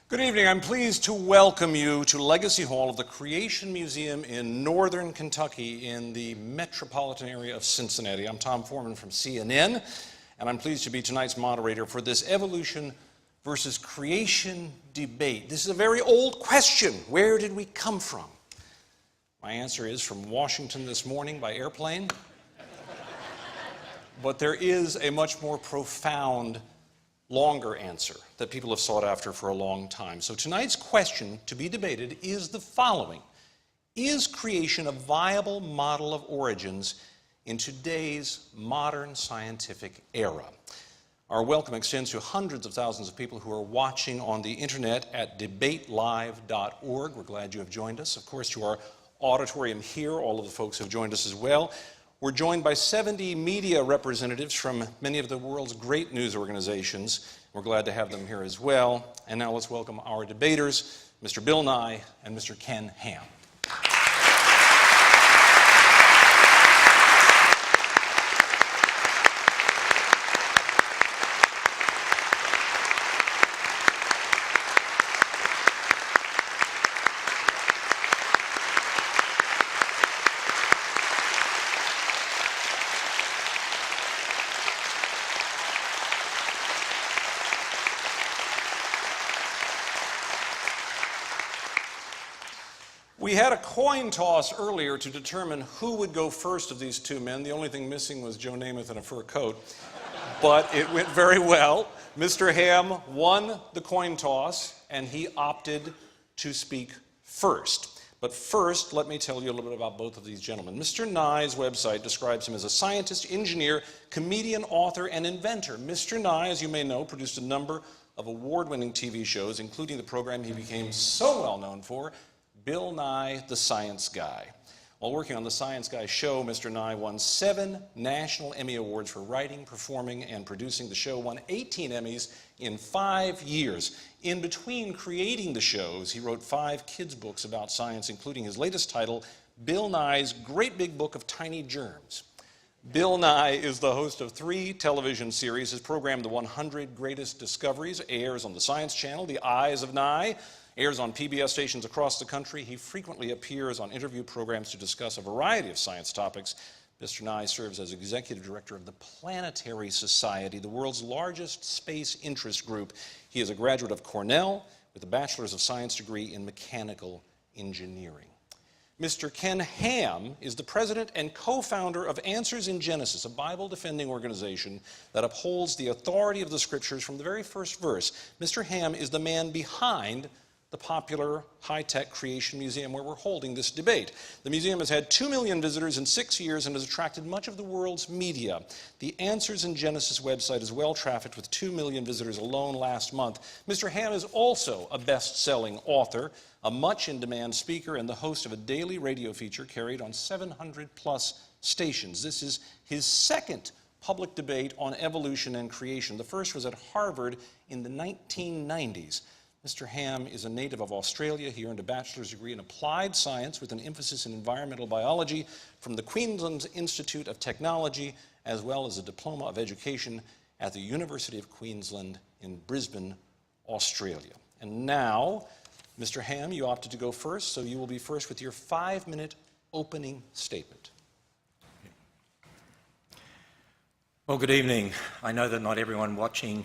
Good evening. I'm pleased to welcome you to Legacy Hall of the Creation Museum in northern Kentucky in the metropolitan area of Cincinnati. I'm Tom Foreman from CNN, and I'm pleased to be tonight's moderator for this evolution versus creation debate. This is a very old question. Where did we come from? My answer is from Washington this morning by airplane. But there is a much more profound, longer answer that people have sought after for a long time. So tonight's question to be debated is the following. Is creation a viable model of origins in today's modern scientific era? Our welcome extends to hundreds of thousands of people who are watching on the internet at debatelive.org. We're glad you have joined us. Of course, to our auditorium here, all of the folks have joined us as well. We're joined by 70 media representatives from many of the world's great news organizations. We're glad to have them here as well. And now let's welcome our debaters, Mr. Bill Nye and Mr. Ken Ham. We had a coin toss earlier to determine who would go first of these two men. The only thing missing was Joe Namath in a fur coat. But it went very well. Mr. Ham won the coin toss, and he opted to speak first. But first, let me tell you a little bit about both of these gentlemen. Mr. Nye's website describes him as a scientist, engineer, comedian, author, and inventor. Mr. Nye, as you may know, produced a number of award-winning TV shows, including the program he became so well known for, Bill Nye, the Science Guy. While working on the Science Guy show, Mr. Nye won 7 National Emmy Awards for writing, performing, and producing the show, won 18 Emmys in 5 years. In between creating the shows, he wrote 5 kids' books about science, including his latest title, Bill Nye's Great Big Book of Tiny Germs. Bill Nye is the host of 3 television series. His program, The 100 Greatest Discoveries, airs on the Science Channel. The Eyes of Nye airs on PBS stations across the country. He frequently appears on interview programs to discuss a variety of science topics. Mr. Nye serves as executive director of the Planetary Society, the world's largest space interest group. He is a graduate of Cornell with a Bachelor's of Science degree in mechanical engineering. Mr. Ken Ham is the president and co-founder of Answers in Genesis, a Bible-defending organization that upholds the authority of the scriptures from the very first verse. Mr. Ham is the man behind the popular high-tech Creation Museum where we're holding this debate. The museum has had 2 million visitors in 6 years and has attracted much of the world's media. The Answers in Genesis website is well-trafficked with 2 million visitors alone last month. Mr. Ham is also a best-selling author, a much-in-demand speaker, and the host of a daily radio feature carried on 700-plus stations. This is his second public debate on evolution and creation. The first was at Harvard in the 1990s. Mr. Ham is a native of Australia. He earned a bachelor's degree in applied science with an emphasis in environmental biology from the Queensland Institute of Technology, as well as a diploma of education at the University of Queensland in Brisbane, Australia. And now, Mr. Ham, you opted to go first, so you will be first with your 5-minute opening statement. Well, good evening. I know that not everyone watching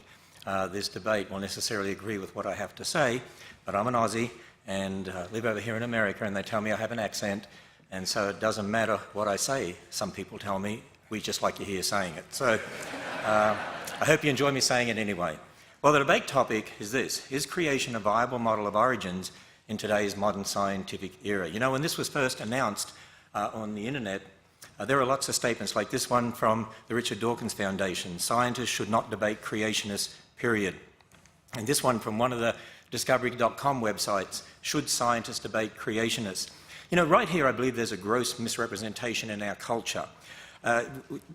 this debate will necessarily agree with what I have to say, but I'm an Aussie and live over here in America, and they tell me I have an accent, and so it doesn't matter what I say. Some people tell me, we just like you here saying it. So I hope you enjoy me saying it anyway. Well, the debate topic is this: is creation a viable model of origins in today's modern scientific era? You know, when this was first announced on the internet, there are lots of statements like this one from the Richard Dawkins Foundation: scientists should not debate creationists, period. And this one from one of the Discovery.com websites: should scientists debate creationists? You know, right here I believe there's a gross misrepresentation in our culture.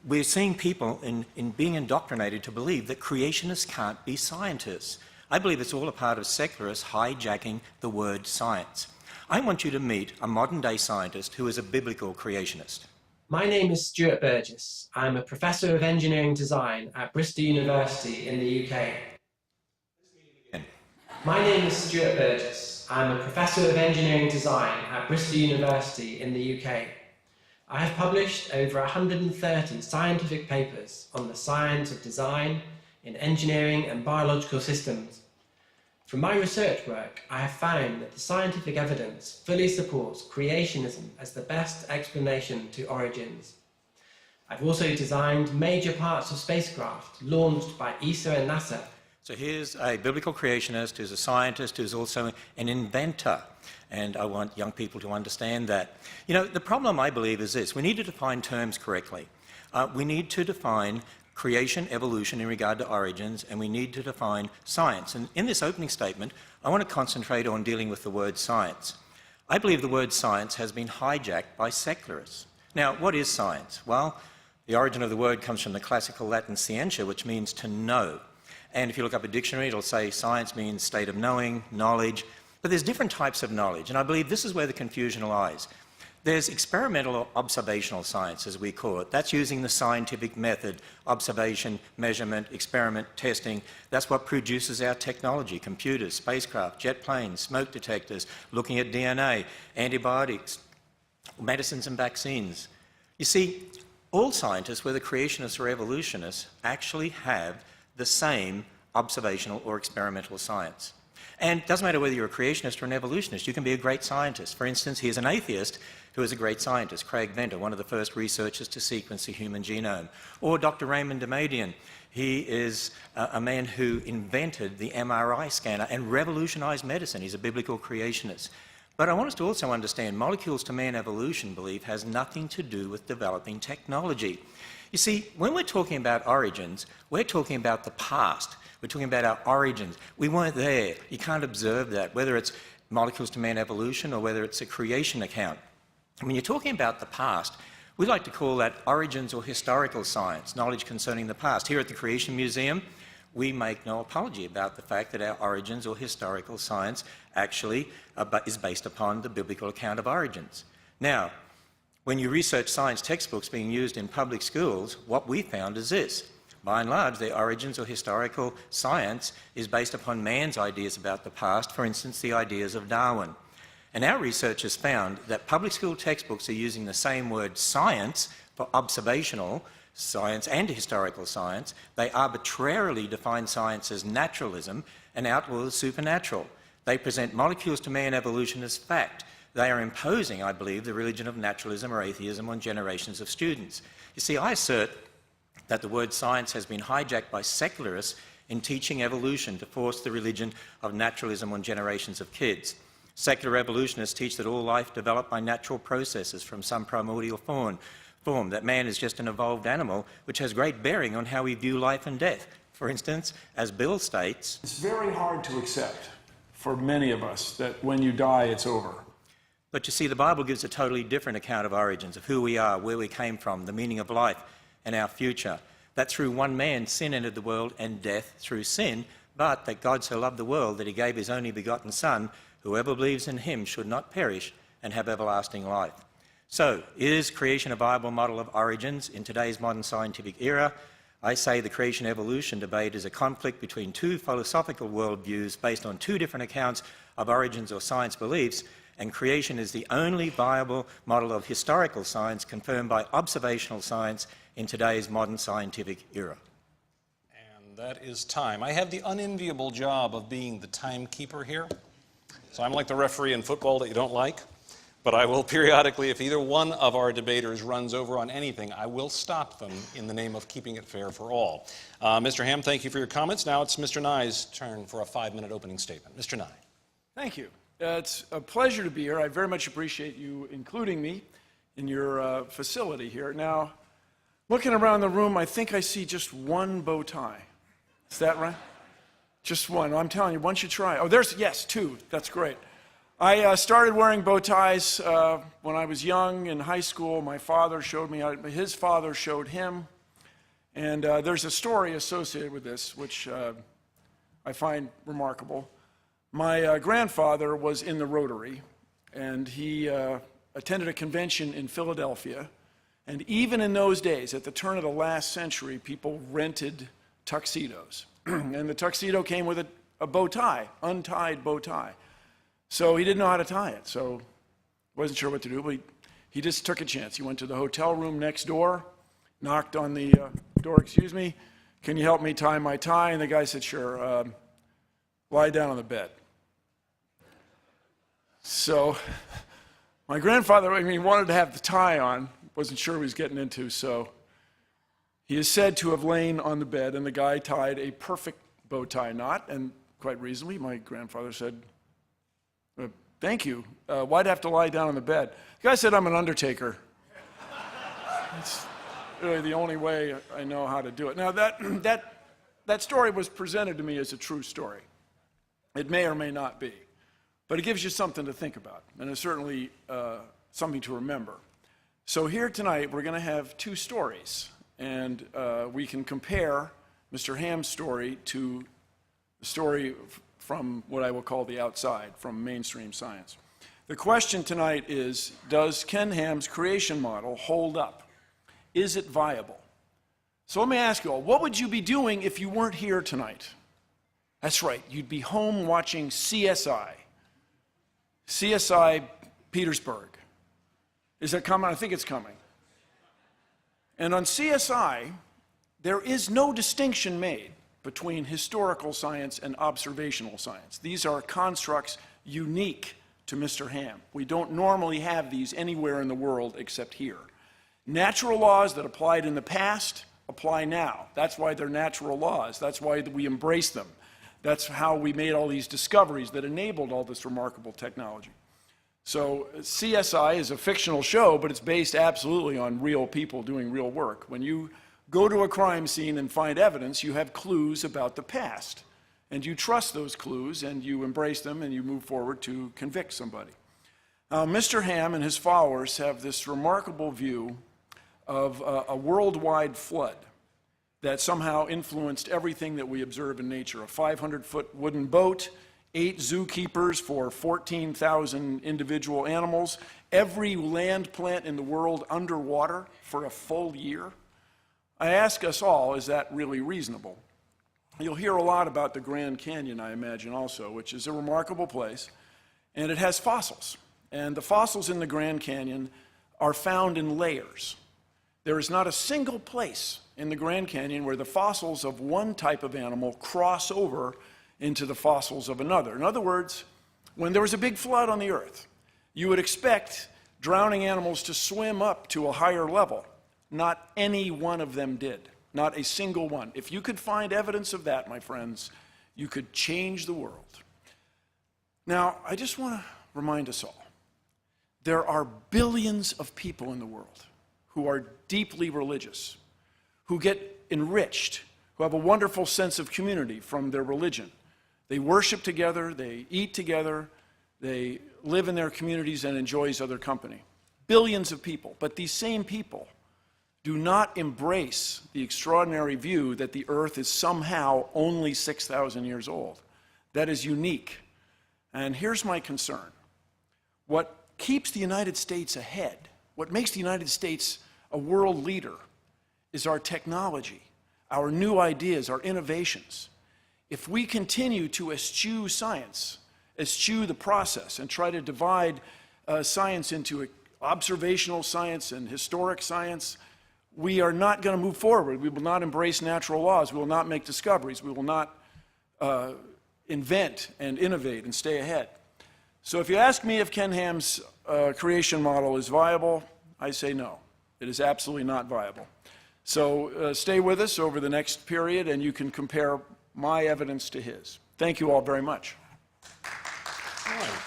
We're seeing people in being indoctrinated to believe that creationists can't be scientists. I believe it's all a part of secularists hijacking the word science. I want you to meet a modern-day scientist who is a biblical creationist. My name is Stuart Burgess. I'm a Professor of Engineering Design at Bristol University in the UK. My name is Stuart Burgess. I'm a Professor of Engineering Design at Bristol University in the UK. I have published over 130 scientific papers on the science of design in engineering and biological systems. From my research work, I have found that the scientific evidence fully supports creationism as the best explanation to origins. I've also designed major parts of spacecraft launched by ESA and NASA. So here's a biblical creationist who's a scientist who's also an inventor. And I want young people to understand that. You know, the problem, I believe, is this. We need to define terms correctly. We need to define creation, evolution in regard to origins, and we need to define science. And in this opening statement, I want to concentrate on dealing with the word science. I believe the word science has been hijacked by secularists. Now, what is science? Well, the origin of the word comes from the classical Latin scientia, which means to know. And if you look up a dictionary, it'll say science means state of knowing, knowledge. But there's different types of knowledge, and I believe this is where the confusion lies. There's experimental or observational science, as we call it. That's using the scientific method, observation, measurement, experiment, testing. That's what produces our technology, computers, spacecraft, jet planes, smoke detectors, looking at DNA, antibiotics, medicines and vaccines. You see, all scientists, whether creationists or evolutionists, actually have the same observational or experimental science. And it doesn't matter whether you're a creationist or an evolutionist, you can be a great scientist. For instance, here's an atheist who is a great scientist, Craig Venter, one of the first researchers to sequence the human genome. Or Dr. Raymond Damadian. He is a man who invented the MRI scanner and revolutionized medicine. He's a biblical creationist. But I want us to also understand molecules to man evolution belief has nothing to do with developing technology. You see, when we're talking about origins, we're talking about the past. We're talking about our origins. We weren't there. You can't observe that, whether it's molecules to man evolution or whether it's a creation account. When you're talking about the past, we like to call that origins or historical science, knowledge concerning the past. Here at the Creation Museum, we make no apology about the fact that our origins or historical science actually is based upon the biblical account of origins. Now, when you research science textbooks being used in public schools, what we found is this. By and large, their origins or historical science is based upon man's ideas about the past, for instance, the ideas of Darwin. And our research has found that public school textbooks are using the same word science for observational science and historical science. They arbitrarily define science as naturalism and outlaw the supernatural. They present molecules to man evolution as fact. They are imposing, I believe, the religion of naturalism or atheism on generations of students. You see, I assert that the word science has been hijacked by secularists in teaching evolution to force the religion of naturalism on generations of kids. Secular evolutionists teach that all life developed by natural processes from some primordial form, that man is just an evolved animal, which has great bearing on how we view life and death. For instance, as Bill states, it's very hard to accept for many of us that when you die, it's over. But you see, the Bible gives a totally different account of origins, of who we are, where we came from, the meaning of life and our future. That through one man sin entered the world and death through sin, but that God so loved the world that he gave his only begotten Son, whoever believes in him should not perish and have everlasting life. So, is creation a viable model of origins in today's modern scientific era? I say the creation-evolution debate is a conflict between two philosophical worldviews based on two different accounts of origins or science beliefs, and creation is the only viable model of historical science confirmed by observational science in today's modern scientific era. And that is time. I have the unenviable job of being the timekeeper here. So I'm like the referee in football that you don't like. But I will periodically, if either one of our debaters runs over on anything, I will stop them in the name of keeping it fair for all. Mr. Ham, thank you for your comments. Now it's Mr. Nye's turn for a 5-minute opening statement. Mr. Nye. Thank you. It's a pleasure to be here. I very much appreciate you including me in your facility here. Now, looking around the room, I think I see just one bow tie. Is that right? Just one. I'm telling you, one should try. Oh, yes, two. That's great. I started wearing bow ties when I was young in high school. My father showed me, his father showed him. And there's a story associated with this, which I find remarkable. My grandfather was in the Rotary, and he attended a convention in Philadelphia. And even in those days, at the turn of the last century, people rented tuxedos. And the tuxedo came with a bow tie, untied bow tie. So he didn't know how to tie it, so wasn't sure what to do, but he just took a chance. He went to the hotel room next door, knocked on the door, excuse me, can you help me tie my tie? And the guy said, sure, lie down on the bed. So my grandfather, wanted to have the tie on, wasn't sure what he was getting into, so he is said to have lain on the bed, and the guy tied a perfect bow tie knot, and quite reasonably, my grandfather said, thank you. Why'd I have to lie down on the bed? The guy said, I'm an undertaker. That's really the only way I know how to do it. Now, that story was presented to me as a true story. It may or may not be, but it gives you something to think about, and it's certainly something to remember. So here tonight, we're going to have two stories, and we can compare Mr. Ham's story to the story from what I will call the outside, from mainstream science. The question tonight is, does Ken Ham's creation model hold up? Is it viable? So let me ask you all, what would you be doing if you weren't here tonight? That's right, you'd be home watching CSI. CSI Petersburg. Is that coming? I think it's coming. And on CSI, there is no distinction made between historical science and observational science. These are constructs unique to Mr. Ham. We don't normally have these anywhere in the world except here. Natural laws that applied in the past apply now. That's why they're natural laws. That's why we embrace them. That's how we made all these discoveries that enabled all this remarkable technology. So CSI is a fictional show, but it's based absolutely on real people doing real work. When you go to a crime scene and find evidence, you have clues about the past. And you trust those clues, and you embrace them, and you move forward to convict somebody. Mr. Ham and his followers have this remarkable view of a worldwide flood that somehow influenced everything that we observe in nature. A 500-foot wooden boat, 8 zookeepers for 14,000 individual animals, every land plant in the world underwater for a full year. I ask us all, is that really reasonable? You'll hear a lot about the Grand Canyon, I imagine, also, which is a remarkable place, and it has fossils. And the fossils in the Grand Canyon are found in layers. There is not a single place in the Grand Canyon where the fossils of one type of animal cross over into the fossils of another. In other words, when there was a big flood on the earth, you would expect drowning animals to swim up to a higher level. Not any one of them did. Not a single one. If you could find evidence of that, my friends, you could change the world. Now, I just want to remind us all, there are billions of people in the world who are deeply religious, who get enriched, who have a wonderful sense of community from their religion. They worship together, they eat together, they live in their communities and enjoy each other's company. Billions of people, but these same people do not embrace the extraordinary view that the earth is somehow only 6,000 years old. That is unique. And here's my concern. What keeps the United States ahead, what makes the United States a world leader, is our technology, our new ideas, our innovations. If we continue to eschew science, eschew the process, and try to divide science into observational science and historic science, we are not going to move forward. We will not embrace natural laws. We will not make discoveries. We will not invent and innovate and stay ahead. So if you ask me if Ken Ham's creation model is viable, I say no. It is absolutely not viable. So stay with us over the next period, and you can compare my evidence to his. Thank you all very much. All right.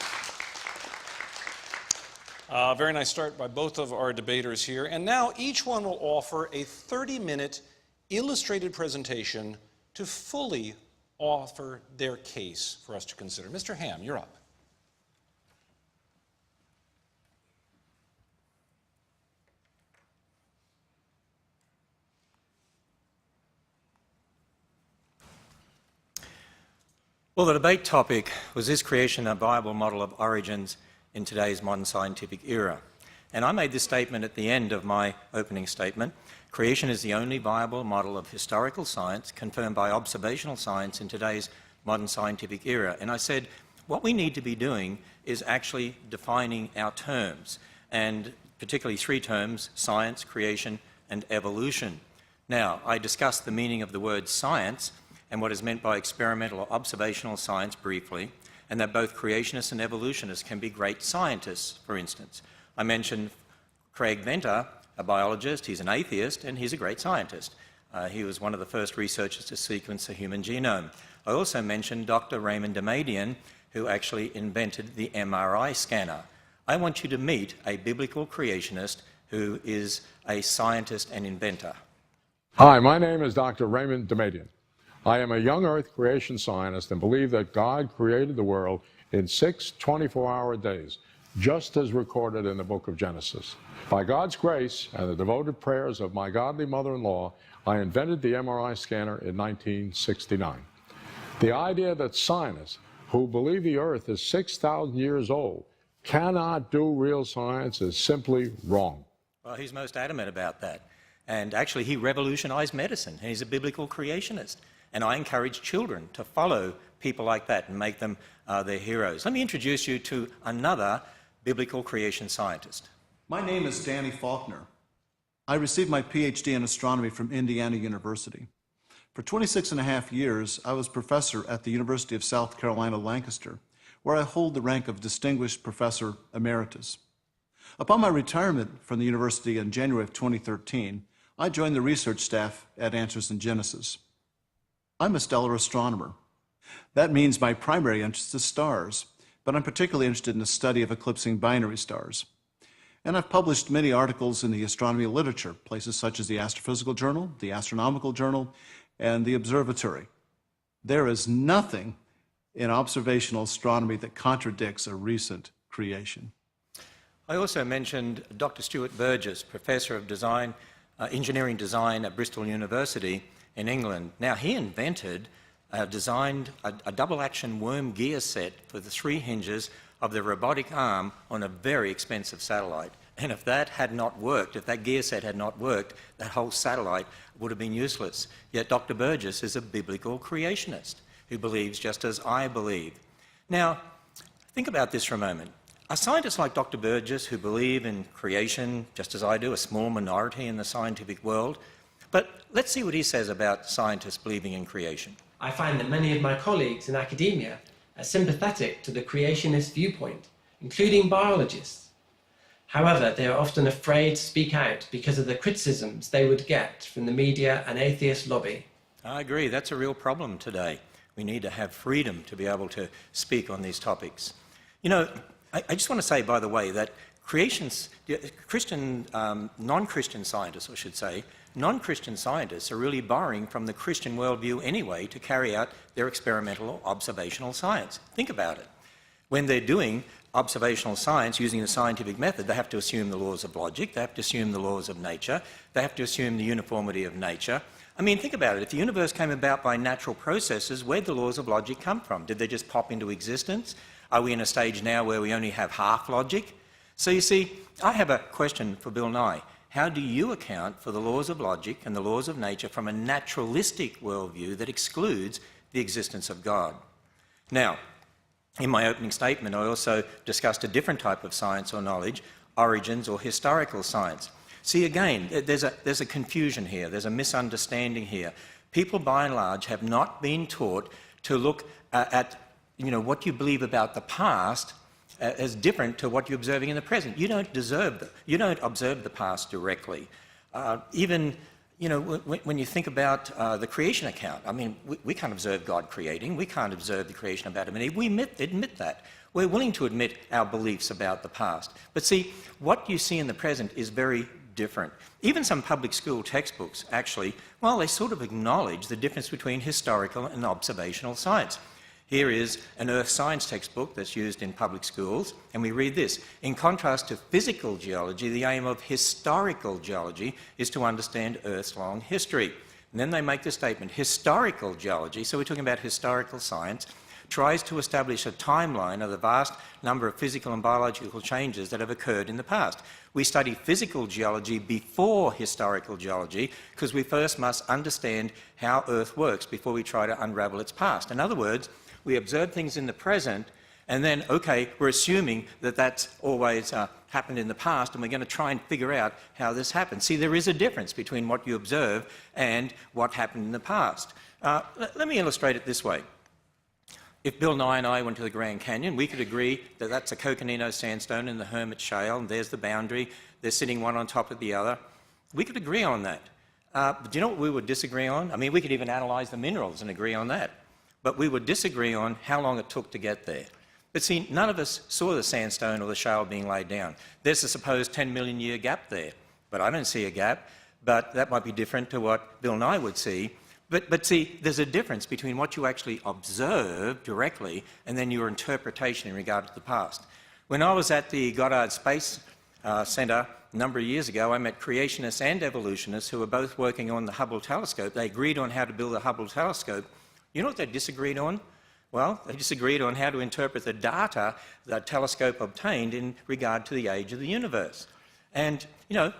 Very nice start by both of our debaters here. And now each one will offer a 30-minute illustrated presentation to fully offer their case for us to consider. Mr. Ham, you're up. Well, the debate topic was, is creation a viable model of origins in today's modern scientific era? And I made this statement at the end of my opening statement. Creation is the only viable model of historical science confirmed by observational science in today's modern scientific era. And I said, what we need to be doing is actually defining our terms, and particularly three terms: science, creation, and evolution. Now, I discussed the meaning of the word science and what is meant by experimental or observational science briefly, and that both creationists and evolutionists can be great scientists, for instance. I mentioned Craig Venter, a biologist. He's an atheist, and he's a great scientist. He was one of the first researchers to sequence the human genome. I also mentioned Dr. Raymond Damadian, who actually invented the MRI scanner. I want you to meet a biblical creationist who is a scientist and inventor. Hi, my name is Dr. Raymond Damadian. I am a young Earth creation scientist and believe that God created the world in 6 24-hour days, just as recorded in the book of Genesis. By God's grace and the devoted prayers of my godly mother-in-law, I invented the MRI scanner in 1969. The idea that scientists who believe the Earth is 6,000 years old cannot do real science is simply wrong. Well, he's most adamant about that. And actually, he revolutionized medicine. He's a biblical creationist. And I encourage children to follow people like that and make them their heroes. Let me introduce you to another biblical creation scientist. My name is Danny Faulkner. I received my PhD in astronomy from Indiana University. For 26 and a half years, I was professor at the University of South Carolina, Lancaster, where I hold the rank of Distinguished Professor Emeritus. Upon my retirement from the university in January of 2013, I joined the research staff at Answers in Genesis. I'm a stellar astronomer. That means my primary interest is stars, but I'm particularly interested in the study of eclipsing binary stars. And I've published many articles in the astronomy literature, places such as the Astrophysical Journal, the Astronomical Journal, and the Observatory. There is nothing in observational astronomy that contradicts a recent creation. I also mentioned Dr. Stuart Burgess, Professor of Engineering Design at Bristol University in England. Now, he designed a double-action worm gear set for the 3 hinges of the robotic arm on a very expensive satellite. And if that had not worked, if that gear set had not worked, that whole satellite would have been useless. Yet Dr. Burgess is a biblical creationist who believes just as I believe. Now, think about this for a moment. Are scientists like Dr. Burgess, who believe in creation, just as I do, a small minority in the scientific world? But let's see what he says about scientists believing in creation. I find that many of my colleagues in academia are sympathetic to the creationist viewpoint, including biologists. However, they are often afraid to speak out because of the criticisms they would get from the media and atheist lobby. I agree, that's a real problem today. We need to have freedom to be able to speak on these topics. You know, I just want to say, by the way, that non-Christian scientists, I should say, non-Christian scientists are really borrowing from the Christian worldview anyway to carry out their experimental or observational science. Think about it. When they're doing observational science using the scientific method, they have to assume the laws of logic, they have to assume the laws of nature, they have to assume the uniformity of nature. I mean, think about it. If the universe came about by natural processes, where'd the laws of logic come from? Did they just pop into existence? Are we in a stage now where we only have half logic? So you see, I have a question for Bill Nye. How do you account for the laws of logic and the laws of nature from a naturalistic worldview that excludes the existence of God? Now, in my opening statement, I also discussed a different type of science or knowledge, origins or historical science. See, again, there's a confusion here, there's a misunderstanding here. People, by and large, have not been taught to look at what you believe about the past as different to what you're observing in the present. You don't observe the past directly. Even when you think about the creation account, I mean, we can't observe God creating, we can't observe the creation of Adam and Eve. We admit that. We're willing to admit our beliefs about the past. But see, what you see in the present is very different. Even some public school textbooks, actually, well, they sort of acknowledge the difference between historical and observational science. Here is an earth science textbook that's used in public schools, and we read this. In contrast to physical geology, the aim of historical geology is to understand Earth's long history. And then they make the statement, historical geology, so we're talking about historical science, tries to establish a timeline of the vast number of physical and biological changes that have occurred in the past. We study physical geology before historical geology because we first must understand how Earth works before we try to unravel its past. In other words, we observe things in the present and then, okay, we're assuming that that's always happened in the past and we're going to try and figure out how this happened. See, there is a difference between what you observe and what happened in the past. Let me illustrate it this way. If Bill Nye and I went to the Grand Canyon, we could agree that that's a Coconino sandstone in the Hermit Shale, and there's the boundary. They're sitting one on top of the other. We could agree on that. But do you know what we would disagree on? I mean, we could even analyse the minerals and agree on that. But we would disagree on how long it took to get there. But see, none of us saw the sandstone or the shale being laid down. There's a supposed 10 million year gap there, but I don't see a gap. But that might be different to what Bill Nye would see. But see, there's a difference between what you actually observe directly and then your interpretation in regard to the past. When I was at the Goddard Space Centre a number of years ago, I met creationists and evolutionists who were both working on the Hubble telescope. They agreed on how to build the Hubble telescope. You know what they disagreed on? Well, they disagreed on how to interpret the data the telescope obtained in regard to the age of the universe. And, you know,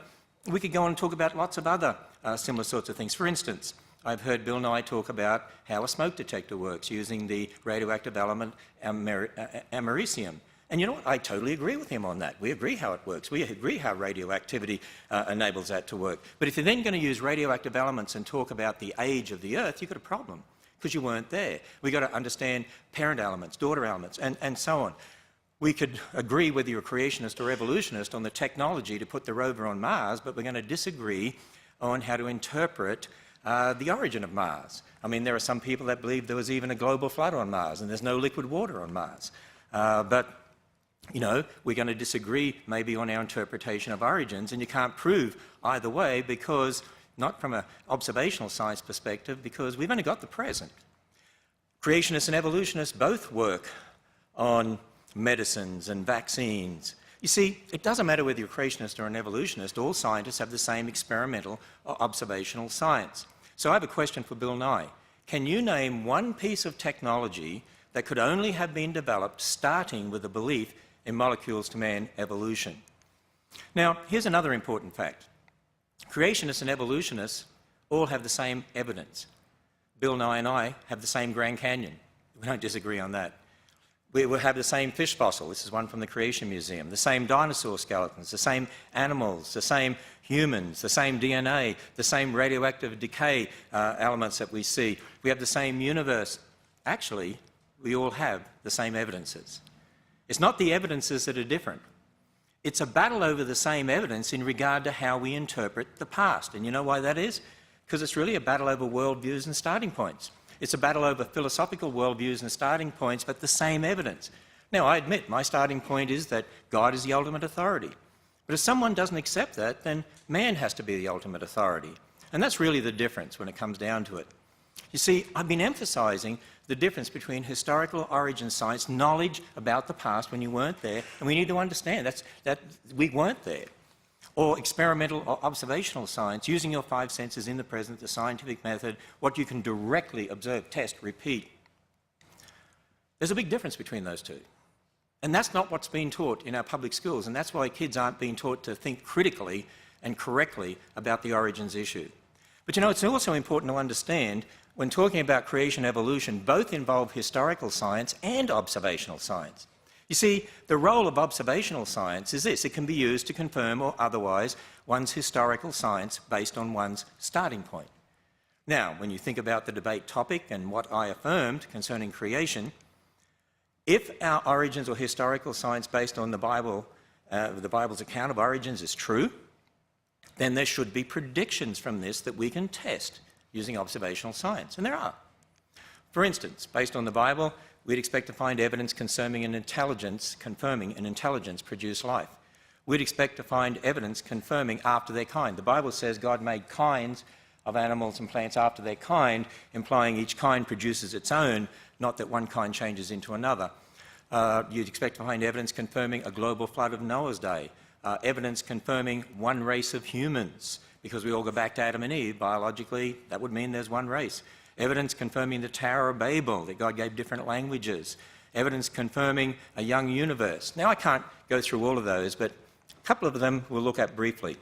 we could go on and talk about lots of other similar sorts of things. For instance, I've heard Bill Nye talk about how a smoke detector works using the radioactive element americium. And you know what? I totally agree with him on that. We agree how it works. We agree how radioactivity enables that to work. But if you're then going to use radioactive elements and talk about the age of the Earth, you've got a problem, because you weren't there. We've got to understand parent elements, daughter elements, and so on. We could agree whether you're a creationist or evolutionist on the technology to put the rover on Mars, but we're going to disagree on how to interpret the origin of Mars. I mean, there are some people that believe there was even a global flood on Mars and there's no liquid water on Mars. But, you know, we're going to disagree maybe on our interpretation of origins, and you can't prove either way because, not from an observational science perspective, because we've only got the present. Creationists and evolutionists both work on medicines and vaccines. You see, it doesn't matter whether you're a creationist or an evolutionist, all scientists have the same experimental or observational science. So I have a question for Bill Nye. Can you name one piece of technology that could only have been developed starting with a belief in molecules to man evolution? Now, here's another important fact. Creationists and evolutionists all have the same evidence. Bill Nye and I have the same Grand Canyon. We don't disagree on that. We will have the same fish fossil. This is one from the Creation Museum. The same dinosaur skeletons, the same animals, the same humans, the same DNA, the same radioactive decay elements that we see. We have the same universe. Actually, we all have the same evidences. It's not the evidences that are different. It's a battle over the same evidence in regard to how we interpret the past. And you know why that is? Because it's really a battle over worldviews and starting points. It's a battle over philosophical worldviews and starting points, but the same evidence. Now, I admit my starting point is that God is the ultimate authority. But if someone doesn't accept that, then man has to be the ultimate authority. And that's really the difference when it comes down to it. You see, I've been emphasising the difference between historical origin science, knowledge about the past when you weren't there, and we need to understand that we weren't there, or experimental or observational science, using your five senses in the present, the scientific method, what you can directly observe, test, repeat. There's a big difference between those two. And that's not what's being taught in our public schools, and that's why kids aren't being taught to think critically and correctly about the origins issue. But you know, it's also important to understand when talking about creation evolution, both involve historical science and observational science. You see, the role of observational science is this: it can be used to confirm or otherwise one's historical science based on one's starting point. Now, when you think about the debate topic and what I affirmed concerning creation, if our origins or historical science based on the Bible's account of origins is true, then there should be predictions from this that we can test using observational science, and there are. For instance, based on the Bible, we'd expect to find evidence confirming an intelligence produced life. We'd expect to find evidence confirming after their kind. The Bible says God made kinds of animals and plants after their kind, implying each kind produces its own, not that one kind changes into another. You'd expect to find evidence confirming a global flood of Noah's day, evidence confirming one race of humans, because we all go back to Adam and Eve. Biologically, that would mean there's one race. evidence confirming the Tower of Babel, that God gave different languages, evidence confirming a young universe. Now, I can't go through all of those, but a couple of them we'll look at briefly.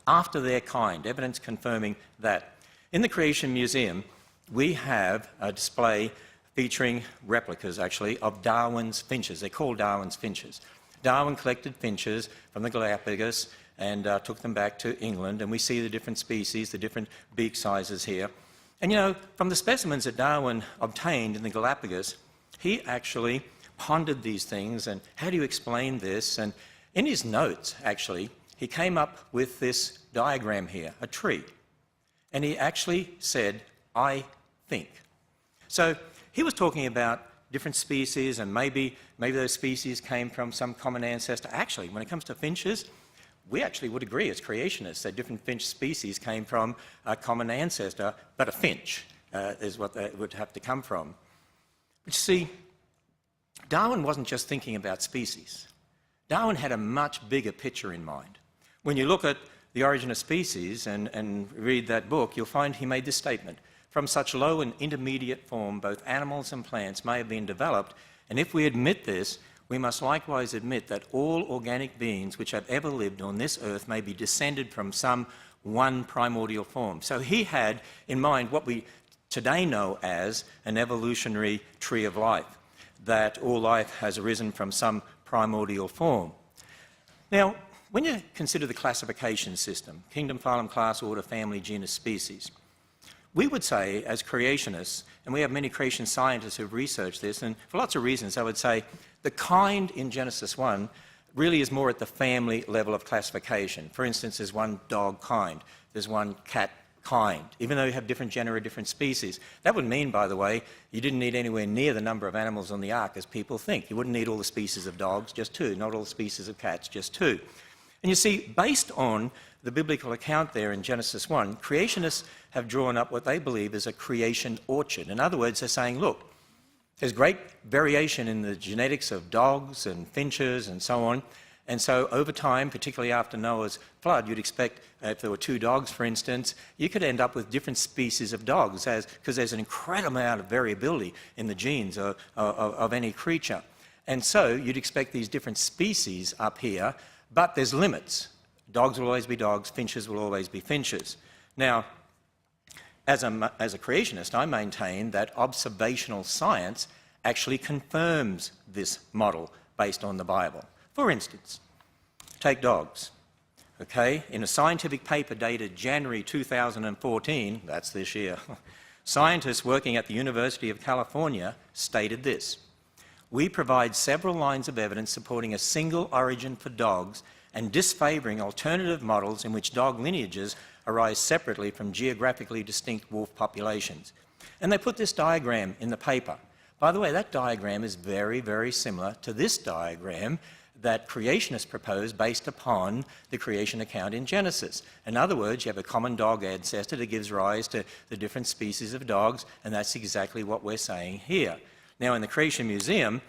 After their kind, evidence confirming that. In the Creation Museum, we have a display featuring replicas, actually, of Darwin's finches. They're called Darwin's finches. Darwin collected finches from the Galapagos and took them back to England, and we see the different species, the different beak sizes here. And you know, from the specimens that Darwin obtained in the Galapagos, he actually pondered these things and how do you explain this? And in his notes, actually, he came up with this diagram here, a tree. And he actually said, I think. So he was talking about different species and maybe those species came from some common ancestor. Actually, when it comes to finches, we actually would agree as creationists that different finch species came from a common ancestor, but a finch is what they would have to come from. But you see, Darwin wasn't just thinking about species. Darwin had a much bigger picture in mind. When you look at The Origin of Species and read that book, you'll find he made this statement: from such low and intermediate form, both animals and plants may have been developed, and if we admit this, we must likewise admit that all organic beings which have ever lived on this earth may be descended from some one primordial form. So he had in mind what we today know as an evolutionary tree of life, that all life has arisen from some primordial form. Now, when you consider the classification system, kingdom, phylum, class, order, family, genus, species, we would say, as creationists, and we have many creation scientists who've researched this, and for lots of reasons, I would say the kind in Genesis 1 really is more at the family level of classification. For instance, there's one dog kind, there's one cat kind, even though you have different genera, different species. That would mean, by the way, you didn't need anywhere near the number of animals on the ark as people think. You wouldn't need all the species of dogs, just 2, not all the species of cats, just 2. And you see, based on the biblical account there in Genesis 1, creationists have drawn up what they believe is a creation orchard. In other words, they're saying, look, there's great variation in the genetics of dogs and finches and so on. And so over time, particularly after Noah's flood, you'd expect, if there were 2 dogs, for instance, you could end up with different species of dogs because there's an incredible amount of variability in the genes of any creature. And so you'd expect these different species up here, but there's limits. Dogs will always be dogs, finches will always be finches. Now, as a creationist, I maintain that observational science actually confirms this model based on the Bible. For instance, take dogs. Okay, in a scientific paper dated January 2014, that's this year, scientists working at the University of California stated this: we provide several lines of evidence supporting a single origin for dogs and disfavouring alternative models in which dog lineages arise separately from geographically distinct wolf populations. And they put this diagram in the paper. By the way, that diagram is very, very similar to this diagram that creationists proposed based upon the creation account in Genesis. In other words, you have a common dog ancestor that gives rise to the different species of dogs, and that's exactly what we're saying here. Now, in the Creation Museum,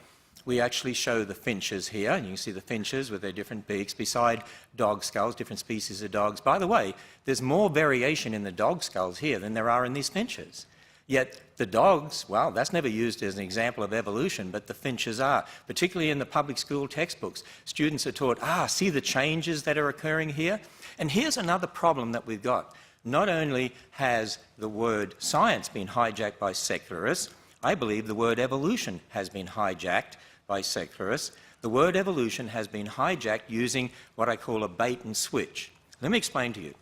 we actually show the finches here, and you can see the finches with their different beaks beside dog skulls, different species of dogs. By the way, there's more variation in the dog skulls here than there are in these finches. Yet the dogs, well, that's never used as an example of evolution, but the finches are. Particularly in the public school textbooks, students are taught, see the changes that are occurring here? And here's another problem that we've got. Not only has the word science been hijacked by secularists, I believe the word evolution has been hijacked by secularists. The word evolution has been hijacked using what I call a bait and switch. Let me explain to you.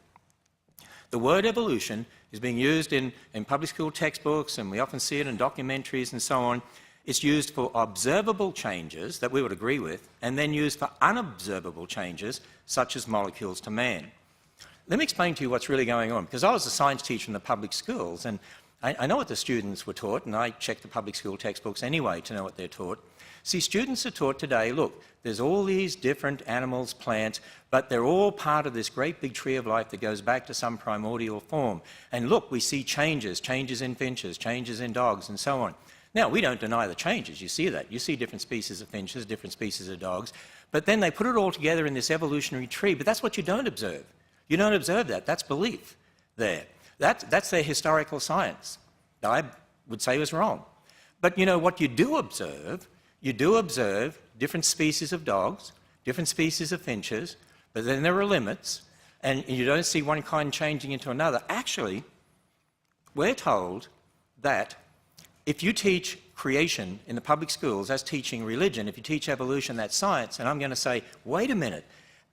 The word evolution is being used in public school textbooks, and we often see it in documentaries and so on. It's used for observable changes that we would agree with, and then used for unobservable changes, such as molecules to man. Let me explain to you what's really going on, because I was a science teacher in the public schools, and I know what the students were taught, and I check the public school textbooks anyway to know what they're taught. See, students are taught today, look, there's all these different animals, plants, but they're all part of this great big tree of life that goes back to some primordial form. And look, we see changes in finches, changes in dogs, and so on. Now, we don't deny the changes. You see that. You see different species of finches, different species of dogs. But then they put it all together in this evolutionary tree, but that's what you don't observe. You don't observe that. That's belief there. That's their historical science. I would say was wrong. But you know what you do observe different species of dogs, different species of finches, but then there are limits, and you don't see one kind changing into another. Actually, we're told that if you teach creation in the public schools, that's teaching religion. If you teach evolution, that's science. And I'm going to say, wait a minute.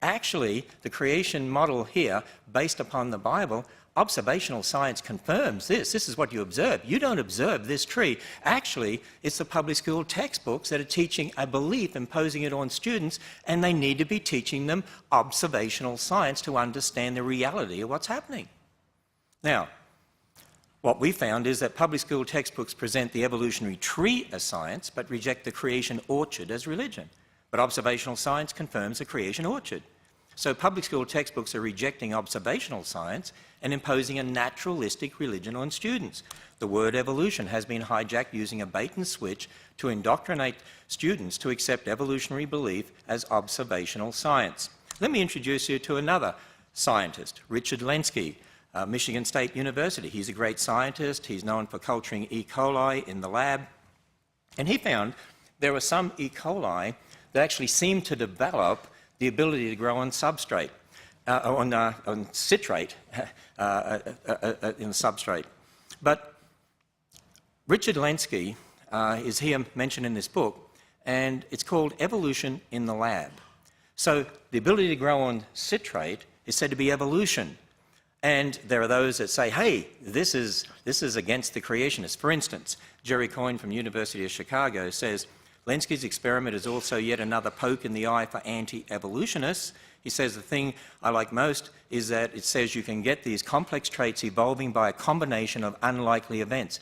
Actually, the creation model here, based upon the Bible, observational science confirms this. This is what you observe. You don't observe this tree. Actually, it's the public school textbooks that are teaching a belief, imposing it on students, and they need to be teaching them observational science to understand the reality of what's happening. Now, what we found is that public school textbooks present the evolutionary tree as science, but reject the creation orchard as religion. But observational science confirms the creation orchard. So public school textbooks are rejecting observational science and imposing a naturalistic religion on students. The word evolution has been hijacked using a bait and switch to indoctrinate students to accept evolutionary belief as observational science. Let me introduce you to another scientist, Richard Lenski, Michigan State University. He's a great scientist. He's known for culturing E. coli in the lab. And he found there were some E. coli that actually seemed to develop the ability to grow on substrate, on citrate in the substrate. But Richard Lenski is here mentioned in this book, and it's called Evolution in the Lab. So the ability to grow on citrate is said to be evolution. And there are those that say, hey, this is against the creationists. For instance, Jerry Coyne from University of Chicago says, Lenski's experiment is also yet another poke in the eye for anti-evolutionists. He says the thing I like most is that it says you can get these complex traits evolving by a combination of unlikely events.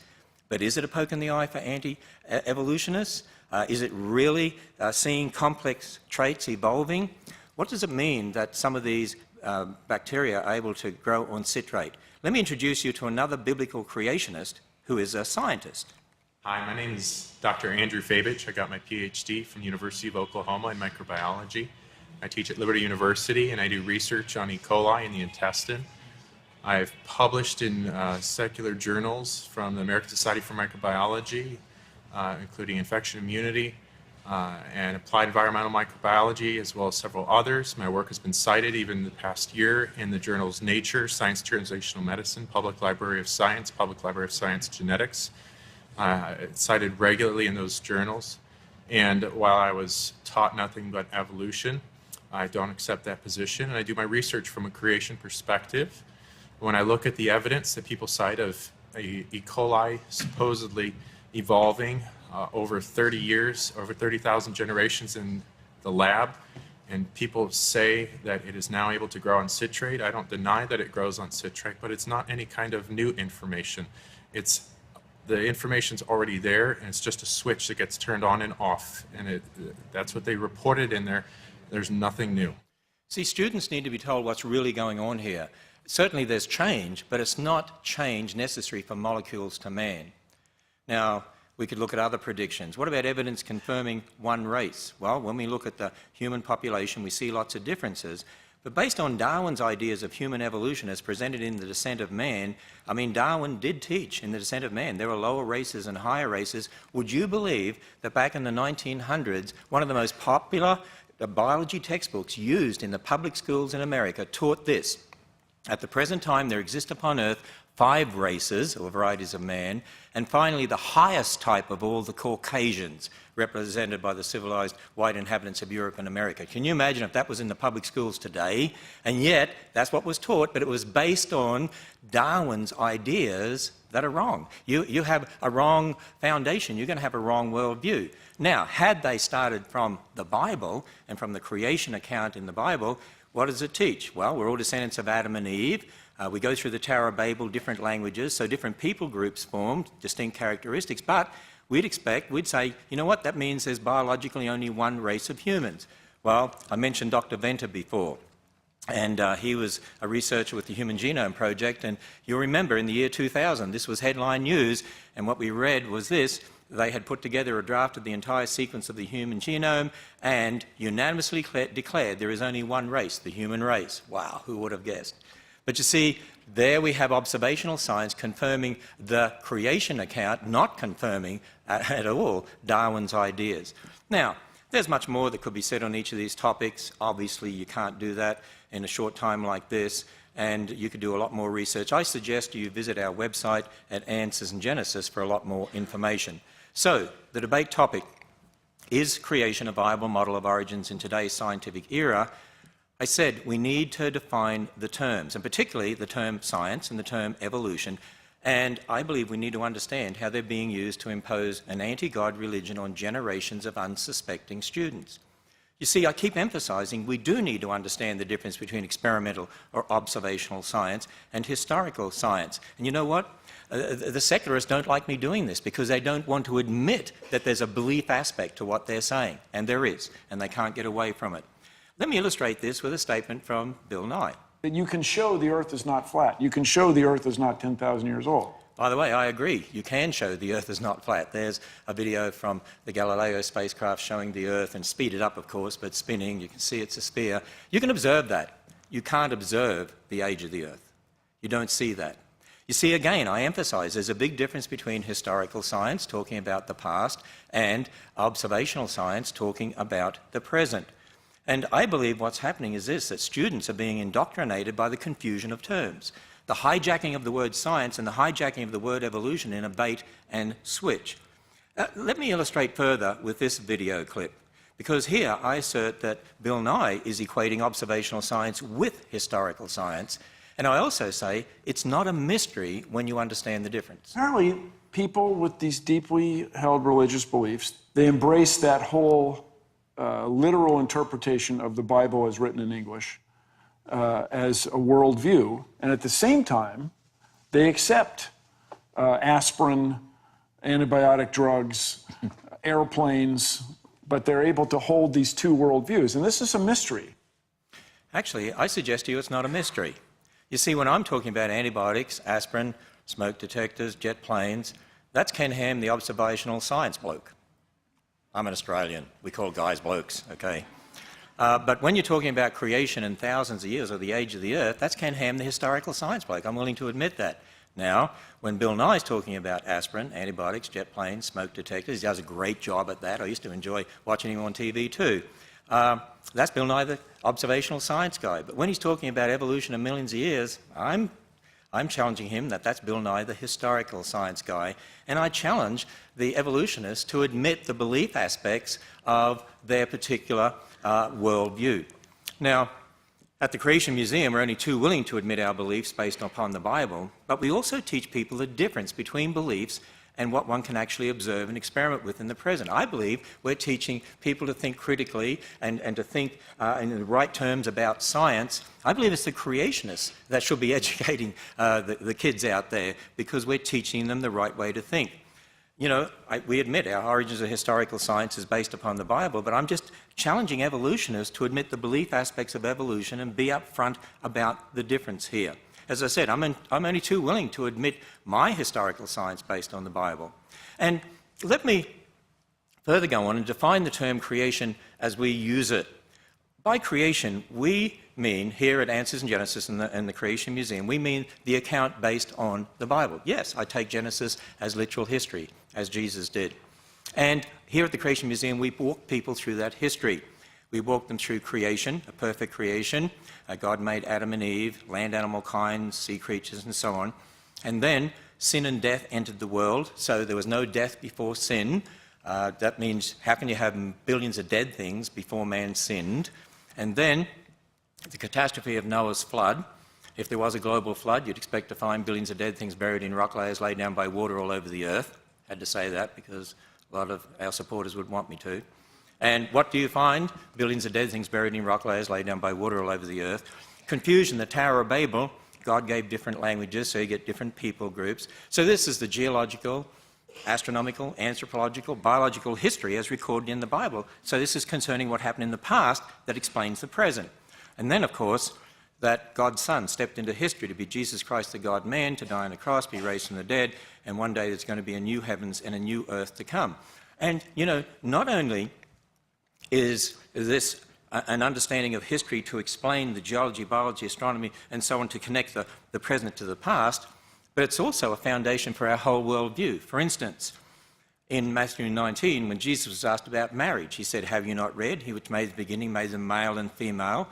But is it a poke in the eye for anti-evolutionists? Is it really seeing complex traits evolving? What does it mean that some of these bacteria are able to grow on citrate? Let me introduce you to another biblical creationist who is a scientist. Hi, my name is Dr. Andrew Fabich. I got my PhD from the University of Oklahoma in microbiology. I teach at Liberty University and I do research on E. coli in the intestine. I've published in secular journals from the American Society for Microbiology, including infection immunity and applied environmental microbiology, as well as several others. My work has been cited even the past year in the journals Nature, Science Translational Medicine, Public Library of Science, Public Library of Science Genetics. It's cited regularly in those journals. And while I was taught nothing but evolution, I don't accept that position, and I do my research from a creation perspective. When I look at the evidence that people cite of E. coli supposedly evolving over 30 years, over 30,000 generations in the lab, and people say that it is now able to grow on citrate, I don't deny that it grows on citrate, but it's not any kind of new information. The information's already there, and it's just a switch that gets turned on and off, and that's what they reported in there. There's nothing new. See, students need to be told what's really going on here. Certainly there's change, but it's not change necessary for molecules to man. Now, we could look at other predictions. What about evidence confirming one race? Well, when we look at the human population, we see lots of differences. But based on Darwin's ideas of human evolution as presented in The Descent of Man, I mean, Darwin did teach in The Descent of Man there were lower races and higher races. Would you believe that back in the 1900s, one of the most popular biology textbooks used in the public schools in America taught this? At the present time, there exist upon Earth 5 races, or varieties of man, and finally the highest type of all, the Caucasians, represented by the civilized white inhabitants of Europe and America. Can you imagine if that was in the public schools today? And yet, that's what was taught, but it was based on Darwin's ideas that are wrong. You have a wrong foundation, you're going to have a wrong worldview. Now, had they started from the Bible and from the creation account in the Bible, what does it teach? Well, we're all descendants of Adam and Eve. We go through the Tower of Babel, different languages, so different people groups formed, distinct characteristics, but we'd say, you know what, that means there's biologically only one race of humans. Well, I mentioned Dr. Venter before, and he was a researcher with the Human Genome Project, and you'll remember in the year 2000, this was headline news, and what we read was this: they had put together a draft of the entire sequence of the human genome and unanimously declared there is only one race, the human race. Wow, who would have guessed? But you see, there we have observational science confirming the creation account, not confirming at all Darwin's ideas. Now, there's much more that could be said on each of these topics. Obviously, you can't do that in a short time like this, and you could do a lot more research. I suggest you visit our website at Answers in Genesis for a lot more information. So, the debate topic, is creation a viable model of origins in today's scientific era? I said we need to define the terms, and particularly the term science and the term evolution, and I believe we need to understand how they're being used to impose an anti-God religion on generations of unsuspecting students. You see, I keep emphasizing we do need to understand the difference between experimental or observational science and historical science. And you know what? The secularists don't like me doing this because they don't want to admit that there's a belief aspect to what they're saying, and there is, and they can't get away from it. Let me illustrate this with a statement from Bill Nye. You can show the Earth is not flat. You can show the Earth is not 10,000 years old. By the way, I agree. You can show the Earth is not flat. There's a video from the Galileo spacecraft showing the Earth, and speeded up, of course, but spinning. You can see it's a sphere. You can observe that. You can't observe the age of the Earth. You don't see that. You see, again, I emphasize there's a big difference between historical science, talking about the past, and observational science, talking about the present. And I believe what's happening is this, that students are being indoctrinated by the confusion of terms. The hijacking of the word science and the hijacking of the word evolution in a bait and switch. Let me illustrate further with this video clip, because here I assert that Bill Nye is equating observational science with historical science, and I also say it's not a mystery when you understand the difference. Apparently, people with these deeply held religious beliefs, they embrace that whole literal interpretation of the Bible as written in English as a worldview, and at the same time, they accept aspirin, antibiotic drugs, airplanes, but they're able to hold these two worldviews, and this is a mystery. Actually, I suggest to you it's not a mystery. You see, when I'm talking about antibiotics, aspirin, smoke detectors, jet planes, that's Ken Ham, the observational science bloke. I'm an Australian. We call guys blokes, okay? But when you're talking about creation in thousands of years or the age of the Earth, that's Ken Ham, the historical science bloke. I'm willing to admit that. Now, when Bill Nye's talking about aspirin, antibiotics, jet planes, smoke detectors, he does a great job at that. I used to enjoy watching him on TV too. That's Bill Nye, the observational science guy. But when he's talking about evolution of millions of years, I'm challenging him that that's Bill Nye, the historical science guy, and I challenge the evolutionists to admit the belief aspects of their particular worldview. Now, at the Creation Museum, we're only too willing to admit our beliefs based upon the Bible, but we also teach people the difference between beliefs and what one can actually observe and experiment with in the present. I believe we're teaching people to think critically and to think in the right terms about science. I believe it's the creationists that should be educating the kids out there, because we're teaching them the right way to think. You know, we admit our origins of historical science is based upon the Bible, but I'm just challenging evolutionists to admit the belief aspects of evolution and be upfront about the difference here. As I said, I'm only too willing to admit my historical science based on the Bible. And let me further go on and define the term creation as we use it. By creation, we mean, here at Answers in Genesis and the Creation Museum, we mean the account based on the Bible. Yes, I take Genesis as literal history, as Jesus did. And here at the Creation Museum, we walk people through that history. We walk them through creation, a perfect creation. God made Adam and Eve, land animal kind, sea creatures, and so on. And then sin and death entered the world, so there was no death before sin. That means, how can you have billions of dead things before man sinned? And then the catastrophe of Noah's flood. If there was a global flood, you'd expect to find billions of dead things buried in rock layers laid down by water all over the earth. Had to say that because a lot of our supporters would want me to. And what do you find? Billions of dead things buried in rock layers laid down by water all over the earth. Confusion, the Tower of Babel. God gave different languages, so you get different people groups. So this is the geological, astronomical, anthropological, biological history as recorded in the Bible. So this is concerning what happened in the past that explains the present. And then, of course, that God's Son stepped into history to be Jesus Christ, the God-man, to die on the cross, be raised from the dead, and one day there's going to be a new heavens and a new earth to come. And, you know, not only is this an understanding of history to explain the geology, biology, astronomy, and so on, to connect the present to the past, but it's also a foundation for our whole worldview. For instance, in Matthew 19, when Jesus was asked about marriage, he said, "Have you not read? He which made the beginning made them male and female,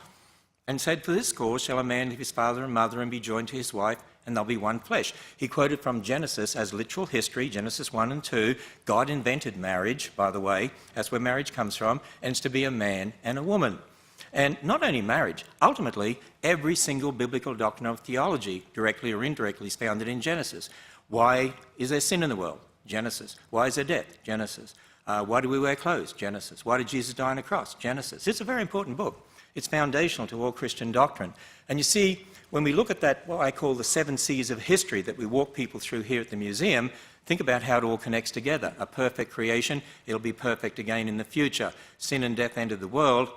and said, for this cause shall a man leave his father and mother and be joined to his wife, and they'll be one flesh." He quoted from Genesis as literal history, Genesis 1 and 2. God invented marriage, by the way. That's where marriage comes from, and it's to be a man and a woman. And not only marriage, ultimately, every single biblical doctrine of theology, directly or indirectly, is founded in Genesis. Why is there sin in the world? Genesis. Why is there death? Genesis. Why do we wear clothes? Genesis. Why did Jesus die on a cross? Genesis. It's a very important book. It's foundational to all Christian doctrine. And you see, when we look at that, what I call the 7 C's of history that we walk people through here at the museum, think about how it all connects together. A perfect creation, it'll be perfect again in the future. Sin and death entered the world.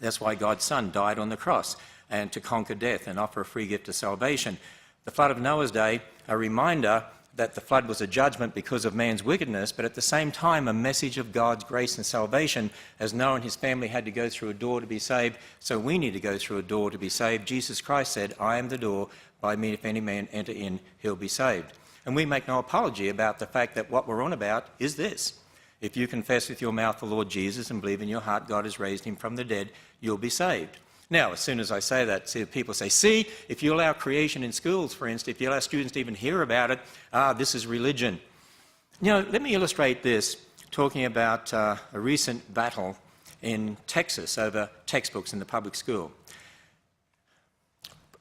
That's why God's Son died on the cross, and to conquer death and offer a free gift of salvation. The flood of Noah's day, a reminder that the flood was a judgment because of man's wickedness, but at the same time a message of God's grace and salvation, as Noah and his family had to go through a door to be saved, so we need to go through a door to be saved. Jesus Christ said, "I am the door, by me if any man enter in, he'll be saved." And we make no apology about the fact that what we're on about is this: if you confess with your mouth the Lord Jesus and believe in your heart God has raised him from the dead, you'll be saved. Now, as soon as I say that, people say, see, if you allow creation in schools, for instance, if you allow students to even hear about it, this is religion. You know, let me illustrate this, talking about a recent battle in Texas over textbooks in the public school.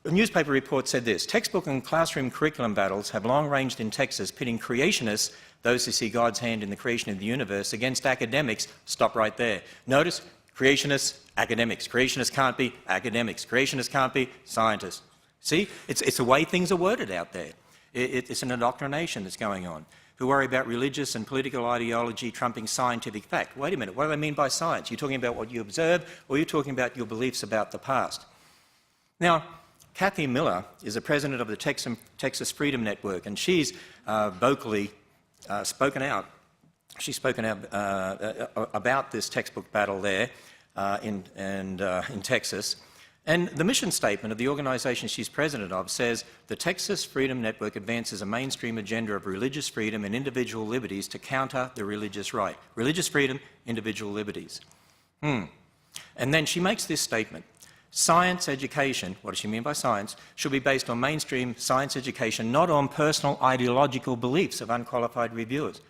A newspaper report said this: textbook and classroom curriculum battles have long ranged in Texas, pitting creationists, those who see God's hand in the creation of the universe, against academics. Stop right there. Notice, creationists, academics. Creationists can't be academics. Creationists can't be scientists. See, it's the way things are worded out there. It's an indoctrination that's going on, who worry about religious and political ideology trumping scientific fact. Wait a minute, what do they mean by science? You're talking about what you observe, or you're talking about your beliefs about the past? Now, Kathy Miller is the president of the Texas Freedom Network, and she's vocally spoken out. She's spoken out about this textbook battle there in Texas. And the mission statement of the organisation she's president of says, the Texas Freedom Network advances a mainstream agenda of religious freedom and individual liberties to counter the religious right. Religious freedom, individual liberties. And then she makes this statement: science education, what does she mean by science, should be based on mainstream science education, not on personal ideological beliefs of unqualified reviewers.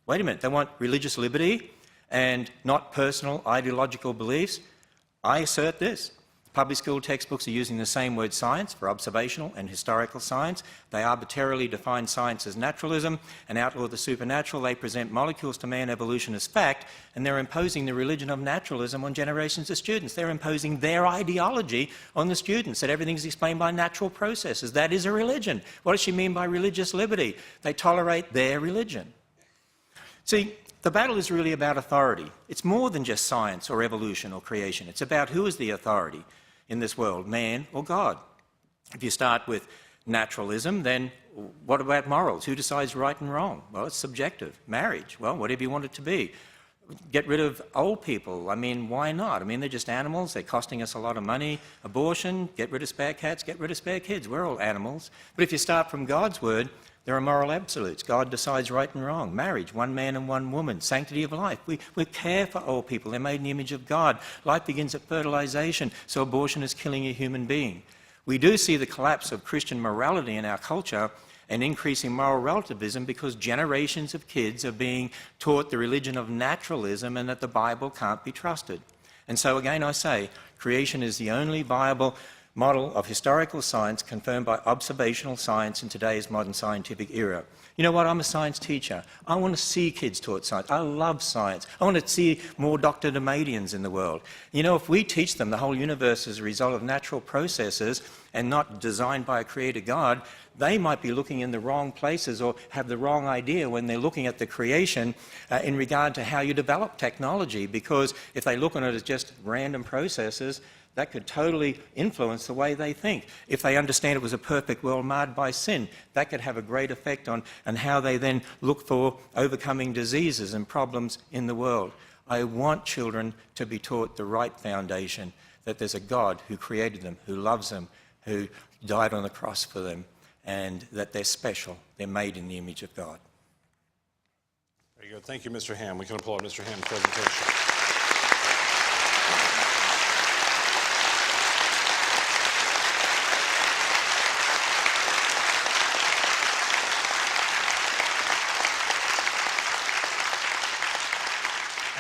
Wait a minute, they want religious liberty and not personal ideological beliefs? I assert this. Public school textbooks are using the same word science for observational and historical science. They arbitrarily define science as naturalism and outlaw the supernatural. They present molecules to man evolution as fact, and they're imposing the religion of naturalism on generations of students. They're imposing their ideology on the students, that everything's explained by natural processes. That is a religion. What does she mean by religious liberty? They tolerate their religion. See, the battle is really about authority. It's more than just science or evolution or creation. It's about who is the authority in this world, man or God. If you start with naturalism, then what about morals? Who decides right and wrong? Well, it's subjective. Marriage, well, whatever you want it to be. Get rid of old people. I mean, why not? I mean, they're just animals. They're costing us a lot of money. Abortion, get rid of spare cats, get rid of spare kids. We're all animals. But if you start from God's word, there are moral absolutes. God decides right and wrong. Marriage, one man and one woman. Sanctity of life. We care for old people. They're made in the image of God. Life begins at fertilization, so abortion is killing a human being. We do see the collapse of Christian morality in our culture and increasing moral relativism because generations of kids are being taught the religion of naturalism and that the Bible can't be trusted. And so again I say, creation is the only viable model of historical science confirmed by observational science in today's modern scientific era. You know what? I'm a science teacher. I want to see kids taught science. I love science. I want to see more Dr. Demadians in the world. You know, if we teach them the whole universe is a result of natural processes and not designed by a creator God, they might be looking in the wrong places or have the wrong idea when they're looking at the creation in regard to how you develop technology, because if they look on it as just random processes, that could totally influence the way they think. If they understand it was a perfect world marred by sin, that could have a great effect on how they then look for overcoming diseases and problems in the world. I want children to be taught the right foundation, that there's a God who created them, who loves them, who died on the cross for them, and that they're special. They're made in the image of God. Very good. Thank you, Mr. Ham. We can applaud Mr. Ham's presentation.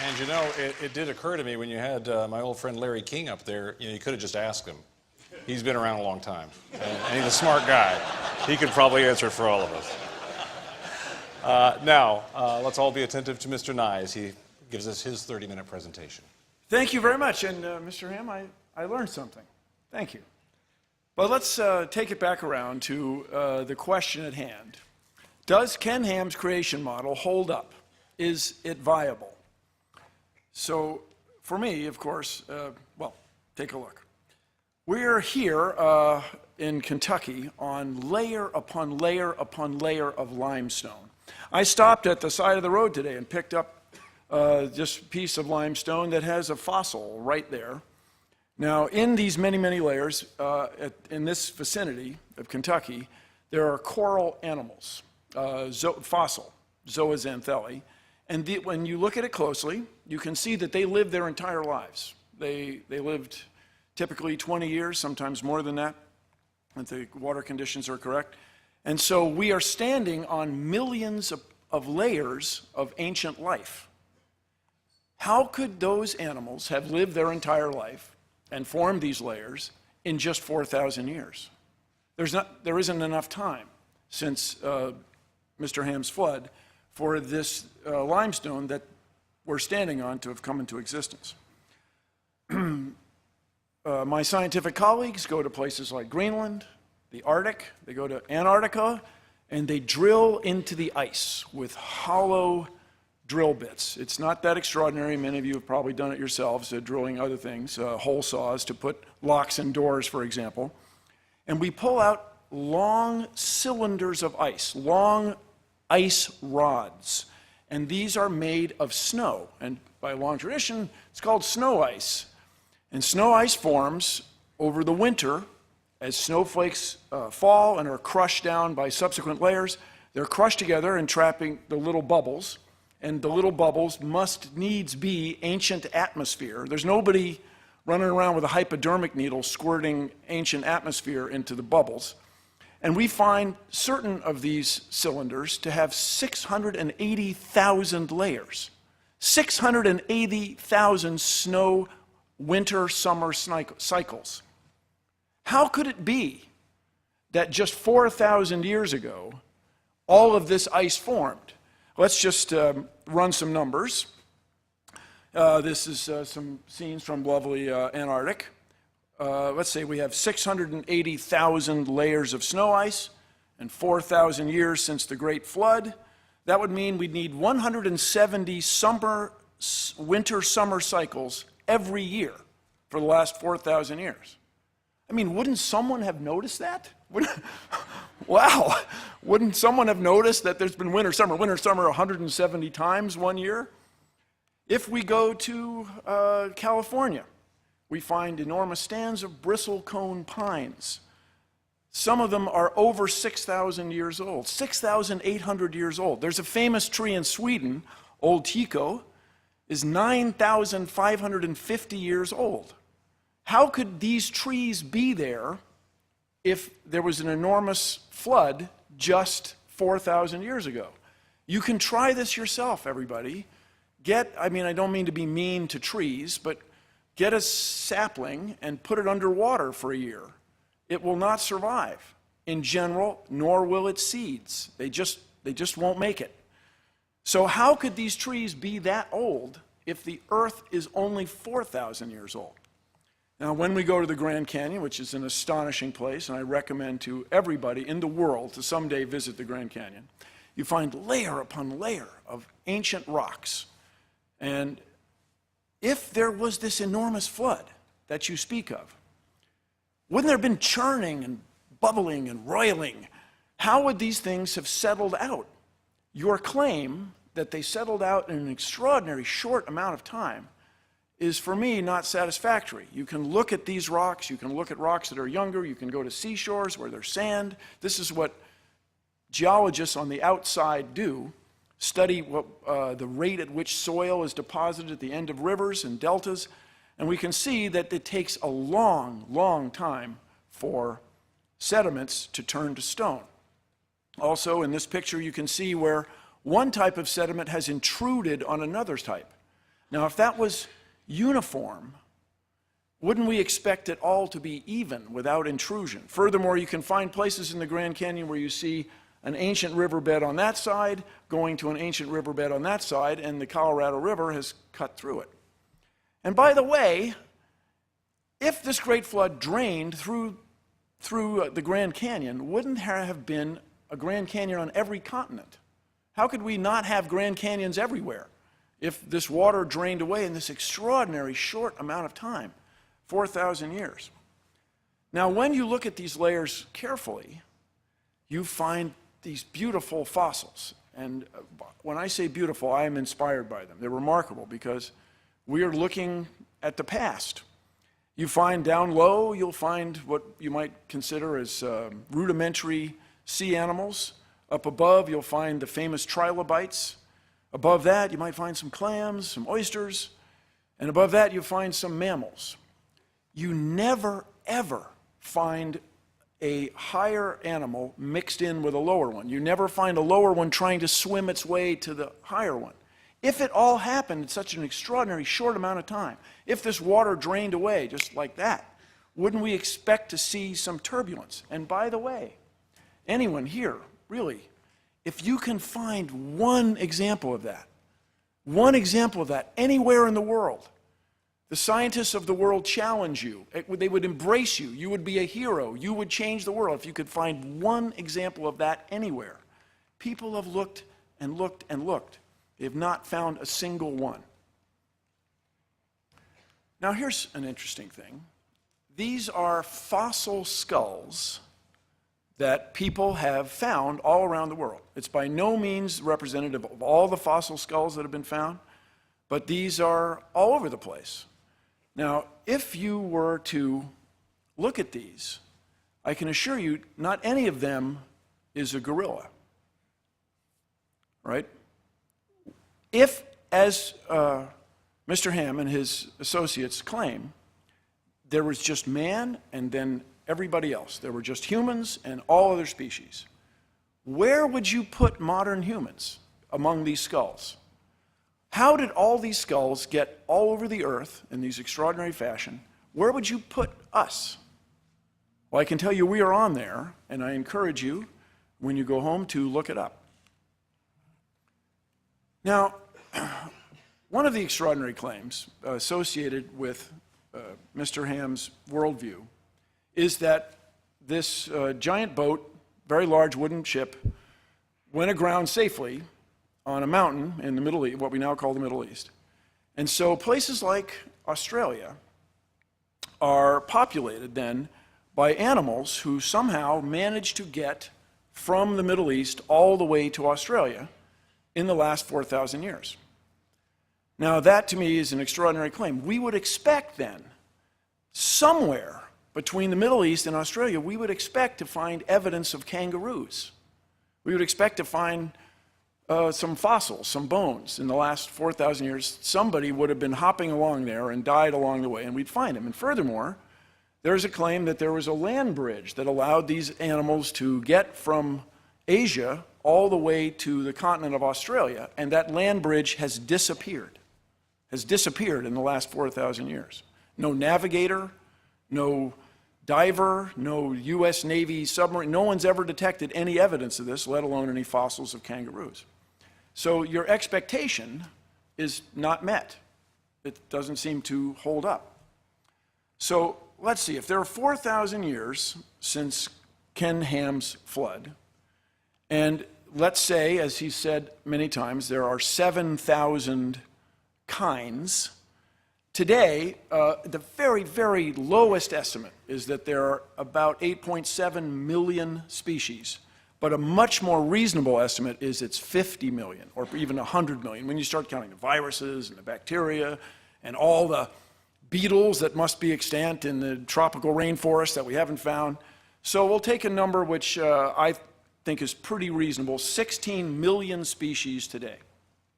And you know, it did occur to me when you had my old friend Larry King up there, you could have just asked him. He's been around a long time, and he's a smart guy. He could probably answer for all of us. Now, let's all be attentive to Mr. Nye as he gives us his 30-minute presentation. Thank you very much. And Mr. Ham, I learned something. Thank you. But let's take it back around to the question at hand. Does Ken Ham's creation model hold up? Is it viable? So for me, of course, well, take a look. We're here in Kentucky on layer upon layer upon layer of limestone. I stopped at the side of the road today and picked up this piece of limestone that has a fossil right there. Now, in these many, many layers, in this vicinity of Kentucky, there are coral animals, fossil, zooxanthellae. And when you look at it closely, you can see that they live their entire lives. They lived typically 20 years, sometimes more than that, if the water conditions are correct. And so we are standing on millions of layers of ancient life. How could those animals have lived their entire life and formed these layers in just 4,000 years? There isn't enough time since Mr. Ham's flood for this limestone that we're standing on to have come into existence. My scientific colleagues go to places like Greenland, the Arctic, they go to Antarctica, and they drill into the ice with hollow drill bits. It's not that extraordinary. Many of you have probably done it yourselves, drilling other things, hole saws to put locks in doors, for example. And we pull out long cylinders of ice, long ice rods. And these are made of snow. And by long tradition, it's called snow ice. And snow ice forms over the winter as snowflakes fall and are crushed down by subsequent layers. They're crushed together and trapping the little bubbles. And the little bubbles must needs be ancient atmosphere. There's nobody running around with a hypodermic needle squirting ancient atmosphere into the bubbles. And we find certain of these cylinders to have 680,000 layers. 680,000 snow, winter, summer cycles. How could it be that just 4,000 years ago, all of this ice formed? Let's just run some numbers. This is some scenes from lovely Antarctic. Let's say we have 680,000 layers of snow ice and 4,000 years since the Great Flood. That would mean we'd need 170 winter, summer cycles every year for the last 4,000 years. I mean, wouldn't someone have noticed that? Wow, wouldn't someone have noticed that there's been winter, summer 170 times one year? If we go to California, we find enormous stands of bristlecone pines. Some of them are over 6,000 years old, 6,800 years old. There's a famous tree in Sweden, Old Tycho, is 9,550 years old. How could these trees be there if there was an enormous flood just 4,000 years ago? You can try this yourself, everybody. I don't mean to be mean to trees, but get a sapling and put it underwater for a year. It will not survive in general, nor will its seeds. They just won't make it. So how could these trees be that old if the earth is only 4,000 years old? Now, when we go to the Grand Canyon, which is an astonishing place, and I recommend to everybody in the world to someday visit the Grand Canyon, you find layer upon layer of ancient rocks. And if there was this enormous flood that you speak of, wouldn't there have been churning and bubbling and roiling? How would these things have settled out? Your claim that they settled out in an extraordinary short amount of time is, for me, not satisfactory. You can look at these rocks, you can look at rocks that are younger, you can go to seashores where there's sand. This is what geologists on the outside do, study the rate at which soil is deposited at the end of rivers and deltas, and we can see that it takes a long, long time for sediments to turn to stone. Also, in this picture, you can see where one type of sediment has intruded on another type. Now, if that was uniform, wouldn't we expect it all to be even without intrusion? Furthermore, you can find places in the Grand Canyon where you see an ancient riverbed on that side going to an ancient riverbed on that side, and the Colorado River has cut through it. And by the way, if this great flood drained through the Grand Canyon, wouldn't there have been a Grand Canyon on every continent? How could we not have Grand Canyons everywhere if this water drained away in this extraordinary short amount of time, 4,000 years? Now, when you look at these layers carefully, you find these beautiful fossils. And when I say beautiful, I am inspired by them. They're remarkable because we are looking at the past. You find down low, you'll find what you might consider as rudimentary sea animals. Up above, you'll find the famous trilobites. Above that, you might find some clams, some oysters. And above that, you'll find some mammals. You never, ever find a higher animal mixed in with a lower one. You never find a lower one trying to swim its way to the higher one. If it all happened in such an extraordinary short amount of time, if this water drained away just like that, wouldn't we expect to see some turbulence? And by the way, anyone here, really, if you can find one example of that anywhere in the world, the scientists of the world challenge you. They would embrace you. You would be a hero. You would change the world if you could find one example of that anywhere. People have looked and looked and looked. They have not found a single one. Now, here's an interesting thing. These are fossil skulls that people have found all around the world. It's by no means representative of all the fossil skulls that have been found, but these are all over the place. Now, if you were to look at these, I can assure you not any of them is a gorilla, right? If, as Mr. Ham and his associates claim, there was just man and then everybody else, there were just humans and all other species, where would you put modern humans among these skulls? How did all these skulls get all over the earth in these extraordinary fashion? Where would you put us? Well, I can tell you we are on there, and I encourage you, when you go home, to look it up. Now, one of the extraordinary claims associated with Mr. Ham's worldview is that this giant boat, very large wooden ship, went aground safely on a mountain in the Middle East, what we now call the Middle East. And so places like Australia are populated then by animals who somehow managed to get from the Middle East all the way to Australia in the last 4,000 years. Now, that to me is an extraordinary claim. We would expect then, somewhere between the Middle East and Australia, we would expect to find evidence of kangaroos. We would expect to find some fossils, some bones. In the last 4,000 years, somebody would have been hopping along there and died along the way, and we'd find them. And furthermore, there's a claim that there was a land bridge that allowed these animals to get from Asia all the way to the continent of Australia, and that land bridge has disappeared in the last 4,000 years. No navigator, no diver, no U.S. Navy submarine, no one's ever detected any evidence of this, let alone any fossils of kangaroos. So your expectation is not met. It doesn't seem to hold up. So let's see, if there are 4,000 years since Ken Ham's flood, and let's say, as he said many times, there are 7,000 kinds. Today, the very, very lowest estimate is that there are about 8.7 million species But a much more reasonable estimate is it's 50 million or even 100 million when you start counting the viruses and the bacteria and all the beetles that must be extant in the tropical rainforest that we haven't found. So we'll take a number which I think is pretty reasonable, 16 million species today,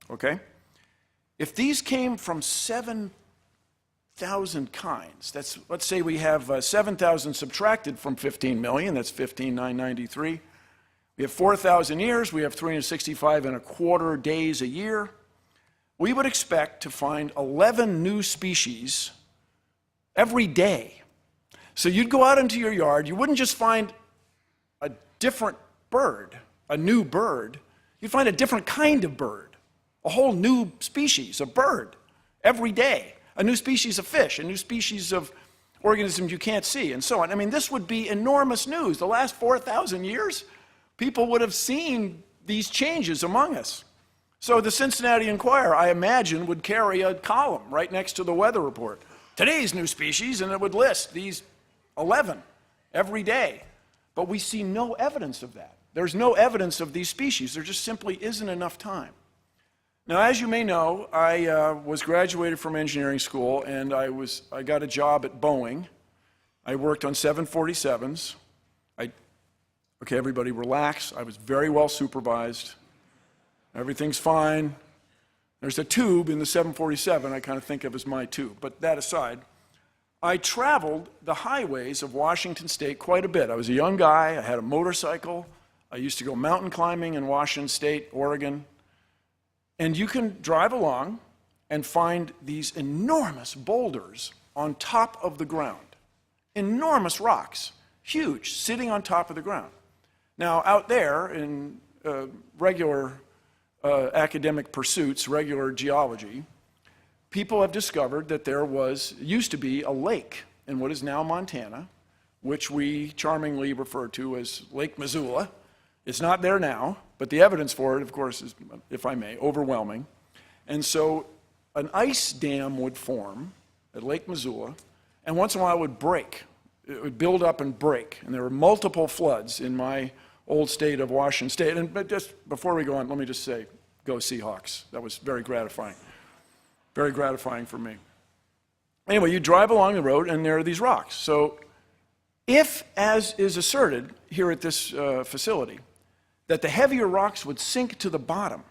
okay? If these came from 7,000 kinds, let's say we have 7,000 subtracted from 15 million, that's 15,993. We have 4,000 years, we have 365 and a quarter days a year. We would expect to find 11 new species every day. So you'd go out into your yard, you wouldn't just find a different bird, a new bird, you'd find a different kind of bird, a whole new species of bird every day, a new species of fish, a new species of organisms you can't see, and so on. I mean, this would be enormous news. The last 4,000 years, people would have seen these changes among us. So the Cincinnati Enquirer, I imagine, would carry a column right next to the weather report. Today's new species, and it would list these 11 every day. But we see no evidence of that. There's no evidence of these species. There just simply isn't enough time. Now, as you may know, I was graduated from engineering school, and I got a job at Boeing. I worked on 747s. Okay, everybody relax. I was very well supervised. Everything's fine. There's a tube in the 747 I kind of think of as my tube. But that aside, I traveled the highways of Washington State quite a bit. I was a young guy. I had a motorcycle. I used to go mountain climbing in Washington State, Oregon. And you can drive along and find these enormous boulders on top of the ground. Enormous rocks, huge, sitting on top of the ground. Now, out there in regular academic pursuits, regular geology, people have discovered that there used to be a lake in what is now Montana, which we charmingly refer to as Lake Missoula. It's not there now, but the evidence for it, of course, is, if I may, overwhelming. And so an ice dam would form at Lake Missoula, and once in a while it would break. It would build up and break, and there were multiple floods in my old state of Washington State. But just before we go on, let me just say, go Seahawks. That was very gratifying for me. Anyway, you drive along the road, and there are these rocks. So if, as is asserted here at this facility, that the heavier rocks would sink to the bottom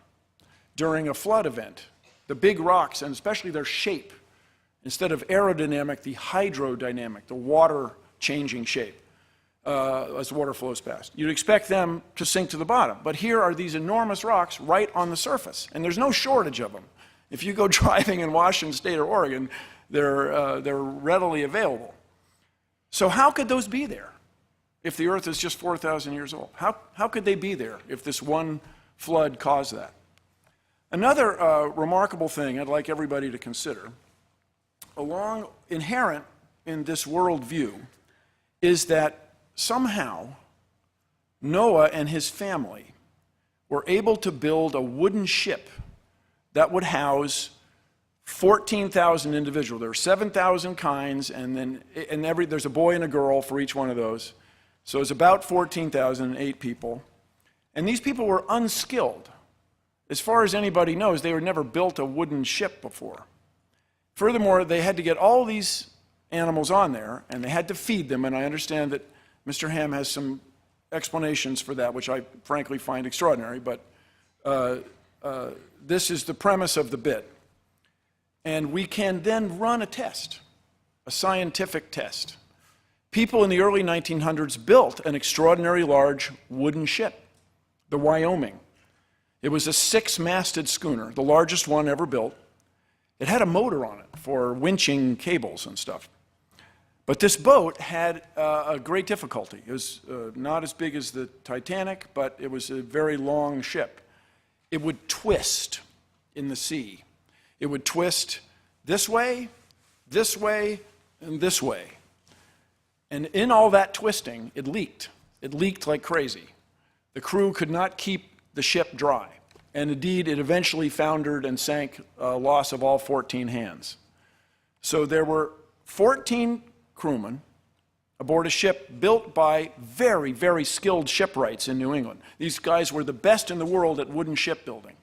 during a flood event, the big rocks, and especially their shape, instead of aerodynamic, the hydrodynamic, the water-changing shape, as water flows past. You'd expect them to sink to the bottom. But here are these enormous rocks right on the surface, and there's no shortage of them. If you go driving in Washington State or Oregon, they're readily available. So how could those be there if the Earth is just 4,000 years old? How could they be there if this one flood caused that? Another remarkable thing I'd like everybody to consider, inherent in this worldview, is that somehow Noah and his family were able to build a wooden ship that would house 14,000 individuals. There were 7,000 kinds, and there's a boy and a girl for each one of those. So it's about 14,008 people. And these people were unskilled. As far as anybody knows, they had never built a wooden ship before. Furthermore, they had to get all these animals on there, and they had to feed them, and I understand that Mr. Ham has some explanations for that, which I frankly find extraordinary, but this is the premise of the bit. And we can then run a test, a scientific test. People in the early 1900s built an extraordinary large wooden ship, the Wyoming. It was a 6-masted schooner, the largest one ever built. It had a motor on it for winching cables and stuff. But this boat had a great difficulty. It was not as big as the Titanic, but it was a very long ship. It would twist in the sea. It would twist this way, and this way. And in all that twisting, it leaked. It leaked like crazy. The crew could not keep the ship dry. And indeed, it eventually foundered and sank, loss of all 14 hands. So there were 14 crewmen aboard a ship built by very, very skilled shipwrights in New England. These guys were the best in the world at wooden shipbuilding.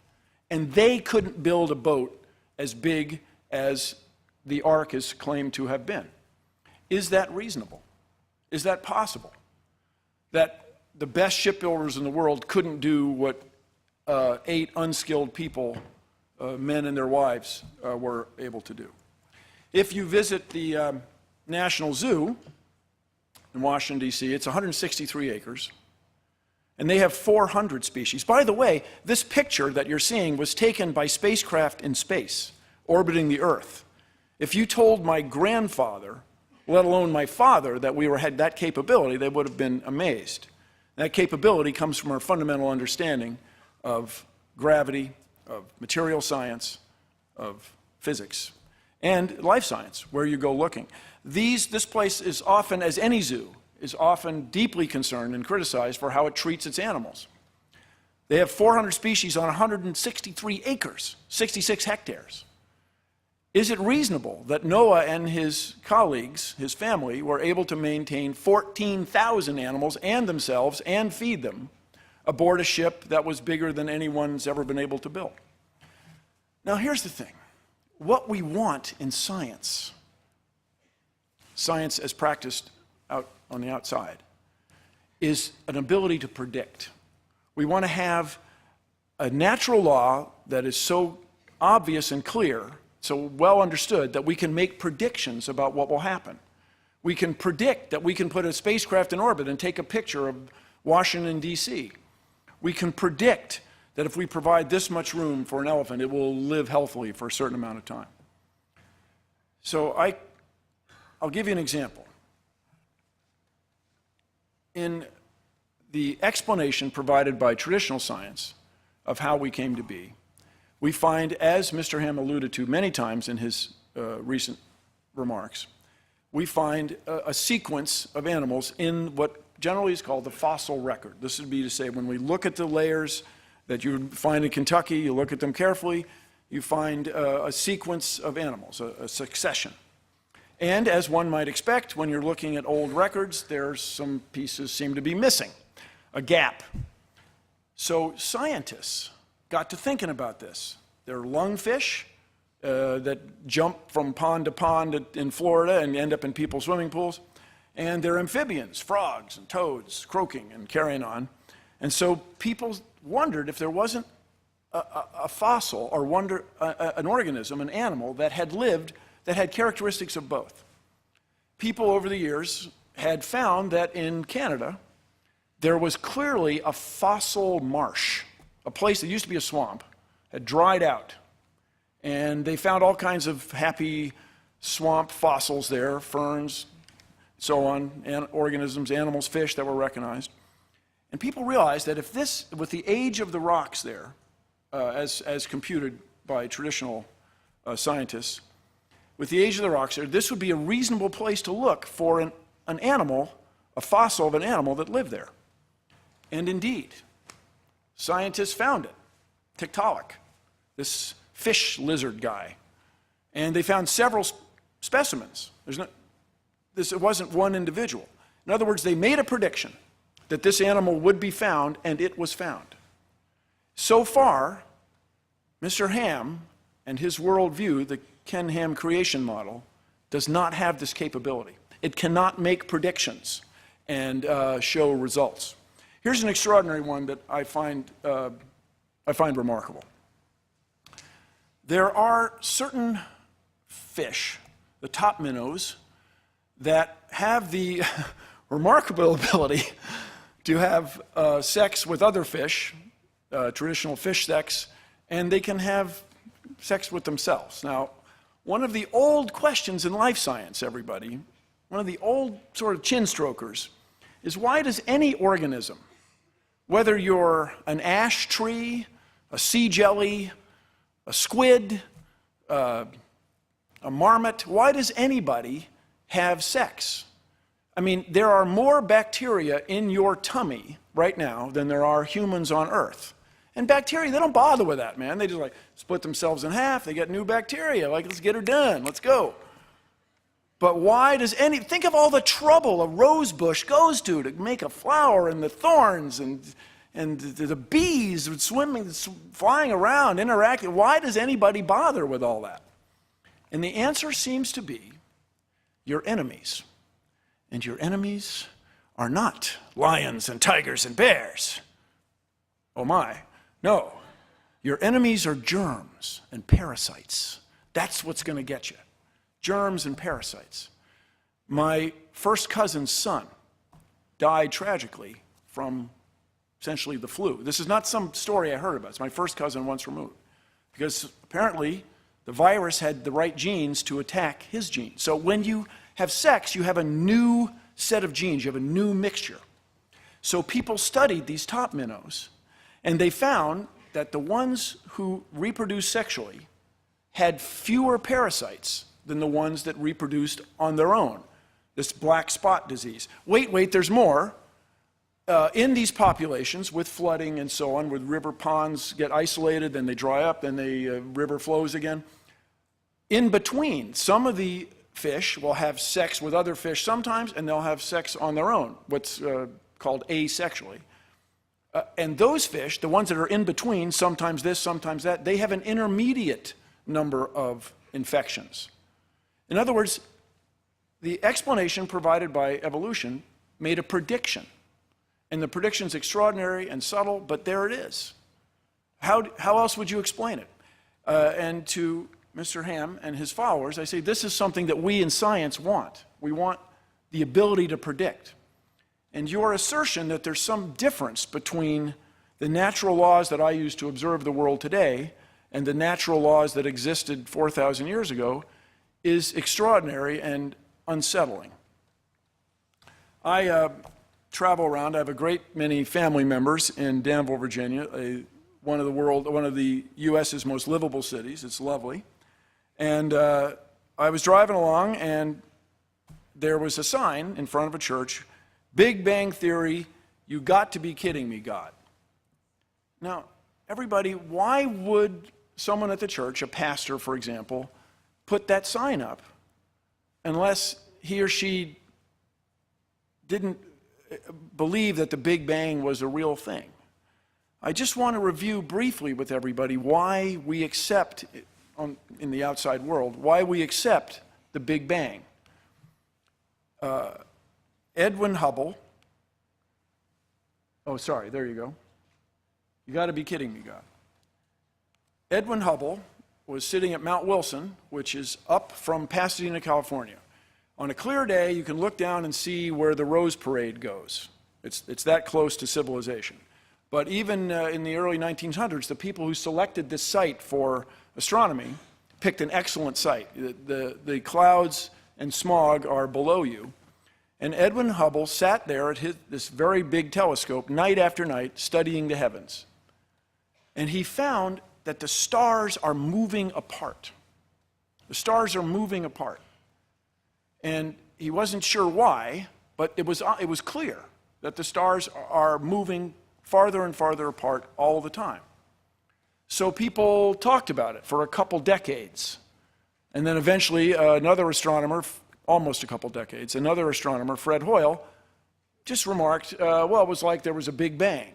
And they couldn't build a boat as big as the Ark is claimed to have been. Is that reasonable? Is that possible? That the best shipbuilders in the world couldn't do what 8 unskilled people, men and their wives, were able to do. If you visit the National Zoo in Washington, D.C., it's 163 acres, and they have 400 species. By the way, this picture that you're seeing was taken by spacecraft in space, orbiting the Earth. If you told my grandfather, let alone my father, that we had that capability, they would have been amazed. That capability comes from our fundamental understanding of gravity, of material science, of physics, and life science, where you go looking. This place is often, as any zoo, is often deeply concerned and criticized for how it treats its animals. They have 400 species on 163 acres, 66 hectares. Is it reasonable that Noah and his colleagues, his family, were able to maintain 14,000 animals and themselves and feed them aboard a ship that was bigger than anyone's ever been able to build? Now, here's the thing. What we want in science, science as practiced out on the outside, is an ability to predict. We want to have a natural law that is so obvious and clear, so well understood, that we can make predictions about what will happen. We can predict that we can put a spacecraft in orbit and take a picture of Washington, D.C. We can predict that if we provide this much room for an elephant, it will live healthily for a certain amount of time. So I'll give you an example. In the explanation provided by traditional science of how we came to be, we find, as Mr. Ham alluded to many times in his recent remarks, we find a sequence of animals in what generally is called the fossil record. This would be to say, when we look at the layers that you find in Kentucky, you look at them carefully, you find a sequence of animals, a succession. And as one might expect, when you're looking at old records, there's some pieces seem to be missing, a gap. So scientists got to thinking about this. There are lungfish that jump from pond to pond in Florida and end up in people's swimming pools. And there are amphibians, frogs and toads, croaking and carrying on. And so people wondered if there wasn't a fossil or an organism, an animal that had lived, that had characteristics of both. People over the years had found that in Canada, there was clearly a fossil marsh, a place that used to be a swamp, had dried out. And they found all kinds of happy swamp fossils there, ferns, so on, organisms, animals, fish that were recognized. And people realized that if this, with the age of the rocks there, as computed by traditional scientists, with the age of the rocks there, this would be a reasonable place to look for an animal, a fossil of an animal that lived there. And indeed, scientists found it, Tiktaalik, this fish lizard guy. And they found several specimens. It wasn't one individual. In other words, they made a prediction that this animal would be found, and it was found. So far, Mr. Ham and his worldview, the Ken Ham creation model, does not have this capability. It cannot make predictions and show results. Here's an extraordinary one that I find remarkable. There are certain fish, the top minnows, that have the remarkable ability to have sex with other fish, traditional fish sex, and they can have sex with themselves. Now, one of the old questions in life science, everybody, one of the old sort of chin strokers, is why does any organism, whether you're an ash tree, a sea jelly, a squid, a marmot, why does anybody have sex? I mean, there are more bacteria in your tummy right now than there are humans on Earth. And bacteria, they don't bother with that, man. They just like split themselves in half. They get new bacteria. Like, let's get her done. Let's go. But why does think of all the trouble a rose bush goes to make a flower, and the thorns and the bees swimming, flying around, interacting. Why does anybody bother with all that? And the answer seems to be your enemies. And your enemies are not lions and tigers and bears. Oh my, no. Your enemies are germs and parasites. That's what's going to get you. Germs and parasites. My first cousin's son died tragically from essentially the flu. This is not some story I heard about. It's my first cousin once removed. Because apparently the virus had the right genes to attack his genes. So when you have sex, you have a new set of genes. You have a new mixture. So people studied these top minnows, and they found that the ones who reproduced sexually had fewer parasites than the ones that reproduced on their own. This black spot disease. Wait, there's more. In these populations, with flooding and so on, where river ponds get isolated, then they dry up, then the river flows again. In between, some of the fish will have sex with other fish sometimes, and they'll have sex on their own, what's called asexually. And those fish, the ones that are in between, sometimes this, sometimes that, they have an intermediate number of infections. In other words, the explanation provided by evolution made a prediction. And the prediction's extraordinary and subtle, but there it is. How else would you explain it? And to Mr. Ham and his followers, I say this is something that we in science want. We want the ability to predict. And your assertion that there's some difference between the natural laws that I use to observe the world today and the natural laws that existed 4,000 years ago is extraordinary and unsettling. I travel around. I have a great many family members in Danville, Virginia, one of the U.S.'s most livable cities. It's lovely. And I was driving along, and there was a sign in front of a church, Big Bang Theory, you got to be kidding me, God. Now, everybody, why would someone at the church, a pastor, for example, put that sign up unless he or she didn't believe that the Big Bang was a real thing? I just want to review briefly with everybody why we accept, in the outside world, why we accept the Big Bang. Edwin Hubble, oh, sorry, there you go. You got to be kidding me, God. Edwin Hubble was sitting at Mount Wilson, which is up from Pasadena, California. On a clear day, you can look down and see where the Rose Parade goes. It's that close to civilization. But even in the early 1900s, the people who selected this site for astronomy picked an excellent site. The clouds and smog are below you. And Edwin Hubble sat there at this very big telescope night after night studying the heavens. And he found that the stars are moving apart. The stars are moving apart. And he wasn't sure why, but it was clear that the stars are moving farther and farther apart all the time. So people talked about it for a couple decades. And then eventually another astronomer, almost a couple decades, another astronomer, Fred Hoyle, just remarked, well, it was like there was a Big Bang.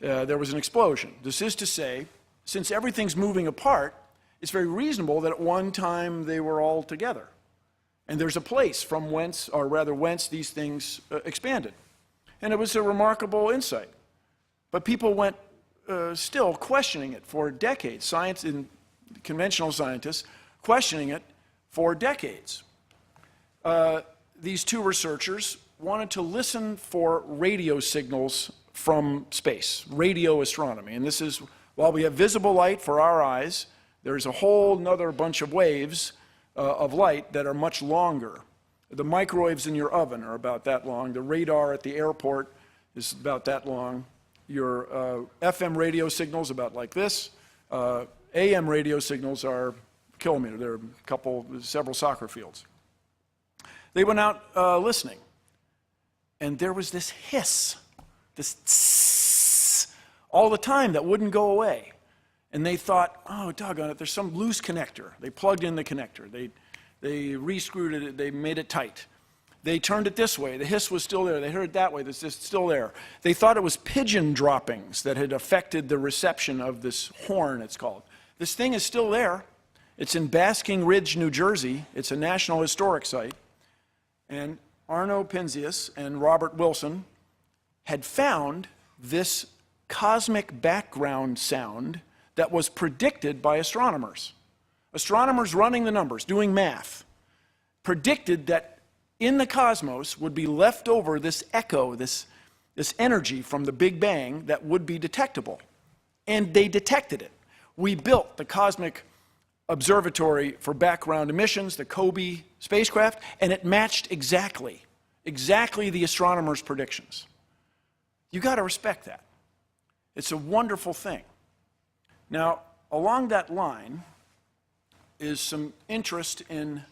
There was an explosion. This is to say, since everything's moving apart, it's very reasonable that at one time they were all together. And there's a place from whence these things expanded. And it was a remarkable insight. But people went still questioning it for decades. Science, and conventional scientists, questioning it for decades. These two researchers wanted to listen for radio signals from space, radio astronomy. And this is, while we have visible light for our eyes, there's a whole nother bunch of waves of light that are much longer. The microwaves in your oven are about that long. The radar at the airport is about that long. Your FM radio signals about like this. AM radio signals are a kilometer. There are several soccer fields. They went out listening, and there was this hiss, this tss, all the time that wouldn't go away. And they thought, oh, doggone it, there's some loose connector. They plugged in the connector. They They re-screwed it, they made it tight. They turned it this way, the hiss was still there. They heard it that way, this is still there. They thought it was pigeon droppings that had affected the reception of this horn, it's called. This thing is still there. It's in Basking Ridge, New Jersey. It's a National Historic Site. And Arno Penzias and Robert Wilson had found this cosmic background sound that was predicted by astronomers. Astronomers running the numbers, doing math, predicted that in the cosmos would be left over this echo, this energy from the Big Bang that would be detectable. And they detected it. We built the Cosmic Observatory for Background Emissions, the COBE spacecraft, and it matched exactly the astronomers' predictions. You got to respect that. It's a wonderful thing. Now, along that line is some interest in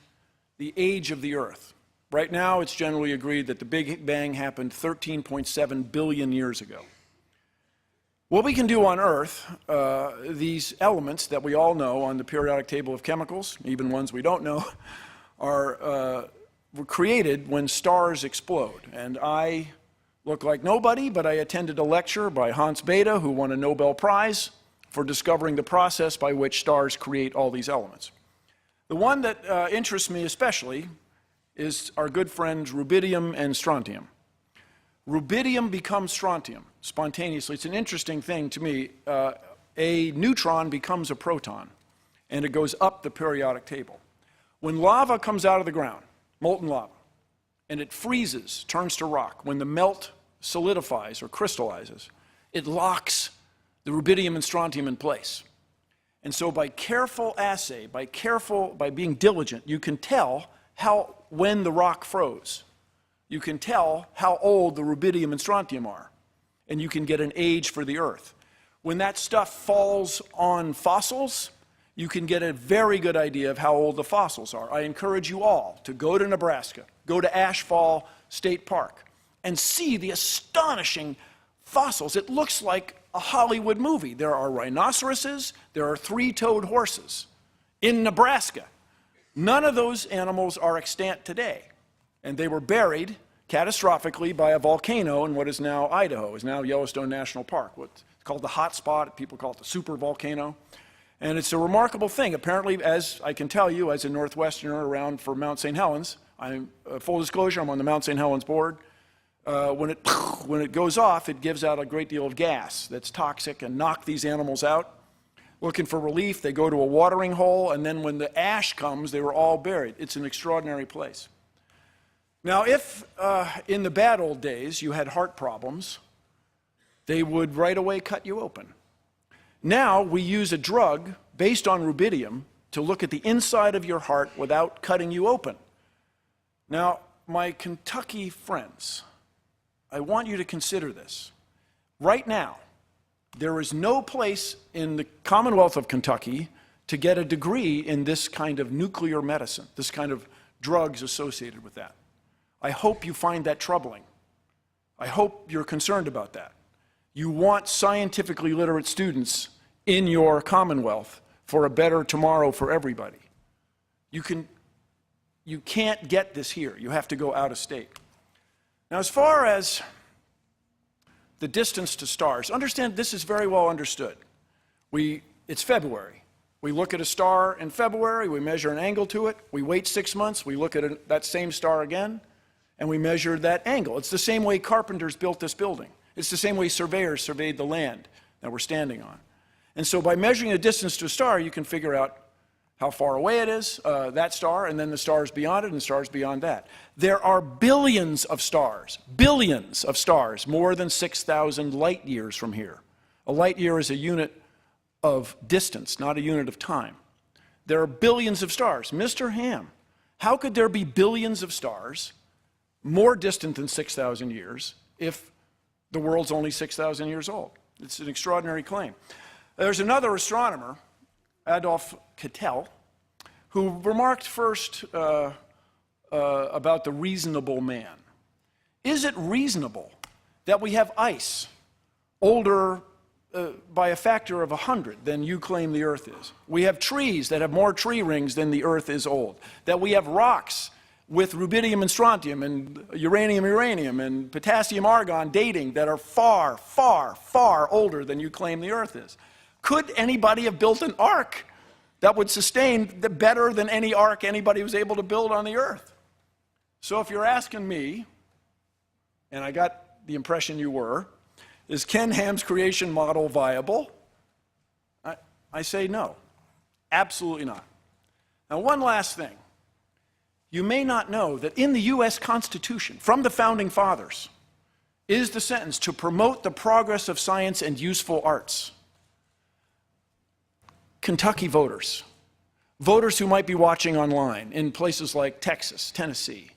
the age of the Earth. Right now, it's generally agreed that the Big Bang happened 13.7 billion years ago. What we can do on Earth, these elements that we all know on the periodic table of chemicals, even ones we don't know, were created when stars explode. And I look like nobody, but I attended a lecture by Hans Bethe, who won a Nobel Prize for discovering the process by which stars create all these elements. The one that interests me especially is our good friends rubidium and strontium. Rubidium becomes strontium spontaneously. It's an interesting thing to me. A neutron becomes a proton, and it goes up the periodic table. When lava comes out of the ground, molten lava, and it freezes, turns to rock, when the melt solidifies or crystallizes, it locks the rubidium and strontium in place. And so by careful assay, by being diligent, you can tell when the rock froze. You can tell how old the rubidium and strontium are, and you can get an age for the Earth. When that stuff falls on fossils, you can get a very good idea of how old the fossils are. I encourage you all to go to Nebraska, go to Ashfall State Park, and see the astonishing fossils. It looks like a Hollywood movie. There are rhinoceroses, there are three-toed horses in Nebraska. None of those animals are extant today. And they were buried catastrophically by a volcano in what is now Idaho, is now Yellowstone National Park. It's called the hot spot. People call it the super volcano. And it's a remarkable thing. Apparently, as I can tell you, as a Northwesterner around for Mount St. Helens, full disclosure, I'm on the Mount St. Helens board. When it goes off, it gives out a great deal of gas that's toxic and knocks these animals out. Looking for relief, they go to a watering hole, and then when the ash comes, they were all buried. It's an extraordinary place. Now, if in the bad old days you had heart problems, they would right away cut you open. Now we use a drug based on rubidium to look at the inside of your heart without cutting you open. Now, my Kentucky friends, I want you to consider this. Right now, there is no place in the Commonwealth of Kentucky to get a degree in this kind of nuclear medicine, this kind of drugs associated with that. I hope you find that troubling. I hope you're concerned about that. You want scientifically literate students in your Commonwealth for a better tomorrow for everybody. You can't get this here. You have to go out of state. Now, as far as the distance to stars, understand this is very well understood. It's February. We look at a star in February, we measure an angle to it, we wait 6 months, we look at that same star again, and we measure that angle. It's the same way carpenters built this building. It's the same way surveyors surveyed the land that we're standing on. And so by measuring the distance to a star, you can figure out how far away it is, that star, and then the stars beyond it and the stars beyond that. There are billions of stars, more than 6,000 light years from here. A light year is a unit of distance, not a unit of time. There are billions of stars. Mr. Ham, how could there be billions of stars more distant than 6,000 years if the world's only 6,000 years old? It's an extraordinary claim. There's another astronomer, Adolf Kittel, who remarked first about the reasonable man. Is it reasonable that we have ice older by a factor of 100 than you claim the Earth is. We have trees that have more tree rings than the Earth is old. That we have rocks with rubidium and strontium and uranium and potassium argon dating that are far, far, far older than you claim the Earth is. Could anybody have built an ark that would sustain better than any ark anybody was able to build on the Earth? So if you're asking me, and I got the impression you were, is Ken Ham's creation model viable? I say no, absolutely not. Now, one last thing. You may not know that in the U.S. Constitution, from the Founding Fathers, is the sentence to promote the progress of science and useful arts. Kentucky voters, voters who might be watching online in places like Texas, Tennessee,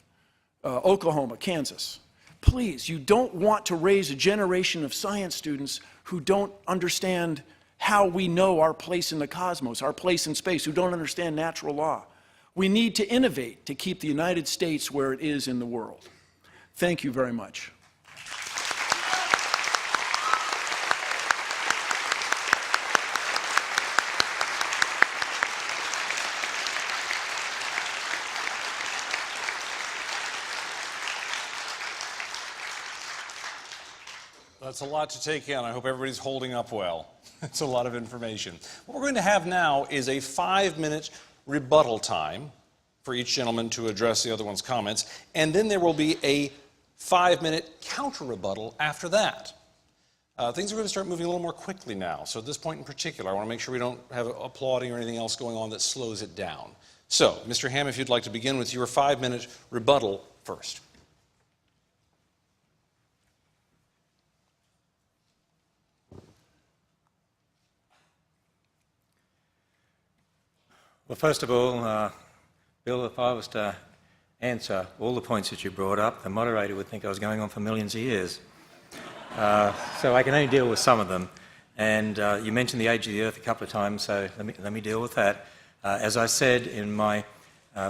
Oklahoma, Kansas, please, you don't want to raise a generation of science students who don't understand how we know our place in the cosmos, our place in space, who don't understand natural law. We need to innovate to keep the United States where it is in the world. Thank you very much. That's a lot to take in. I hope everybody's holding up well. It's a lot of information. What we're going to have now is a 5-minute rebuttal time for each gentleman to address the other one's comments, and then there will be a 5-minute counter-rebuttal after that. Things are going to start moving a little more quickly now, so at this point in particular, I want to make sure we don't have applauding or anything else going on that slows it down. So, Mr. Ham, if you'd like to begin with your 5-minute rebuttal first. Well, first of all, Bill, if I was to answer all the points that you brought up, the moderator would think I was going on for millions of years. So I can only deal with some of them. And you mentioned the age of the Earth a couple of times, so let me deal with that. As I said in my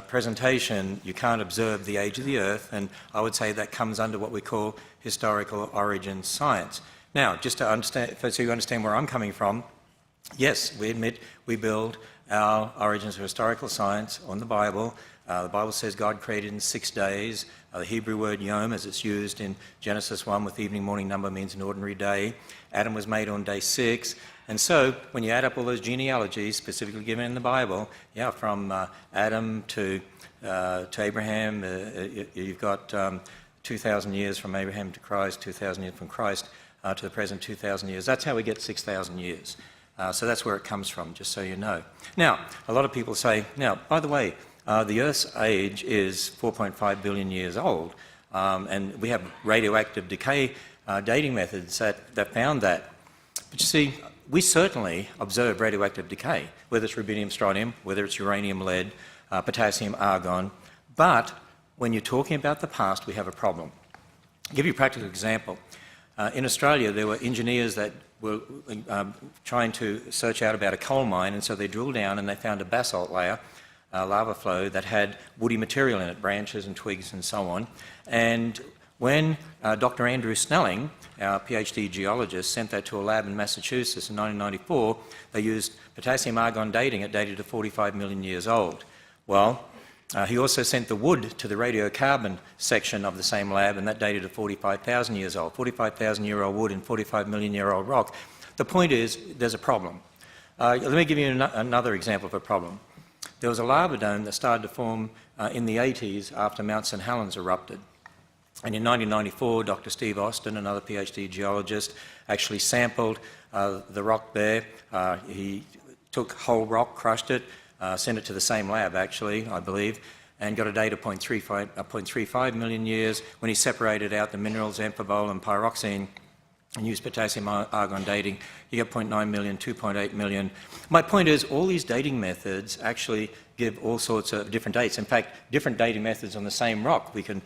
presentation, you can't observe the age of the Earth, and I would say that comes under what we call historical origin science. Now, just to understand, so you understand where I'm coming from, yes, we admit we build our origins of historical science on the Bible. The Bible says God created in 6 days. The Hebrew word yom, as it's used in Genesis 1 with the evening morning number, means an ordinary day. Adam was made on day 6. And so when you add up all those genealogies specifically given in the Bible, yeah, from Adam to Abraham, you've got 2,000 years from Abraham to Christ, 2,000 years from Christ to the present 2,000 years. That's how we get 6,000 years. So that's where it comes from, just so you know. Now, a lot of people say, now, by the way, the Earth's age is 4.5 billion years old, and we have radioactive decay dating methods that found that. But you see, we certainly observe radioactive decay, whether it's rubidium, strontium, whether it's uranium, lead, potassium, argon. But when you're talking about the past, we have a problem. I'll give you a practical example. In Australia, there were engineers that were trying to search out about a coal mine, and so they drilled down and they found a basalt layer, lava flow, that had woody material in it, branches and twigs and so on. And when Dr. Andrew Snelling, our PhD geologist, sent that to a lab in Massachusetts in 1994, they used potassium argon dating. It dated to 45 million years old. Well, he also sent the wood to the radiocarbon section of the same lab, and that dated to 45,000 years old. 45,000-year-old wood and 45 million-year-old rock. The point is, there's a problem. Let me give you another example of a problem. There was a lava dome that started to form in the 80s after Mount St. Helens erupted. And in 1994, Dr. Steve Austin, another PhD geologist, actually sampled the rock there. He took whole rock, crushed it, sent it to the same lab, actually, I believe, and got a date of 0.35 million years. When he separated out the minerals, amphibole and pyroxene, and used potassium argon dating, you get 0.9 million, 2.8 million. My point is, all these dating methods actually give all sorts of different dates. In fact, different dating methods on the same rock we can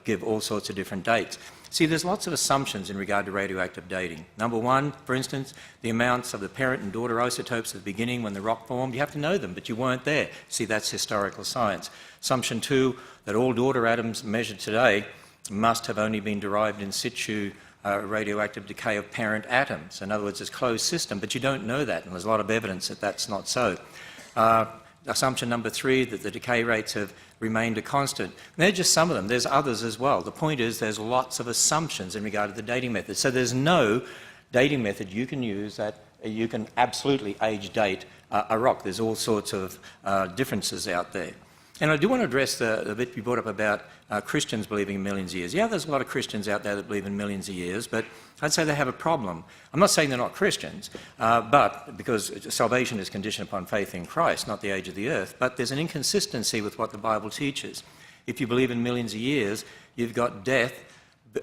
give all sorts of different dates. See, there's lots of assumptions in regard to radioactive dating. Number one, for instance, the amounts of the parent and daughter isotopes at the beginning when the rock formed. You have to know them, but you weren't there. See, that's historical science. Assumption two, that all daughter atoms measured today must have only been derived in situ radioactive decay of parent atoms. In other words, it's a closed system, but you don't know that, and there's a lot of evidence that that's not so. Assumption number 3, that the decay rates have remained a constant. And they're just some of them. There's others as well. The point is there's lots of assumptions in regard to the dating method. So there's no dating method you can use that you can absolutely age date a rock. There's all sorts of differences out there. And I do want to address the bit you brought up about Christians believing in millions of years. Yeah, there's a lot of Christians out there that believe in millions of years, but I'd say they have a problem. I'm not saying they're not Christians, but because salvation is conditioned upon faith in Christ, not the age of the earth, but there's an inconsistency with what the Bible teaches. If you believe in millions of years, you've got death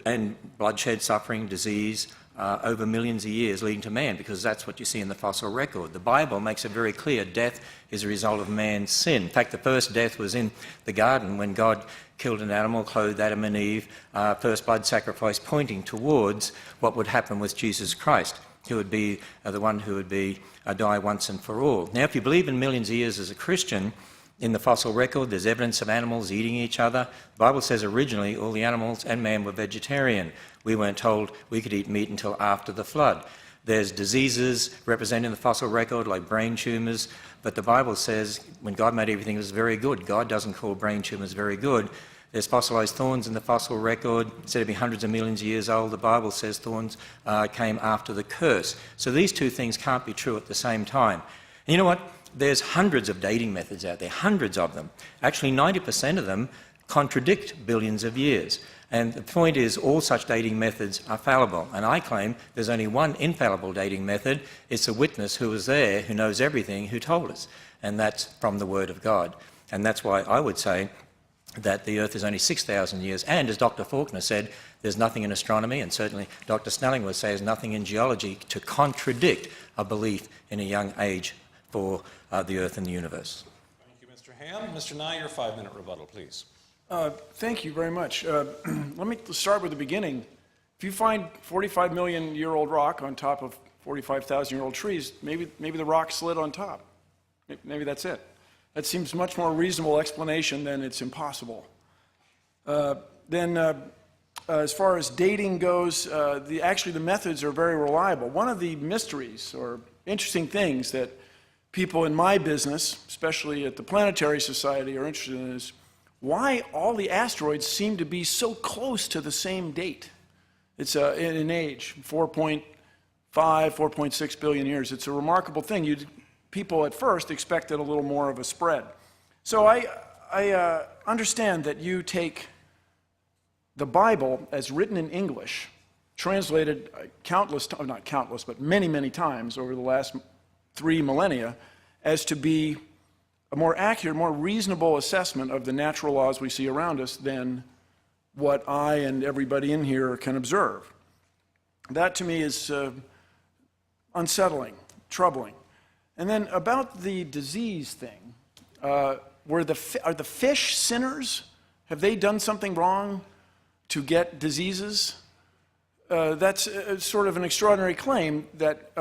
and bloodshed, suffering, disease, over millions of years leading to man, because that's what you see in the fossil record. The Bible makes it very clear death is a result of man's sin. In fact, the first death was in the garden when God killed an animal, clothed Adam and Eve, first blood sacrifice, pointing towards what would happen with Jesus Christ, who would be the one who would be die once and for all. Now, if you believe in millions of years as a Christian, in the fossil record, there's evidence of animals eating each other. The Bible says originally all the animals and man were vegetarian. We weren't told we could eat meat until after the flood. There's diseases represented in the fossil record, like brain tumours, but the Bible says when God made everything, it was very good. God doesn't call brain tumours very good. There's fossilised thorns in the fossil record. Instead of being hundreds of millions of years old, the Bible says thorns came after the curse. So these two things can't be true at the same time. And you know what? There's hundreds of dating methods out there, hundreds of them. Actually, 90% of them contradict billions of years. And the point is, all such dating methods are fallible. And I claim there's only one infallible dating method. It's a witness who was there, who knows everything, who told us. And that's from the Word of God. And that's why I would say that the Earth is only 6,000 years. And as Dr. Faulkner said, there's nothing in astronomy, and certainly Dr. Snelling would say there's nothing in geology to contradict a belief in a young age for the Earth and the universe. Thank you, Mr. Ham. Mr. Nye, your 5-minute rebuttal, please. Thank you very much. Let me start with the beginning. If you find 45 million year old rock on top of 45,000 year old trees, maybe the rock slid on top. Maybe that's it. That seems a much more reasonable explanation than it's impossible. As far as dating goes, actually the methods are very reliable. One of the mysteries or interesting things that people in my business, especially at the Planetary Society, are interested in is why all the asteroids seem to be so close to the same date. It's in age, 4.5, 4.6 billion years. It's a remarkable thing. People at first expected a little more of a spread. So I understand that you take the Bible as written in English, translated not countless, but many, many times over the last 3 millennia, as to be a more accurate, more reasonable assessment of the natural laws we see around us than what I and everybody in here can observe. That to me is unsettling, troubling. And then about the disease thing, are the fish sinners? Have they done something wrong to get diseases? That's sort of an extraordinary claim that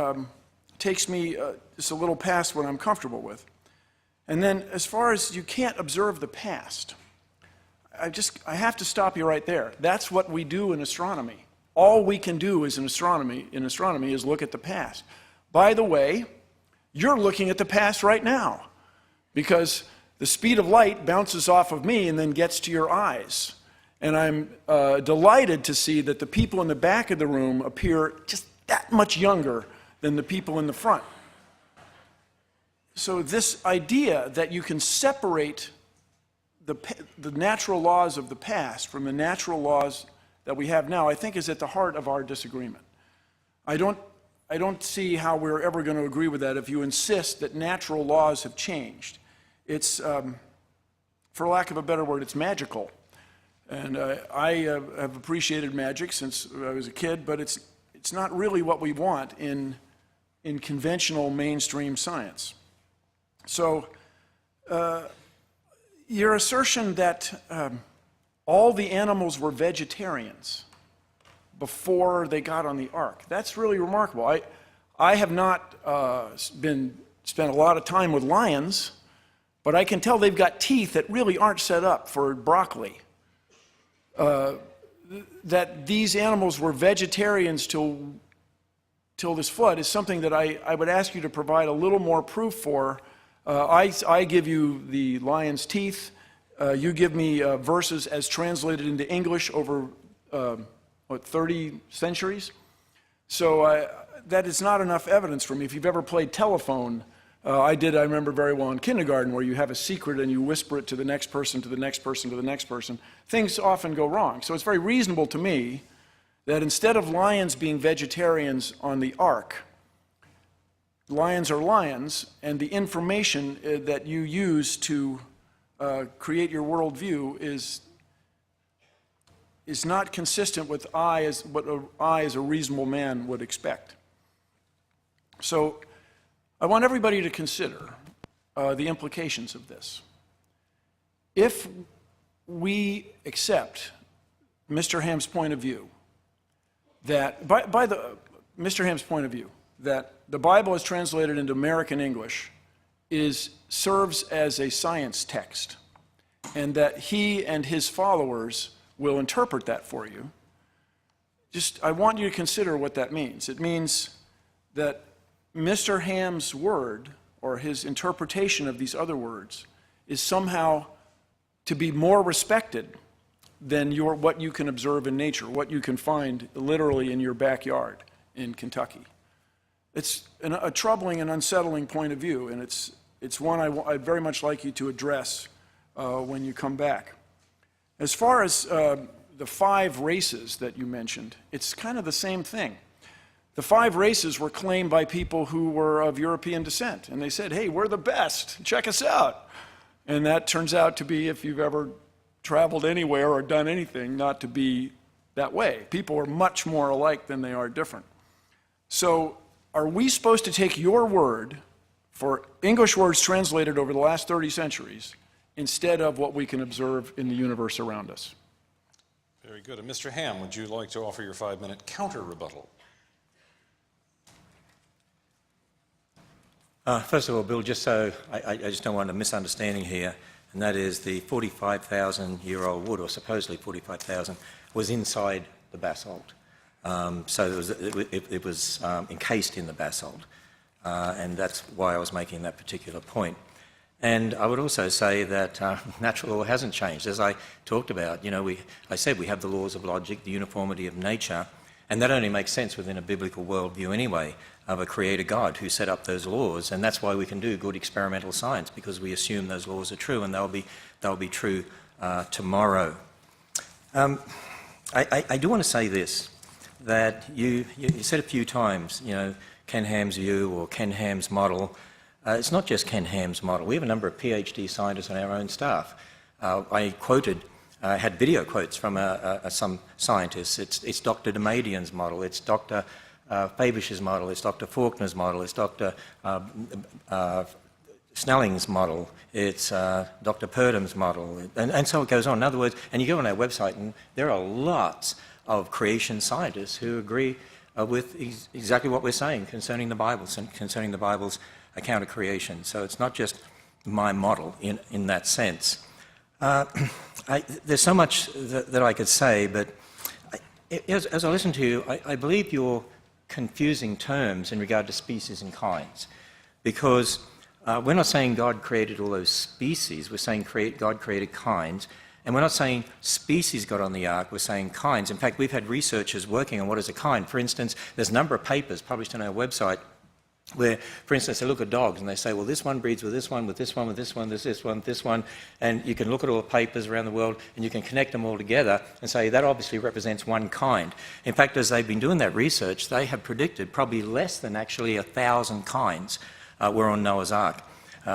takes me just a little past what I'm comfortable with. And then as far as you can't observe the past, I have to stop you right there. That's what we do in astronomy. All we can do is in astronomy is look at the past. By the way, you're looking at the past right now because the speed of light bounces off of me and then gets to your eyes. And I'm delighted to see that the people in the back of the room appear just that much younger than the people in the front. So this idea that you can separate the natural laws of the past from the natural laws that we have now, I think is at the heart of our disagreement. I don't see how we're ever going to agree with that if you insist that natural laws have changed. It's, for lack of a better word, it's magical. And I have appreciated magic since I was a kid, but it's not really what we want in conventional mainstream science. So your assertion that all the animals were vegetarians before they got on the ark, that's really remarkable. I have not spent a lot of time with lions, but I can tell they've got teeth that really aren't set up for broccoli. that these animals were vegetarians till this flood is something that I would ask you to provide a little more proof for. I give you the lion's teeth. You give me verses as translated into English over, 30 centuries? So that is not enough evidence for me. If you've ever played telephone, I remember very well in kindergarten, where you have a secret and you whisper it to the next person, to the next person, to the next person. Things often go wrong. So it's very reasonable to me that instead of lions being vegetarians on the ark, lions are lions, and the information that you use to create your worldview is not consistent with what I as a reasonable man would expect. So I want everybody to consider the implications of this. If we accept Mr. Ham's point of view, that Mr. Ham's point of view, that the Bible as translated into American English serves as a science text, and that he and his followers will interpret that for you, I want you to consider what that means. It means that Mr. Ham's word, or his interpretation of these other words, is somehow to be more respected than what you can observe in nature, what you can find literally in your backyard in Kentucky. It's a troubling and unsettling point of view, and it's one I'd very much like you to address when you come back. As far as the 5 races that you mentioned, it's kind of the same thing. The 5 races were claimed by people who were of European descent, and they said, hey, we're the best, check us out. And that turns out to be, if you've ever traveled anywhere or done anything, not to be that way. People are much more alike than they are different. So are we supposed to take your word for English words translated over the last 30 centuries instead of what we can observe in the universe around us? Very good. And Mr. Ham, would you like to offer your 5-minute counter rebuttal? First of all, Bill, just so I just don't want a misunderstanding here, and that is the 45,000-year-old wood, or supposedly 45,000, was inside the basalt. So it was encased in the basalt, and that's why I was making that particular point. And I would also say that natural law hasn't changed. As I talked about, I said we have the laws of logic, the uniformity of nature, and that only makes sense within a biblical worldview anyway, of a creator God who set up those laws, and that's why we can do good experimental science, because we assume those laws are true, and they'll be true tomorrow. I do want to say this, that you said a few times, Ken Ham's view or Ken Ham's model. It's not just Ken Ham's model. We have a number of PhD scientists on our own staff. I had video quotes from some scientists. It's Dr. Demadian's model, it's Dr. Fabish's model, it's Dr. Faulkner's model, it's Dr. Snelling's model, it's Dr. Purdham's model, and so it goes on. In other words, and you go on our website and there are lots of creation scientists who agree with exactly what we're saying concerning the Bible, concerning the Bible's account of creation. So it's not just my model in that sense. There's so much that I could say, but as I listen to you, I believe you're confusing terms in regard to species and kinds, because we're not saying God created all those species, we're saying God created kinds, and we're not saying species got on the ark, we're saying kinds. In fact, we've had researchers working on what is a kind. For instance, there's a number of papers published on our website where, for instance, they look at dogs and they say, well, this one breeds with this one, with this one, with this one, this one, this one, and you can look at all the papers around the world and you can connect them all together and say that obviously represents one kind. In fact, as they've been doing that research, they have predicted probably less than actually 1,000 kinds were on Noah's Ark,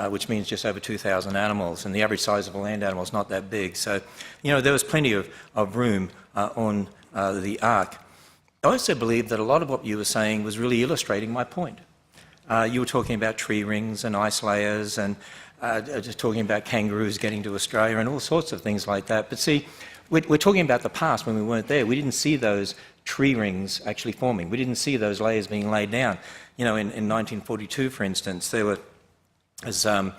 which means just over 2,000 animals, and the average size of a land animal is not that big. So, there was plenty of room on the Ark. I also believe that a lot of what you were saying was really illustrating my point. You were talking about tree rings and ice layers and just talking about kangaroos getting to Australia and all sorts of things like that. But see, we're talking about the past when we weren't there. We didn't see those tree rings actually forming. We didn't see those layers being laid down. In 1942, for instance, there were some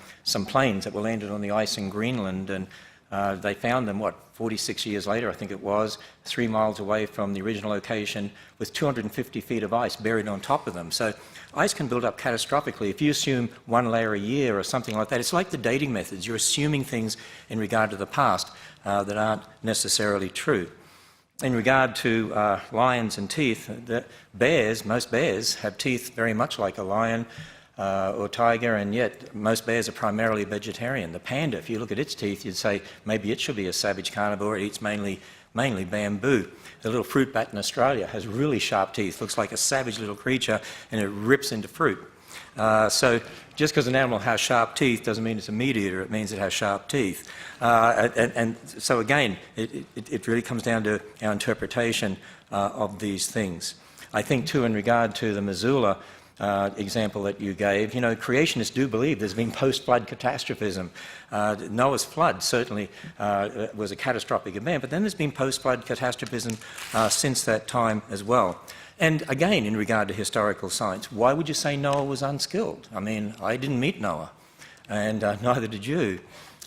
planes that were landed on the ice in Greenland, and They found them, 46 years later, I think it was, 3 miles away from the original location with 250 feet of ice buried on top of them. So ice can build up catastrophically. If you assume 1 layer a year or something like that, it's like the dating methods. You're assuming things in regard to the past that aren't necessarily true. In regard to lions and teeth, most bears have teeth very much like a lion or tiger, and yet most bears are primarily vegetarian. The panda, if you look at its teeth, you'd say maybe it should be a savage carnivore. It eats mainly bamboo. The little fruit bat in Australia has really sharp teeth, looks like a savage little creature, and it rips into fruit. So just because an animal has sharp teeth doesn't mean it's a meat eater, it means it has sharp teeth. And so again, it really comes down to our interpretation of these things. I think too, in regard to the Missoula example that you gave, creationists do believe there's been post-flood catastrophism. Noah's flood certainly was a catastrophic event, but then there's been post-flood catastrophism since that time as well. And again, in regard to historical science, why would you say Noah was unskilled? I mean, I didn't meet Noah, and neither did you.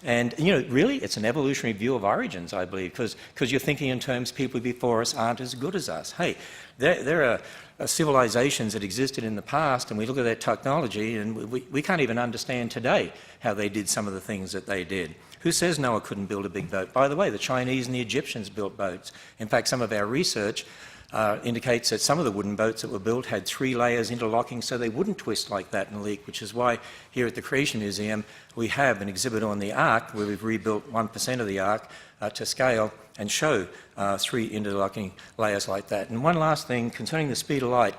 And, really, it's an evolutionary view of origins, I believe, because you're thinking in terms people before us aren't as good as us. Hey, there are civilizations that existed in the past, and we look at their technology, and we can't even understand today how they did some of the things that they did. Who says Noah couldn't build a big boat? By the way, the Chinese and the Egyptians built boats. In fact, some of our research indicates that some of the wooden boats that were built had 3 layers interlocking so they wouldn't twist like that and leak, which is why here at the Creation Museum we have an exhibit on the Ark where we've rebuilt 1% of the Ark to scale and show 3 interlocking layers like that. And one last thing concerning the speed of light,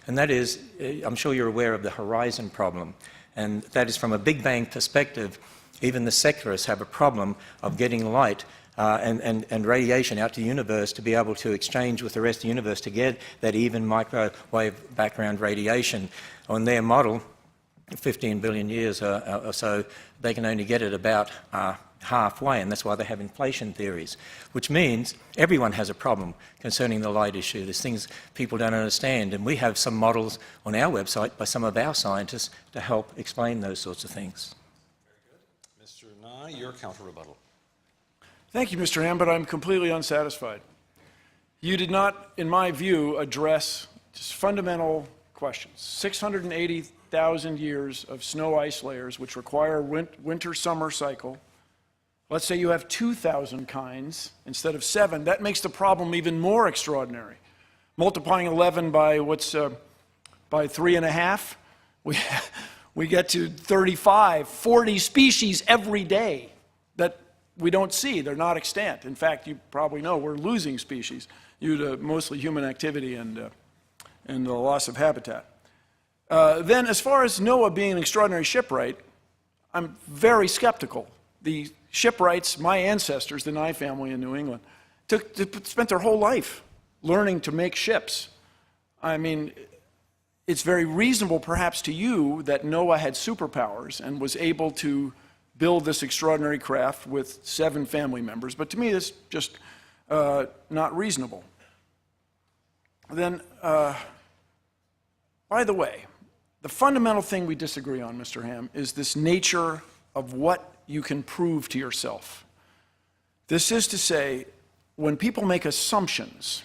and that is, I'm sure you're aware of the horizon problem, and that is from a Big Bang perspective, even the secularists have a problem of getting light and radiation out to the universe to be able to exchange with the rest of the universe to get that even microwave background radiation. On their model, 15 billion years or so, they can only get it about halfway, and that's why they have inflation theories, which means everyone has a problem concerning the light issue. There's things people don't understand, and we have some models on our website by some of our scientists to help explain those sorts of things. Mr. Nye, your counter-rebuttal. Thank you, Mr. Ham, but I'm completely unsatisfied. You did not, in my view, address just fundamental questions. 680,000 years of snow ice layers, which require winter-summer cycle. Let's say you have 2,000 kinds instead of 7. That makes the problem even more extraordinary. Multiplying 11 by by 3.5, we get to 35, 40 species every day that we don't see. They're not extant. In fact, you probably know we're losing species due to mostly human activity and the loss of habitat. Then, as far as Noah being an extraordinary shipwright, I'm very skeptical. The shipwrights, my ancestors, the Nye family in New England, spent their whole life learning to make ships. I mean, it's very reasonable, perhaps, to you that Noah had superpowers and was able to build this extraordinary craft with 7 family members, but to me it's just not reasonable. Then, by the way, the fundamental thing we disagree on, Mr. Ham, is this nature of what you can prove to yourself. This is to say, when people make assumptions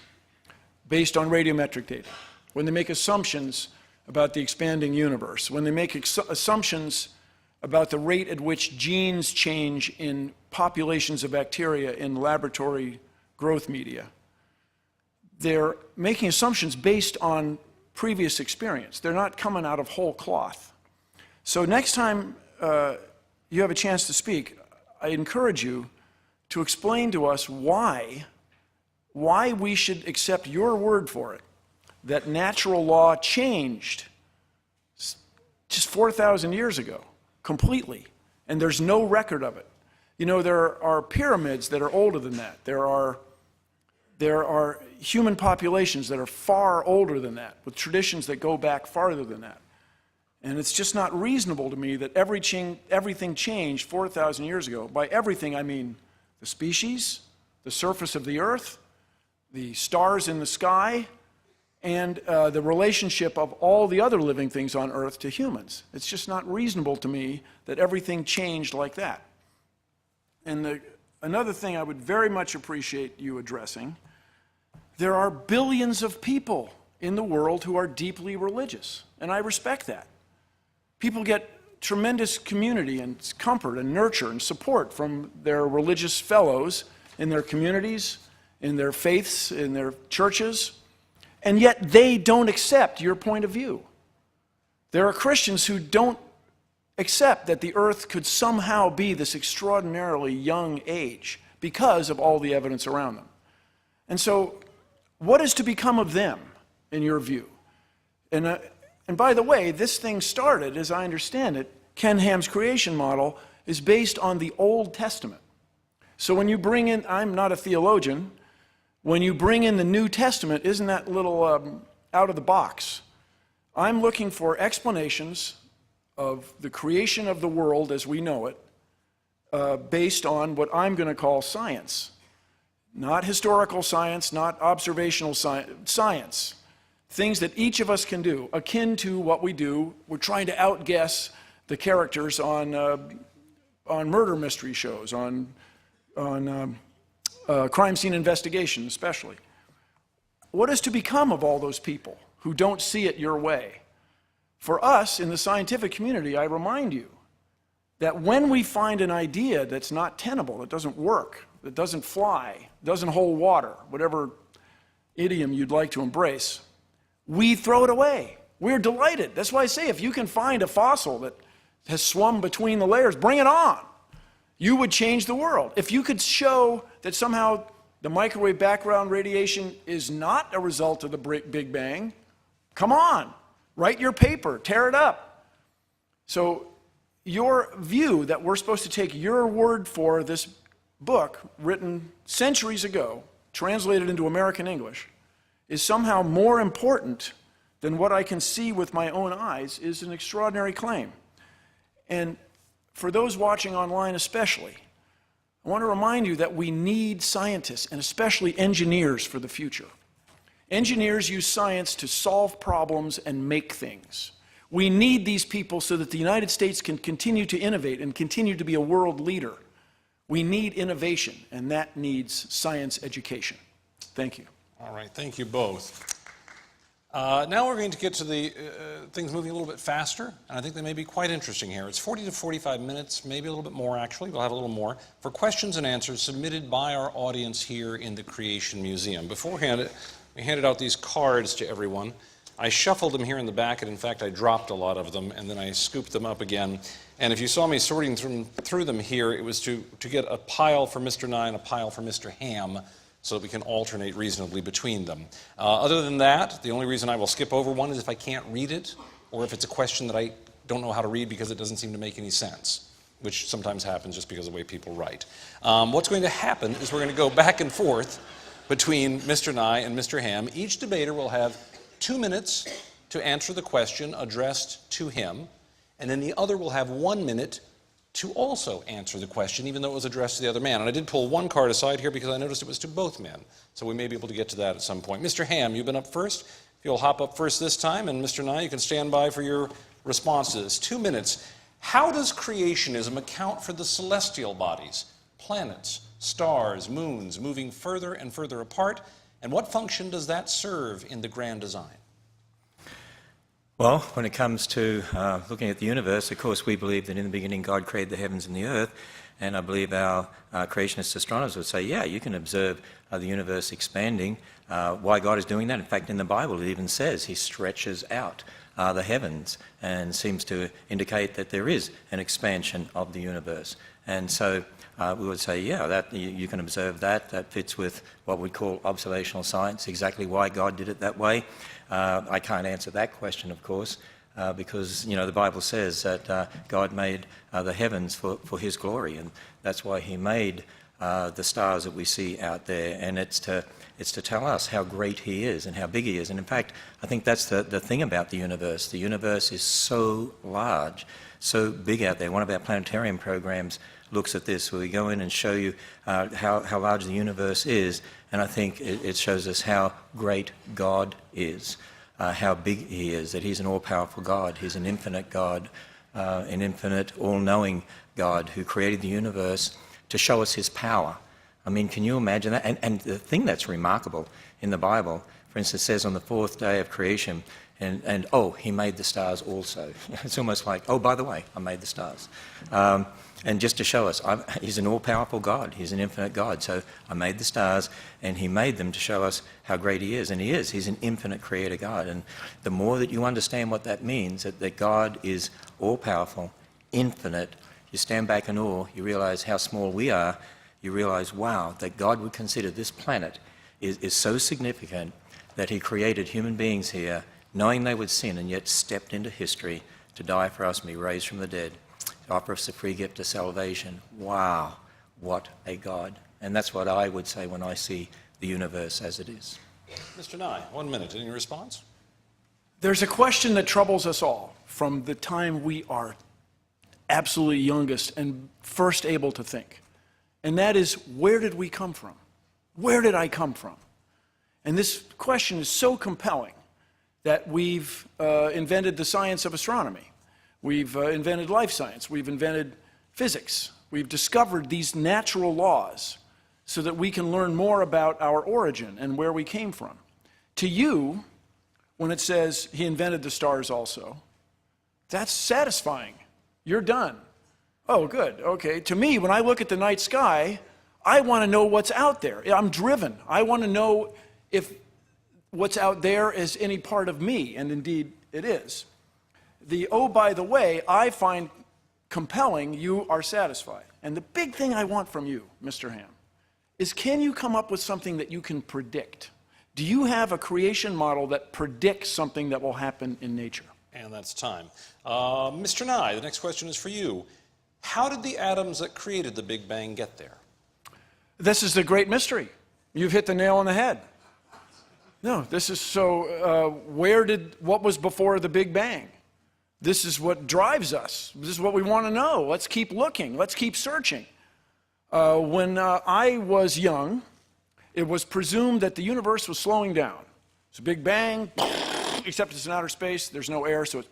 based on radiometric data, when they make assumptions about the expanding universe, when they make assumptions about the rate at which genes change in populations of bacteria in laboratory growth media, they're making assumptions based on previous experience. They're not coming out of whole cloth. So next time you have a chance to speak, I encourage you to explain to us why we should accept your word for it, that natural law changed just 4,000 years ago, completely, and there's no record of it. There are pyramids that are older than that. There are human populations that are far older than that, with traditions that go back farther than that. And it's just not reasonable to me that everything changed 4,000 years ago. By everything, I mean the species, the surface of the earth, the stars in the sky, and the relationship of all the other living things on earth to humans. It's just not reasonable to me that everything changed like that. And another thing I would very much appreciate you addressing, there are billions of people in the world who are deeply religious, and I respect that. People get tremendous community and comfort and nurture and support from their religious fellows in their communities, in their faiths, in their churches, and yet they don't accept your point of view. There are Christians who don't accept that the earth could somehow be this extraordinarily young age because of all the evidence around them. And so, what is to become of them, in your view? And by the way, this thing started, as I understand it, Ken Ham's creation model is based on the Old Testament. So when you bring in, I'm not a theologian, when you bring in the New Testament, isn't that a little out of the box? I'm looking for explanations of the creation of the world as we know it, based on what I'm going to call science. Not historical science, not observational science. Things that each of us can do, akin to what we do. We're trying to outguess the characters on murder mystery shows, on crime scene investigation especially. What is to become of all those people who don't see it your way? For us in the scientific community, I remind you that when we find an idea that's not tenable, that doesn't work, that doesn't fly, doesn't hold water, whatever idiom you'd like to embrace, we throw it away. We're delighted. That's why I say if you can find a fossil that has swum between the layers, bring it on. You would change the world. If you could show that somehow the microwave background radiation is not a result of the Big Bang, come on. Write your paper, tear it up. So your view that we're supposed to take your word for this book written centuries ago, translated into American English, is somehow more important than what I can see with my own eyes is an extraordinary claim. And for those watching online especially, I want to remind you that we need scientists and especially engineers for the future. Engineers use science to solve problems and make things. We need these people so that the United States can continue to innovate and continue to be a world leader. We need innovation, and that needs science education. Thank you. All right, thank you both. Now we're going to get to the things moving a little bit faster, and I think they may be quite interesting here. It's 40 to 45 minutes, maybe a little bit more actually, we'll have a little more, for questions and answers submitted by our audience here in the Creation Museum. Beforehand, we handed out these cards to everyone. I shuffled them here in the back, and in fact I dropped a lot of them, and then I scooped them up again. And if you saw me sorting through them here, it was to get a pile for Mr. Nye and a pile for Mr. Ham, so that we can alternate reasonably between them. Other than that, the only reason I will skip over one is if I can't read it, or if it's a question that I don't know how to read because it doesn't seem to make any sense, which sometimes happens just because of the way people write. What's going to happen is we're going to go back and forth between Mr. Nye and Mr. Ham. Each debater will have 2 minutes to answer the question addressed to him, and then the other will have 1 minute to also answer the question, even though it was addressed to the other man. And I did pull one card aside here because I noticed it was to both men, so we may be able to get to that at some point. Mr. Ham, you've been up first. If you'll hop up first this time, and Mr. Nye, you can stand by for your responses. 2 minutes. How does creationism account for the celestial bodies, planets, stars, moons, moving further and further apart, and what function does that serve in the grand design? Well, when it comes to looking at the universe, of course, we believe that in the beginning God created the heavens and the earth, and I believe our creationist astronomers would say, yeah, you can observe the universe expanding. Why God is doing that? In fact, in the Bible, it even says he stretches out the heavens and seems to indicate that there is an expansion of the universe. And so we would say, yeah, that you can observe that. That fits with what we'd call observational science, exactly why God did it that way. I can't answer that question, of course, because, you know, the Bible says that God made the heavens for his glory, and that's why he made the stars that we see out there, and it's to tell us how great he is and how big he is. And in fact, I think that's the thing about the universe. The universe is so large, so big out there. One of our planetarium programs looks at this, where we go in and show you how large the universe is, and I think it shows us how great God is, how big he is, that he's an all-powerful God, he's an infinite God, an infinite, all-knowing God who created the universe to show us his power. I mean, can you imagine that? And the thing that's remarkable in the Bible, for instance, says on the fourth day of creation, and oh, he made the stars also. It's almost like, oh, by the way, I made the stars. And just to show us, he's an all-powerful God. He's an infinite God. So I made the stars, and he made them to show us how great he is. And he is. He's an infinite creator God. And the more that you understand what that means, that God is all-powerful, infinite, you stand back in awe, you realize how small we are, you realize, wow, that God would consider this planet is so significant that he created human beings here, knowing they would sin, and yet stepped into history to die for us and be raised from the dead, to offer us the free gift of salvation. Wow, what a God. And that's what I would say when I see the universe as it is. Mr. Nye, 1 minute. Any response? There's a question that troubles us all from the time we are absolutely youngest and first able to think. And that is, where did we come from? Where did I come from? And this question is so compelling that we've invented the science of astronomy. We've invented life science. We've invented physics. We've discovered these natural laws so that we can learn more about our origin and where we came from. To you, when it says he invented the stars also, that's satisfying. You're done. Oh, good. Okay. To me, when I look at the night sky, I want to know what's out there. I'm driven. I want to know if what's out there is any part of me, and indeed it is. The oh, by the way, I find compelling, you are satisfied. And the big thing I want from you, Mr. Ham, is can you come up with something that you can predict? Do you have a creation model that predicts something that will happen in nature? And that's time. Mr. Nye, the next question is for you. How did the atoms that created the Big Bang get there? This is the great mystery. You've hit the nail on the head. No, this is so, what was before the Big Bang? This is what drives us. This is what we want to know. Let's keep looking. Let's keep searching. When I was young, it was presumed that the universe was slowing down. It's a Big Bang, except it's in outer space. There's no air, so it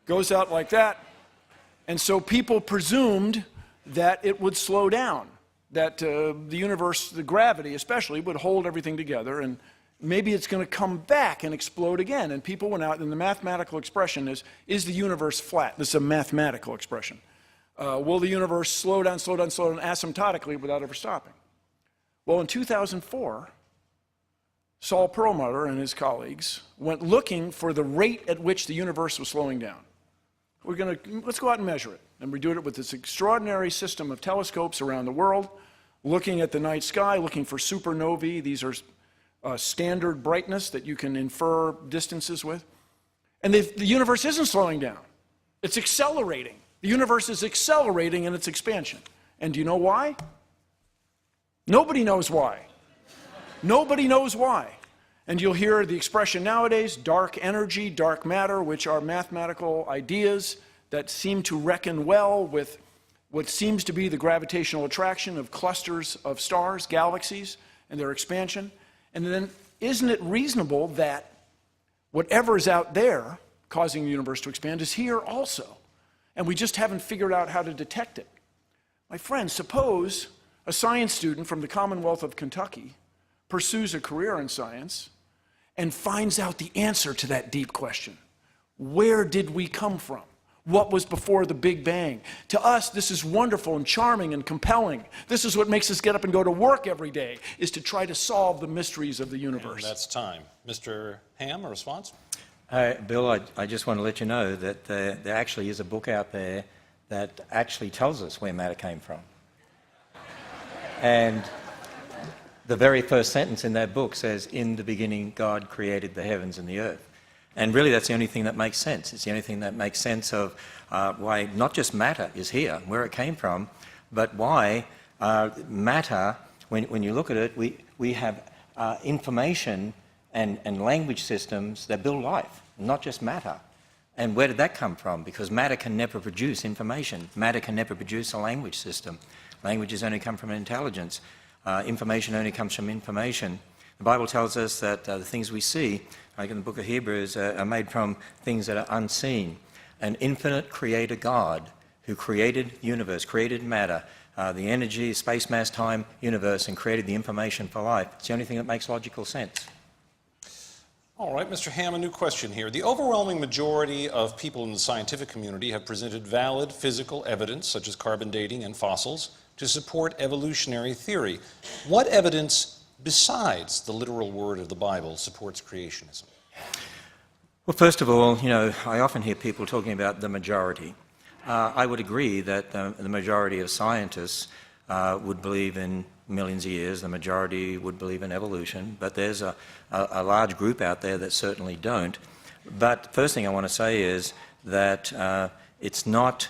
goes out like that. And so people presumed that it would slow down, that the universe, the gravity especially, would hold everything together, and maybe it's going to come back and explode again. And people went out, and the mathematical expression is the universe flat? This is a mathematical expression. Will the universe slow down asymptotically without ever stopping? Well, in 2004, Saul Perlmutter and his colleagues went looking for the rate at which the universe was slowing down. Let's go out and measure it. And we do it with this extraordinary system of telescopes around the world, looking at the night sky, looking for supernovae. These are standard brightness that you can infer distances with. And the universe isn't slowing down. It's accelerating. The universe is accelerating in its expansion. And do you know why? Nobody knows why. Nobody knows why. And you'll hear the expression nowadays, dark energy, dark matter, which are mathematical ideas that seem to reckon well with what seems to be the gravitational attraction of clusters of stars, galaxies, and their expansion. And then, isn't it reasonable that whatever is out there causing the universe to expand is here also? And we just haven't figured out how to detect it. My friends, suppose a science student from the Commonwealth of Kentucky pursues a career in science and finds out the answer to that deep question. Where did we come from? What was before the Big Bang? To us, this is wonderful and charming and compelling. This is what makes us get up and go to work every day, is to try to solve the mysteries of the universe. And that's time. Mr. Ham, a response? Bill, I just want to let you know that there actually is a book out there that actually tells us where matter came from. And the very first sentence in that book says, "In the beginning, God created the heavens and the earth." And really, that's the only thing that makes sense. It's the only thing that makes sense of why not just matter is here, where it came from, but why matter, when you look at it, we have information and language systems that build life, not just matter. And where did that come from? Because matter can never produce information. Matter can never produce a language system. Languages only come from intelligence. Information only comes from information. The Bible tells us that the things we see, like in the book of Hebrews, are made from things that are unseen. An infinite creator God who created the universe, created matter, the energy, space, mass, time, universe, and created the information for life. It's the only thing that makes logical sense. All right, Mr. Ham, a new question here. The overwhelming majority of people in the scientific community have presented valid physical evidence, such as carbon dating and fossils, to support evolutionary theory. What evidence besides the literal word of the Bible supports creationism? Well, first of all, I often hear people talking about the majority. I would agree that the majority of scientists would believe in millions of years. The majority would believe in evolution, but there's a large group out there that certainly don't. But first thing I want to say is that it's not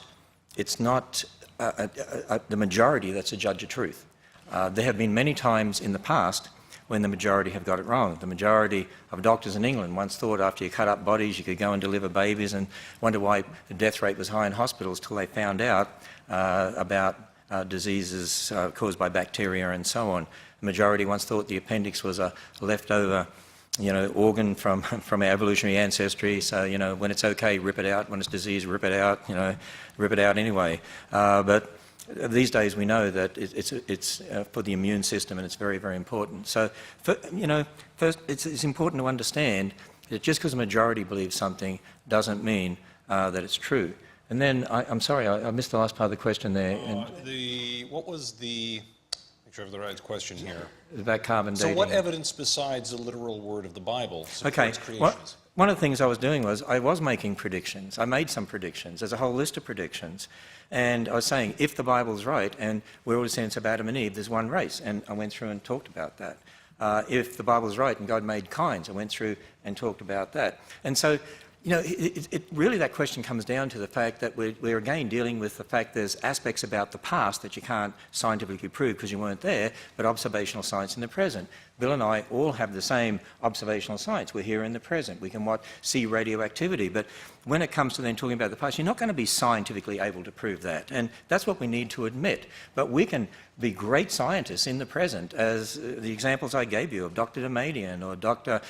the majority that's a judge of truth. There have been many times in the past when the majority have got it wrong. The majority of doctors in England once thought after you cut up bodies you could go and deliver babies, and wonder why the death rate was high in hospitals till they found out about diseases caused by bacteria and so on. The majority once thought the appendix was a leftover organ from our evolutionary ancestry, so when it's okay, rip it out. When it's disease, rip it out. Rip it out anyway. But these days we know that it's for the immune system, and it's very, very important. So, first it's important to understand that just because a majority believes something doesn't mean that it's true. And then, I'm sorry, I missed the last part of the question there. What was the... Make sure I have the right question here. About carbon dating. So what evidence besides the literal word of the Bible supports creationism? Well, one of the things I was doing was I was making predictions. I made some predictions. There's a whole list of predictions. And I was saying, if the Bible's right, and we're all descendants of Adam and Eve, there's one race. And I went through and talked about that. If the Bible's right and God made kinds, I went through and talked about that. And so, really that question comes down to the fact that we're again dealing with the fact there's aspects about the past that you can't scientifically prove because you weren't there, but observational science in the present. Bill and I all have the same observational science. We're here in the present. We can see radioactivity. But when it comes to then talking about the past, you're not going to be scientifically able to prove that. And that's what we need to admit. But we can be great scientists in the present, as the examples I gave you of Dr. Damadian or Dr.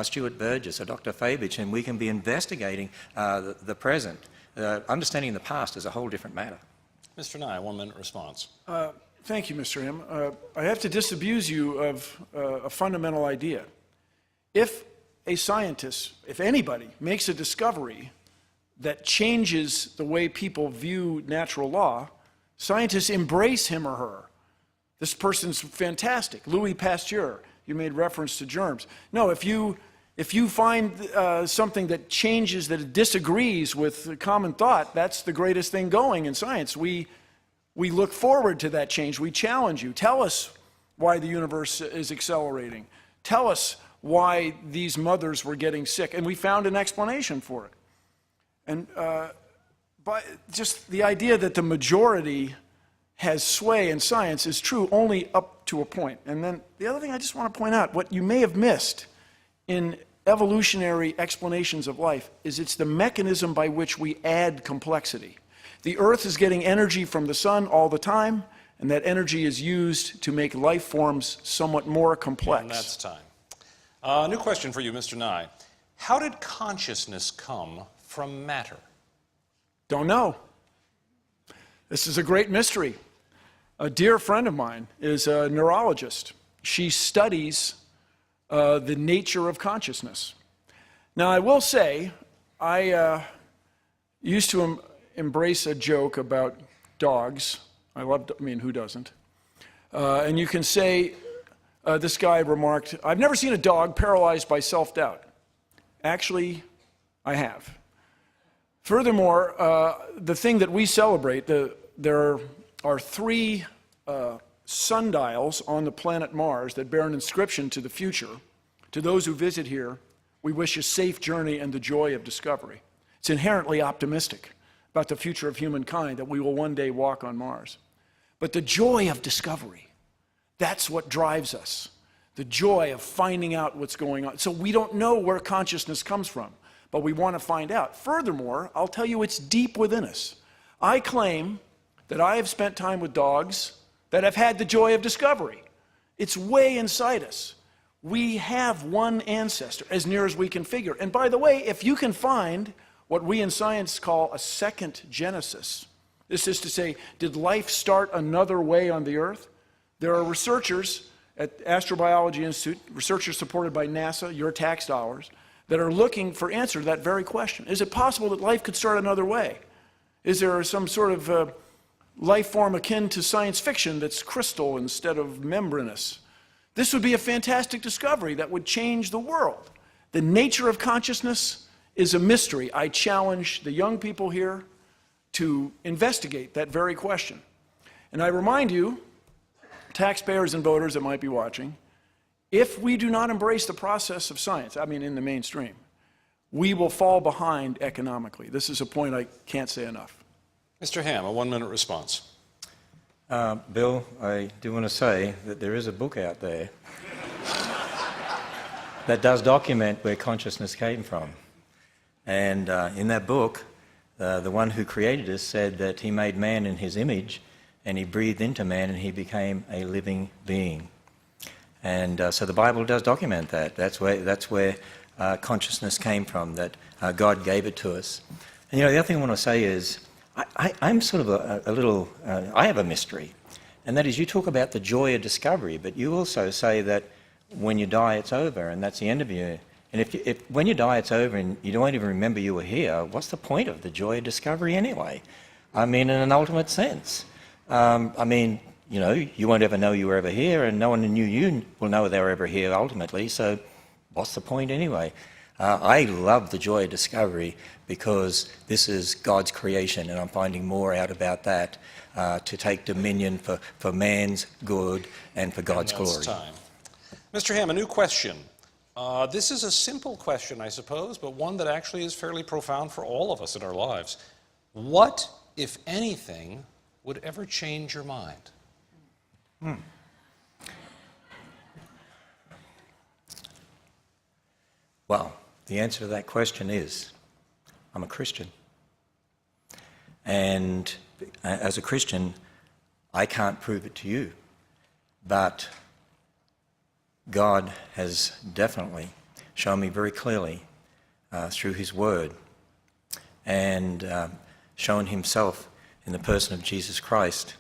Stuart Burgess or Dr. Fabich, and we can be investigating the present. Understanding the past is a whole different matter. Mr. Nye, 1 minute response. Thank you, Mr. Ham. I have to disabuse you of a fundamental idea. If a scientist, if anybody, makes a discovery that changes the way people view natural law, scientists embrace him or her. This person's fantastic. Louis Pasteur, you made reference to germs. No, if you find something that changes, that disagrees with common thought, that's the greatest thing going in science. We look forward to that change. We challenge you. Tell us why the universe is accelerating. Tell us why these mothers were getting sick. And we found an explanation for it. And but just the idea that the majority has sway in science is true only up to a point. And then the other thing I just want to point out, what you may have missed in evolutionary explanations of life is it's the mechanism by which we add complexity. The Earth is getting energy from the sun all the time, and that energy is used to make life forms somewhat more complex. And that's time. New question for you, Mr. Nye. How did consciousness come from matter? Don't know. This is a great mystery. A dear friend of mine is a neurologist. She studies the nature of consciousness. Now, I will say, I used to embrace a joke about dogs. I mean, who doesn't? And you can say, this guy remarked, I've never seen a dog paralyzed by self-doubt. Actually, I have. Furthermore, the thing that we celebrate, there are 3 sundials on the planet Mars that bear an inscription to the future. To those who visit here, we wish a safe journey and the joy of discovery. It's inherently optimistic about the future of humankind, that we will one day walk on Mars. But the joy of discovery, that's what drives us. The joy of finding out what's going on. So we don't know where consciousness comes from, but we want to find out. Furthermore, I'll tell you it's deep within us. I claim that I have spent time with dogs that have had the joy of discovery. It's way inside us. We have one ancestor, as near as we can figure. And by the way, if you can find what we in science call a second Genesis, This is to say, did life start another way on the Earth? There are researchers at Astrobiology Institute, researchers supported by NASA, your tax dollars, that are looking for answer to that very question. Is it possible that life could start another way? Is there some sort of life form akin to science fiction that's crystal instead of membranous? This would be a fantastic discovery that would change the world. The nature of consciousness is a mystery. I challenge the young people here to investigate that very question. And I remind you, taxpayers and voters that might be watching, if we do not embrace the process of science, I mean in the mainstream, we will fall behind economically. This is a point I can't say enough. Mr. Ham, a 1-minute response. Bill, I do want to say that there is a book out there that does document where consciousness came from. And in that book, the one who created us said that he made man in his image, and he breathed into man, and he became a living being. And so the Bible does document that. That's where consciousness came from, that God gave it to us. And the other thing I want to say is, I'm sort of I have a mystery. And that is, you talk about the joy of discovery, but you also say that when you die, it's over, and that's the end of you. And if when you die, it's over, and you don't even remember you were here, what's the point of the joy of discovery anyway? I mean, in an ultimate sense. You won't ever know you were ever here, and no one who knew you will know they were ever here ultimately, so what's the point anyway? I love the joy of discovery because this is God's creation, and I'm finding more out about that to take dominion for man's good and for God's glory. Time. Mr. Ham, a new question. This is a simple question, I suppose, but one that actually is fairly profound for all of us in our lives. What, if anything, would ever change your mind? Well, the answer to that question is, I'm a Christian. And as a Christian, I can't prove it to you, but God has definitely shown me very clearly through his word and shown himself in the person of Jesus Christ.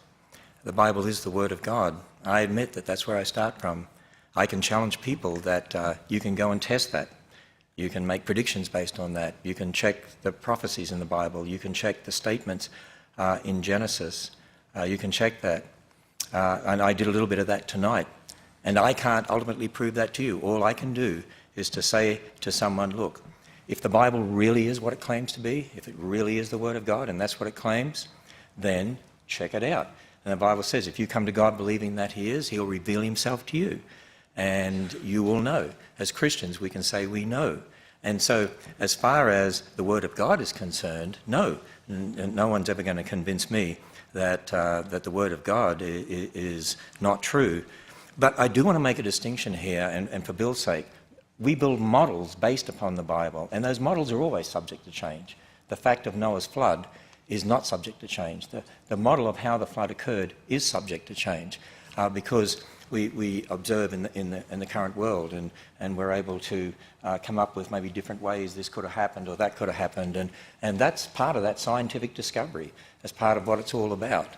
The Bible is the word of God. I admit that that's where I start from. I can challenge people that you can go and test that. You can make predictions based on that. You can check the prophecies in the Bible. You can check the statements in Genesis. You can check that. And I did a little bit of that tonight. And I can't ultimately prove that to you. All I can do is to say to someone, look, if the Bible really is what it claims to be, if it really is the Word of God and that's what it claims, then check it out. And the Bible says if you come to God believing that he is, he'll reveal himself to you. And you will know. As Christians, we can say we know. And so as far as the Word of God is concerned, no. No one's ever going to convince me that the Word of God is not true. But I do want to make a distinction here, and for Bill's sake, we build models based upon the Bible, and those models are always subject to change. The fact of Noah's flood is not subject to change. The model of how the flood occurred is subject to change because we observe in the current world, and we're able to come up with maybe different ways this could have happened or that could have happened, and that's part of that scientific discovery. That's part of what it's all about.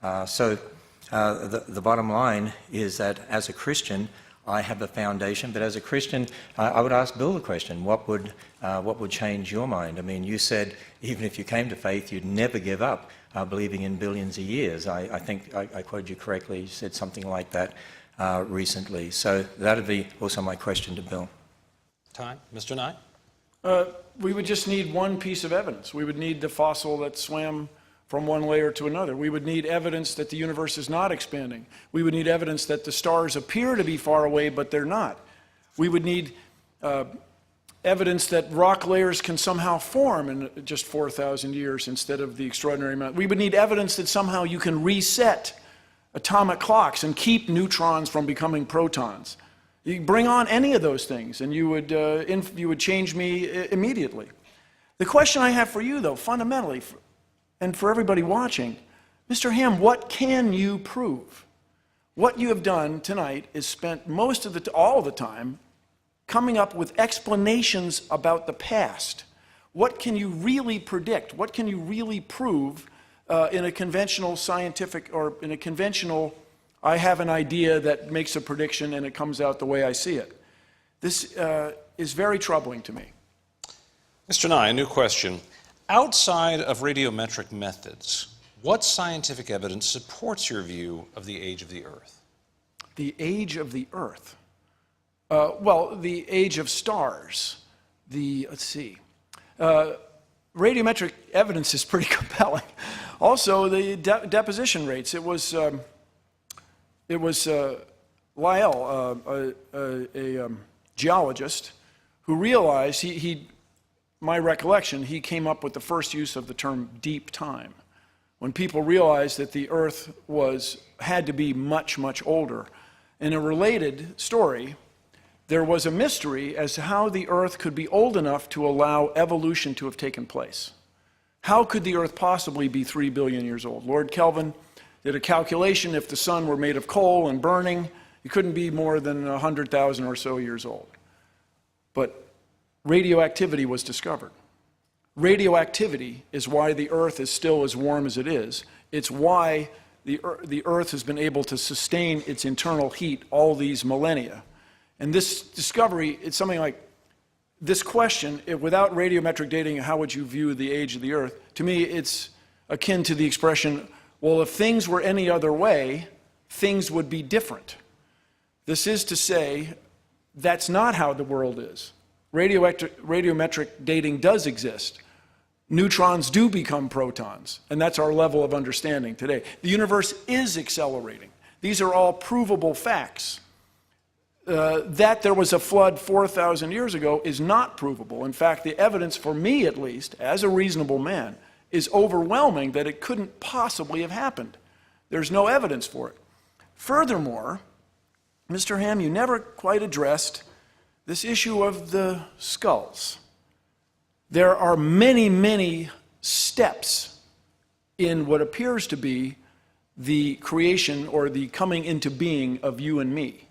The bottom line is that as a Christian, I have a foundation, but as a Christian, I would ask Bill the question, what would change your mind? I mean, you said even if you came to faith, you'd never give up believing in billions of years. I think I quoted you correctly. You said something like that recently. So that would be also my question to Bill. Time. Mr. Nye? We would just need one piece of evidence. We would need the fossil that swam from one layer to another. We would need evidence that the universe is not expanding. We would need evidence that the stars appear to be far away, but they're not. We would need evidence that rock layers can somehow form in just 4,000 years instead of the extraordinary amount. We would need evidence that somehow you can reset atomic clocks and keep neutrons from becoming protons. You bring on any of those things and you would change me immediately. The question I have for you, though, fundamentally, and for everybody watching, Mr. Ham, what can you prove? What you have done tonight is spent all the time coming up with explanations about the past. What can you really predict? What can you really prove in a conventional scientific, or in a conventional, I have an idea that makes a prediction and it comes out the way I see it. This is very troubling to me. Mr. Nye, a new question. Outside of radiometric methods, what scientific evidence supports your view of the age of the Earth? The age of the Earth. Well, the age of stars. Let's see. Radiometric evidence is pretty compelling. Also, the deposition rates. It was Lyell, a geologist, who realized, my recollection, he came up with the first use of the term deep time. When people realized that the Earth had to be much, much older. In a related story, there was a mystery as to how the Earth could be old enough to allow evolution to have taken place. How could the Earth possibly be 3 billion years old? Lord Kelvin did a calculation. If the sun were made of coal and burning, it couldn't be more than 100,000 or so years old. But radioactivity was discovered. Radioactivity is why the Earth is still as warm as it is. It's why the Earth has been able to sustain its internal heat all these millennia. And this discovery, it's something like this question, without radiometric dating, how would you view the age of the Earth? To me, it's akin to the expression, well, if things were any other way, things would be different. This is to say, that's not how the world is. Radiometric dating does exist. Neutrons do become protons, and that's our level of understanding today. The universe is accelerating. These are all provable facts. That there was a flood 4,000 years ago is not provable. In fact, the evidence, for me at least, as a reasonable man, is overwhelming that it couldn't possibly have happened. There's no evidence for it. Furthermore, Mr. Ham, you never quite addressed this issue of the skulls. There are many, many steps in what appears to be the creation or the coming into being of you and me.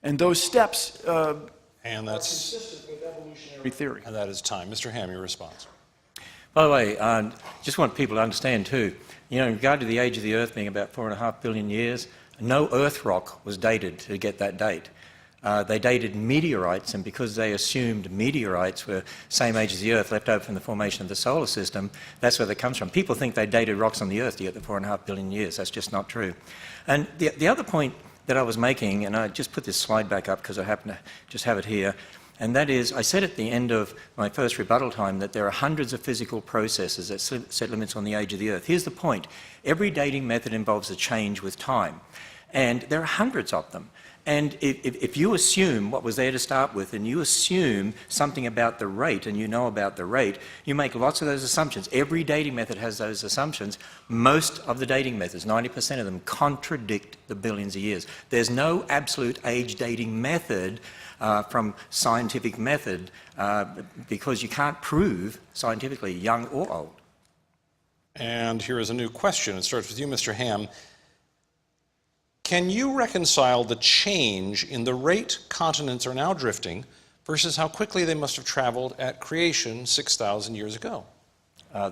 And those steps are consistent with evolutionary theory. And that is time. Mr. Ham, your response. By the way, just want people to understand too, in regard to the age of the Earth being about 4.5 billion years, no Earth rock was dated to get that date. They dated meteorites, and because they assumed meteorites were same age as the Earth, left over from the formation of the solar system, that's where that comes from. People think they dated rocks on the Earth to get the 4.5 billion years. That's just not true. And the other point that I was making, and I just put this slide back up because I happen to just have it here, and that is, I said at the end of my first rebuttal time that there are hundreds of physical processes that set limits on the age of the Earth. Here's the point. Every dating method involves a change with time, and there are hundreds of them. And if you assume what was there to start with, and you assume something about the rate, and you know about the rate, you make lots of those assumptions. Every dating method has those assumptions. Most of the dating methods, 90% of them, contradict the billions of years. There's no absolute age dating method from scientific method because you can't prove scientifically young or old. And here is a new question. It starts with you, Mr. Ham. Can you reconcile the change in the rate continents are now drifting versus how quickly they must have traveled at creation 6,000 years ago?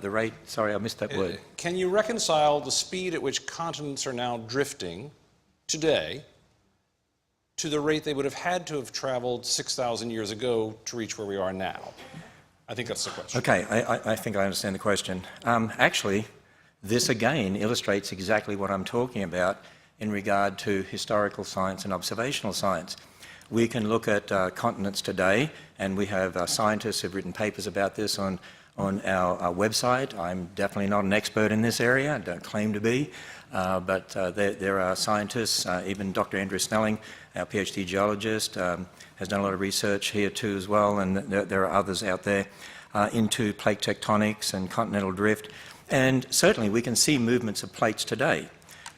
The rate, sorry, I missed that word. Can you reconcile the speed at which continents are now drifting today to the rate they would have had to have traveled 6,000 years ago to reach where we are now? I think that's the question. Okay, I think I understand the question. Actually, this again illustrates exactly what I'm talking about in regard to historical science and observational science. We can look at continents today, and we have scientists who've written papers about this on our website. I'm definitely not an expert in this area, I don't claim to be, but there are scientists, even Dr. Andrew Snelling, our PhD geologist, has done a lot of research here too as well, and there are others out there into plate tectonics and continental drift. And certainly we can see movements of plates today.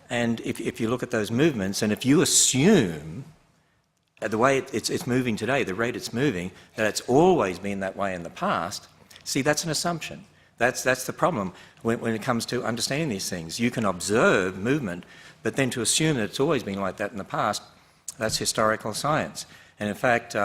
And if you look at those movements, and if you assume the way it's moving today, the rate it's moving, that it's always been that way in the past, see, that's an assumption. That's the problem when it comes to understanding these things. You can observe movement, but then to assume that it's always been like that in the past, that's historical science. And in fact,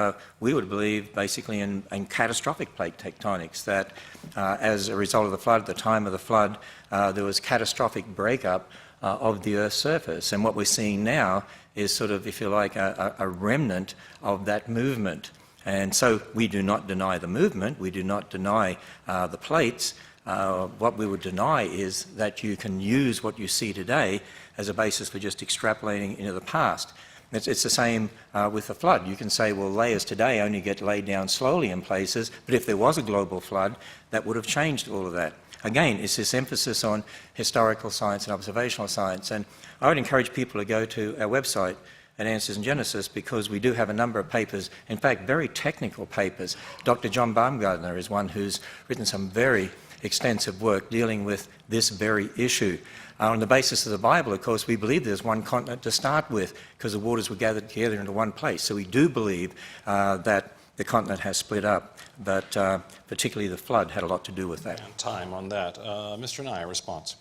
we would believe basically in catastrophic plate tectonics, that as a result of the flood, at the time of the flood, there was catastrophic breakup of the Earth's surface. And what we're seeing now is sort of, if you like, a remnant of that movement. And so we do not deny the movement, we do not deny the plates. What we would deny is that you can use what you see today as a basis for just extrapolating into the past. It's the same with the flood. You can say, well, layers today only get laid down slowly in places, but if there was a global flood, that would have changed all of that. Again, it's this emphasis on historical science and observational science. And I would encourage people to go to our website at Answers in Genesis, because we do have a number of papers, in fact, very technical papers. Dr. John Baumgartner is one who's written some very extensive work dealing with this very issue. On the basis of the Bible, of course, we believe there's one continent to start with because the waters were gathered together into one place. So we do believe that the continent has split up, but particularly the flood had a lot to do with that. And time on that. Mr. Nye, a response.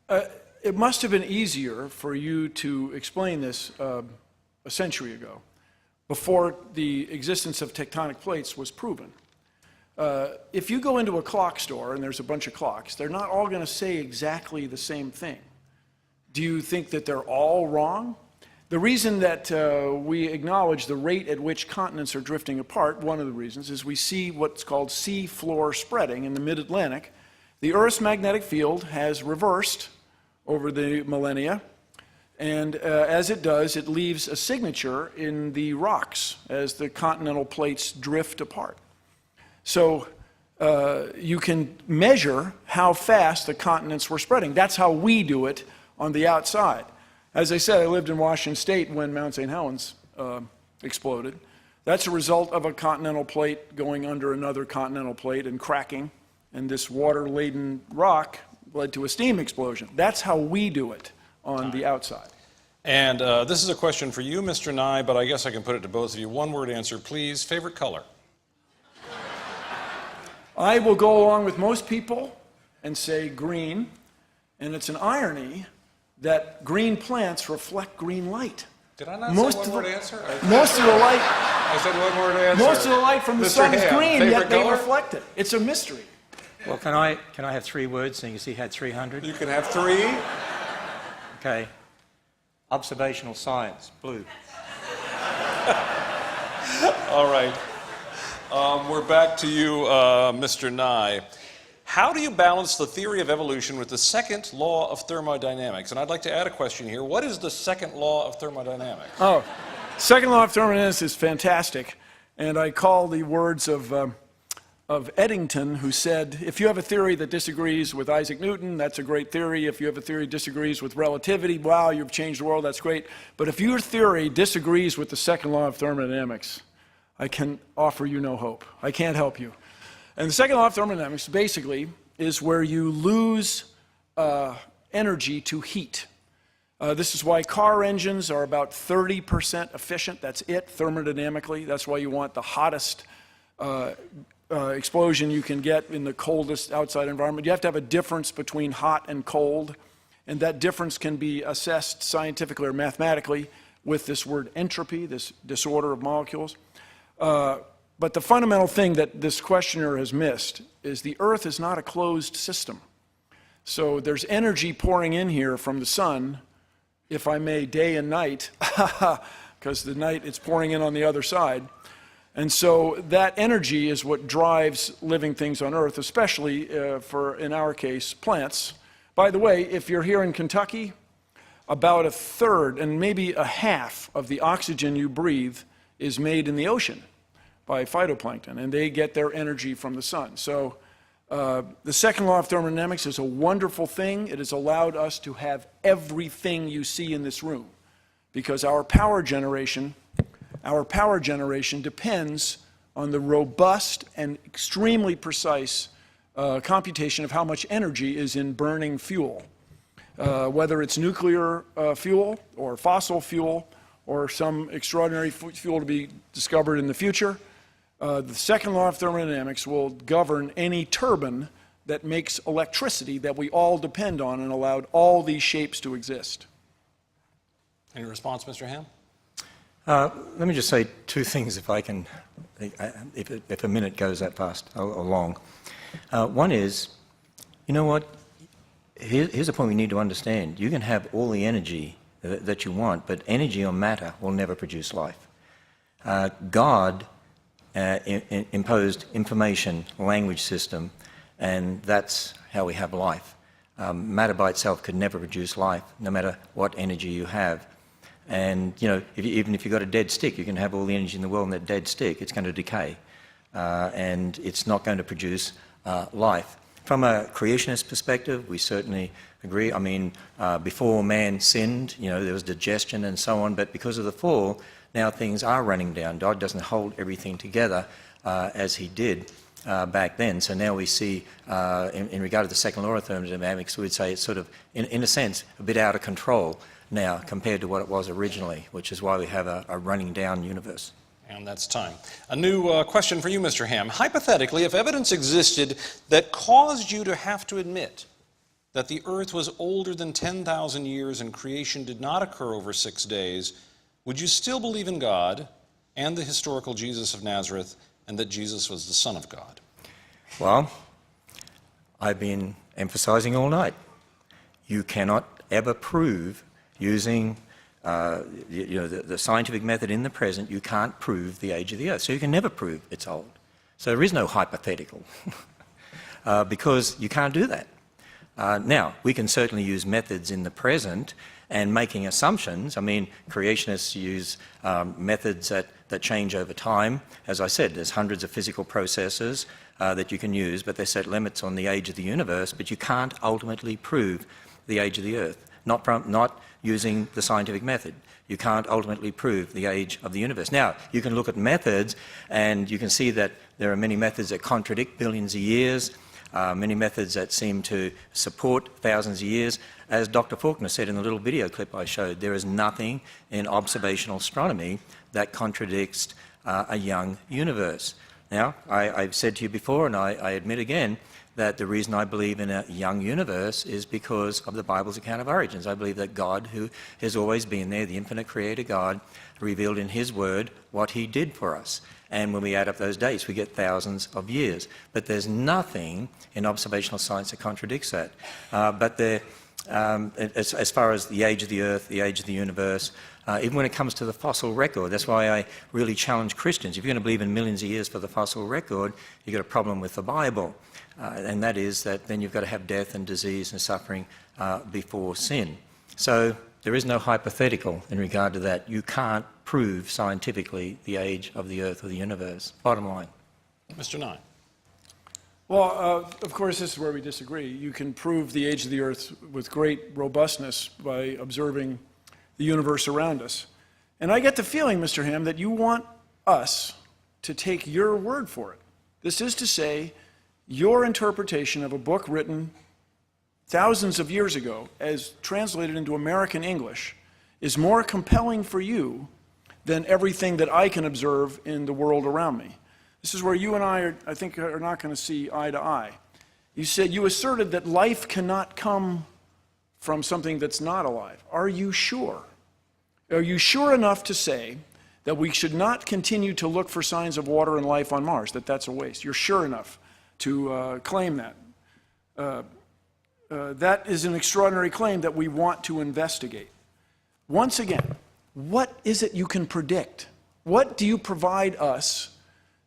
It must have been easier for you to explain this a century ago, before the existence of tectonic plates was proven. If you go into a clock store and there's a bunch of clocks, they're not all going to say exactly the same thing. Do you think that they're all wrong? The reason that we acknowledge the rate at which continents are drifting apart, one of the reasons, is we see what's called sea floor spreading in the mid-Atlantic. The Earth's magnetic field has reversed over the millennia, and as it does, it leaves a signature in the rocks as the continental plates drift apart. So you can measure how fast the continents were spreading. That's how we do it on the outside. As I said, I lived in Washington State when Mount St. Helens exploded. That's a result of a continental plate going under another continental plate and cracking, and this water-laden rock led to a steam explosion. That's how we do it on the outside. And this is a question for you, Mr. Nye, but I guess I can put it to both of you. One-word answer, please. Favorite color? I will go along with most people and say green, and it's an irony that green plants reflect green light. Did I not say one-word answer? Most of the light, I said one-word answer. most of the light from the sun is Ham, green, favorite yet they color? reflect it. It's a mystery. Well, can I have 3 words, so you can see had 300? You can have 3. Okay. Observational science, blue. All right. We're back to you, Mr. Nye. How do you balance the theory of evolution with the second law of thermodynamics? And I'd like to add a question here. What is the second law of thermodynamics? Oh, second law of thermodynamics is fantastic, and I call the words of Eddington, who said, if you have a theory that disagrees with Isaac Newton, that's a great theory. If you have a theory that disagrees with relativity, wow, you've changed the world, that's great. But if your theory disagrees with the second law of thermodynamics, I can offer you no hope. I can't help you. And the second law of thermodynamics basically is where you lose energy to heat. This is why car engines are about 30% efficient. That's it, thermodynamically. That's why you want the hottest explosion you can get in the coldest outside environment. You have to have a difference between hot and cold, and that difference can be assessed scientifically or mathematically with this word entropy, this disorder of molecules. But the fundamental thing that this questioner has missed is the Earth is not a closed system. So there's energy pouring in here from the sun, if I may, day and night, because the night it's pouring in on the other side. And so that energy is what drives living things on Earth, especially for, in our case, plants. By the way, if you're here in Kentucky, about 1/3 and maybe 1/2 of the oxygen you breathe is made in the ocean by phytoplankton, and they get their energy from the sun. So the second law of thermodynamics is a wonderful thing. It has allowed us to have everything you see in this room, because our power generation depends on the robust and extremely precise computation of how much energy is in burning fuel, whether it's nuclear fuel or fossil fuel or some extraordinary fuel to be discovered in the future. The second law of thermodynamics will govern any turbine that makes electricity that we all depend on and allowed all these shapes to exist. Any response, Mr. Ham? Let me just say two things, if I can, if a minute goes that fast or long. One is, you know what? Here's a point we need to understand. You can have all the energy that you want, but energy or matter will never produce life. God imposed information, language system, and that's how we have life. Matter by itself could never produce life, no matter what energy you have. And, you know, even if you've got a dead stick, you can have all the energy in the world in that dead stick, it's going to decay. And it's not going to produce life. From a creationist perspective, we certainly agree. I mean, before man sinned, you know, there was digestion and so on, but because of the fall, now things are running down. God doesn't hold everything together as he did back then. So now we see, in regard to the second law of thermodynamics, we'd say it's sort of, in a sense, a bit out of control now compared to what it was originally, which is why we have a running down universe. And that's time. A new question for you, Mr. Ham. Hypothetically, if evidence existed that caused you to have to admit that the earth was older than 10,000 years and creation did not occur over 6 days, would you still believe in God and the historical Jesus of Nazareth and that Jesus was the Son of God? Well, I've been emphasizing all night. You cannot ever prove using the scientific method in the present, you can't prove the age of the earth. So you can never prove it's old. So there is no hypothetical because you can't do that. Now, we can certainly use methods in the present and making assumptions. I mean, creationists use methods that change over time. As I said, there's hundreds of physical processes that you can use, but they set limits on the age of the universe, but you can't ultimately prove the age of the earth. Not using the scientific method. You can't ultimately prove the age of the universe. Now, you can look at methods and you can see that there are many methods that contradict billions of years, many methods that seem to support thousands of years. As Dr. Faulkner said in the little video clip I showed, there is nothing in observational astronomy that contradicts a young universe. Now, I've said to you before, and I admit again, that the reason I believe in a young universe is because of the Bible's account of origins. I believe that God, who has always been there, the infinite creator God, revealed in his word what he did for us. And when we add up those dates, we get thousands of years. But there's nothing in observational science that contradicts that. As far as the age of the earth, the age of the universe, even when it comes to the fossil record, that's why I really challenge Christians. If you're going to believe in millions of years for the fossil record, you've got a problem with the Bible. And that is that then you've got to have death and disease and suffering before sin. So there is no hypothetical in regard to that. You can't prove scientifically the age of the earth or the universe. Bottom line. Mr. Nye. Well, of course, this is where we disagree. You can prove the age of the earth with great robustness by observing the universe around us. And I get the feeling, Mr. Ham, that you want us to take your word for it. This is to say, your interpretation of a book written thousands of years ago, as translated into American English, is more compelling for you than everything that I can observe in the world around me. This is where you and I think, are not going to see eye to eye. You asserted that life cannot come from something that's not alive. Are you sure? Are you sure enough to say that we should not continue to look for signs of water and life on Mars, that that's a waste? You're sure enough to claim that. That is an extraordinary claim that we want to investigate. Once again, what is it you can predict? What do you provide us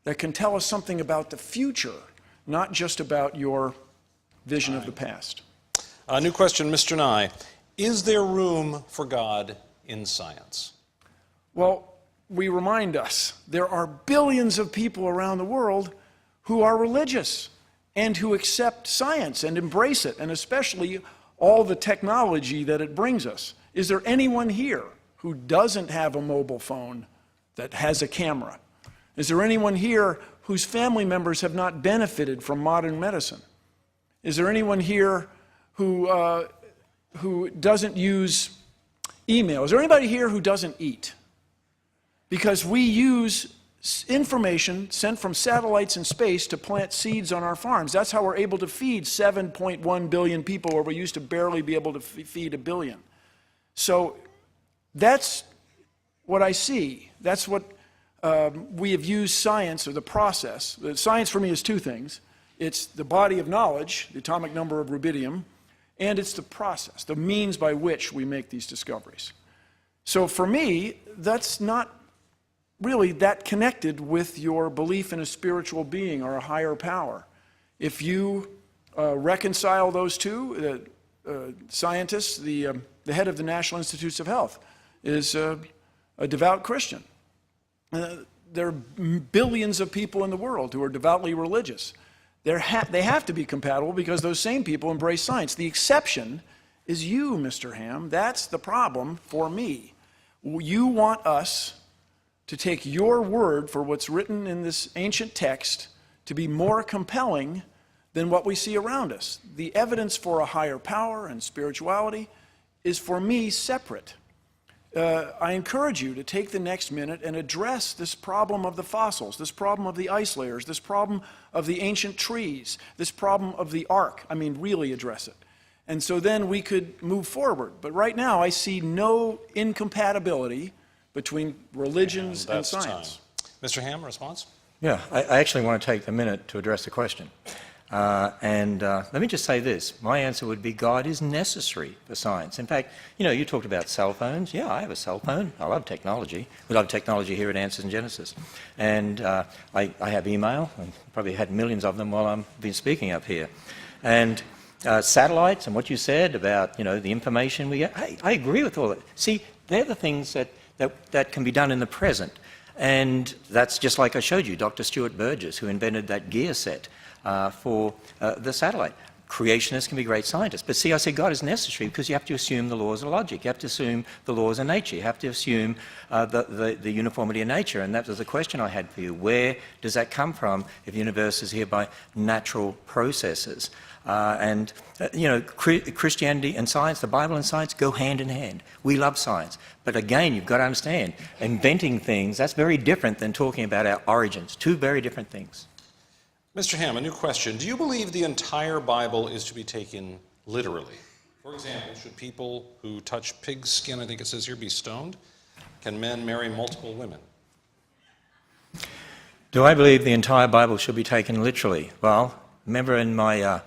that can tell us something about the future, not just about your vision of the past? A new question, Mr. Nye. Is there room for God in science? Well, we remind us there are billions of people around the world who are religious and who accept science and embrace it, and especially all the technology that it brings us. Is there anyone here who doesn't have a mobile phone that has a camera? Is there anyone here whose family members have not benefited from modern medicine? Is there anyone here who doesn't use email? Is there anybody here who doesn't eat? Because we use information sent from satellites in space to plant seeds on our farms. That's how we're able to feed 7.1 billion people, where we used to barely be able to feed a billion. So that's what I see. That's what we have used science, or the process. Science for me is two things. It's the body of knowledge, the atomic number of rubidium, and it's the process, the means by which we make these discoveries. So for me, that's not really that connected with your belief in a spiritual being or a higher power. If you reconcile those two, scientists, the head of the National Institutes of Health is a devout Christian. There are billions of people in the world who are devoutly religious. They have to be compatible because those same people embrace science. The exception is you, Mr. Ham. That's the problem for me. You want us to take your word for what's written in this ancient text to be more compelling than what we see around us. The evidence for a higher power and spirituality is, for me, separate. I encourage you to take the next minute and address this problem of the fossils, this problem of the ice layers, this problem of the ancient trees, this problem of the ark. I mean, really address it. And so then we could move forward. But right now, I see no incompatibility between religions and science. Mr. Ham, response? Yeah, I actually want to take a minute to address the question. Let me just say this. My answer would be God is necessary for science. In fact, you talked about cell phones. Yeah, I have a cell phone. I love technology. We love technology here at Answers in Genesis. And I have email. I probably had millions of them while I've been speaking up here. And satellites and what you said about, the information we get, I agree with all that. See, they're the things that can be done in the present. And that's just like I showed you, Dr. Stuart Burgess, who invented that gear set for the satellite. Creationists can be great scientists. But see, I say God is necessary because you have to assume the laws of logic. You have to assume the laws of nature. You have to assume the uniformity of nature. And that was the question I had for you. Where does that come from if the universe is here by natural processes? Christianity and science, the Bible and science go hand in hand. We love science. But again, you've got to understand, inventing things, that's very different than talking about our origins. Two very different things. Mr. Ham, a new question. Do you believe the entire Bible is to be taken literally? For example, should people who touch pig's skin, I think it says here, be stoned? Can men marry multiple women? Do I believe the entire Bible should be taken literally? Well, remember in my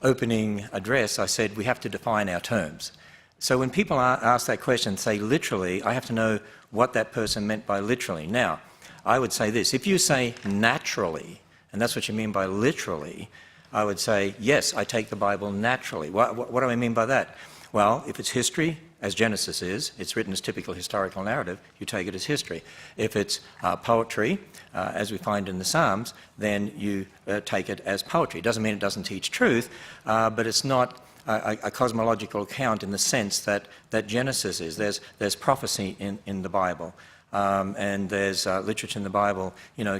opening address, I said we have to define our terms. So when people ask that question, say literally, I have to know what that person meant by literally. Now, I would say this. If you say naturally, and that's what you mean by literally, I would say, yes, I take the Bible naturally. What do I mean by that? Well, if it's history, as Genesis is, it's written as typical historical narrative, you take it as history. If it's poetry, as we find in the Psalms, then you take it as poetry. It doesn't mean it doesn't teach truth, but it's not a cosmological account in the sense that Genesis is. There's prophecy in the Bible. And there's literature in the Bible,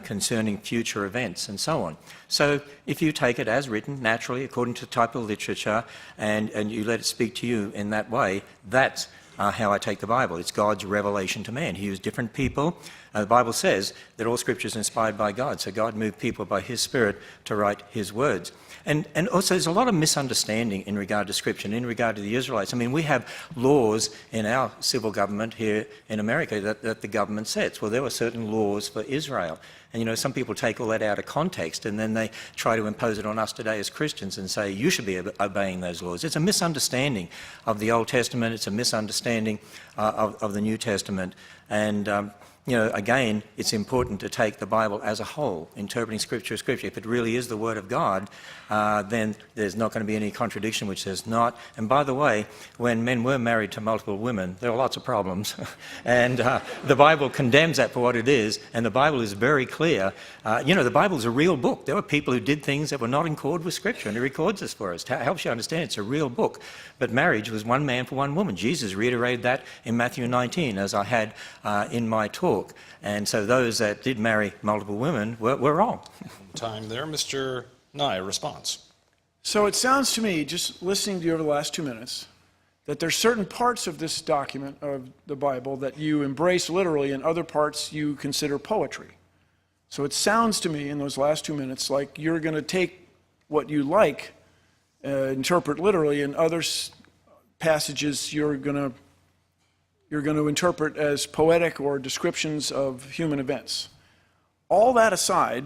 concerning future events and so on. So if you take it as written, naturally, according to the type of literature, and you let it speak to you in that way, that's how I take the Bible. It's God's revelation to man. He used different people. The Bible says that all Scripture is inspired by God, so God moved people by His Spirit to write His words. And also there's a lot of misunderstanding in regard to Scripture and in regard to the Israelites. I mean, we have laws in our civil government here in America that the government sets. Well, there were certain laws for Israel. And, some people take all that out of context and then they try to impose it on us today as Christians and say, you should be obeying those laws. It's a misunderstanding of the Old Testament. It's a misunderstanding of the New Testament. And again, it's important to take the Bible as a whole, interpreting Scripture as Scripture. If it really is the Word of God, then there's not going to be any contradiction which says not. And by the way, when men were married to multiple women, there were lots of problems. And the Bible condemns that for what it is, and the Bible is very clear. The Bible is a real book. There were people who did things that were not in accord with Scripture, and it records this for us. It helps you understand it's a real book. But marriage was one man for one woman. Jesus reiterated that in Matthew 19, as I had in my talk. And so those that did marry multiple women were wrong. Time there. Mr. Nye, response. So it sounds to me, just listening to you over the last 2 minutes, that there's certain parts of this document of the Bible that you embrace literally and other parts you consider poetry. So it sounds to me in those last 2 minutes like you're going to take what you like, interpret literally, and other passages you're going to you're going to interpret as poetic or descriptions of human events. All that aside,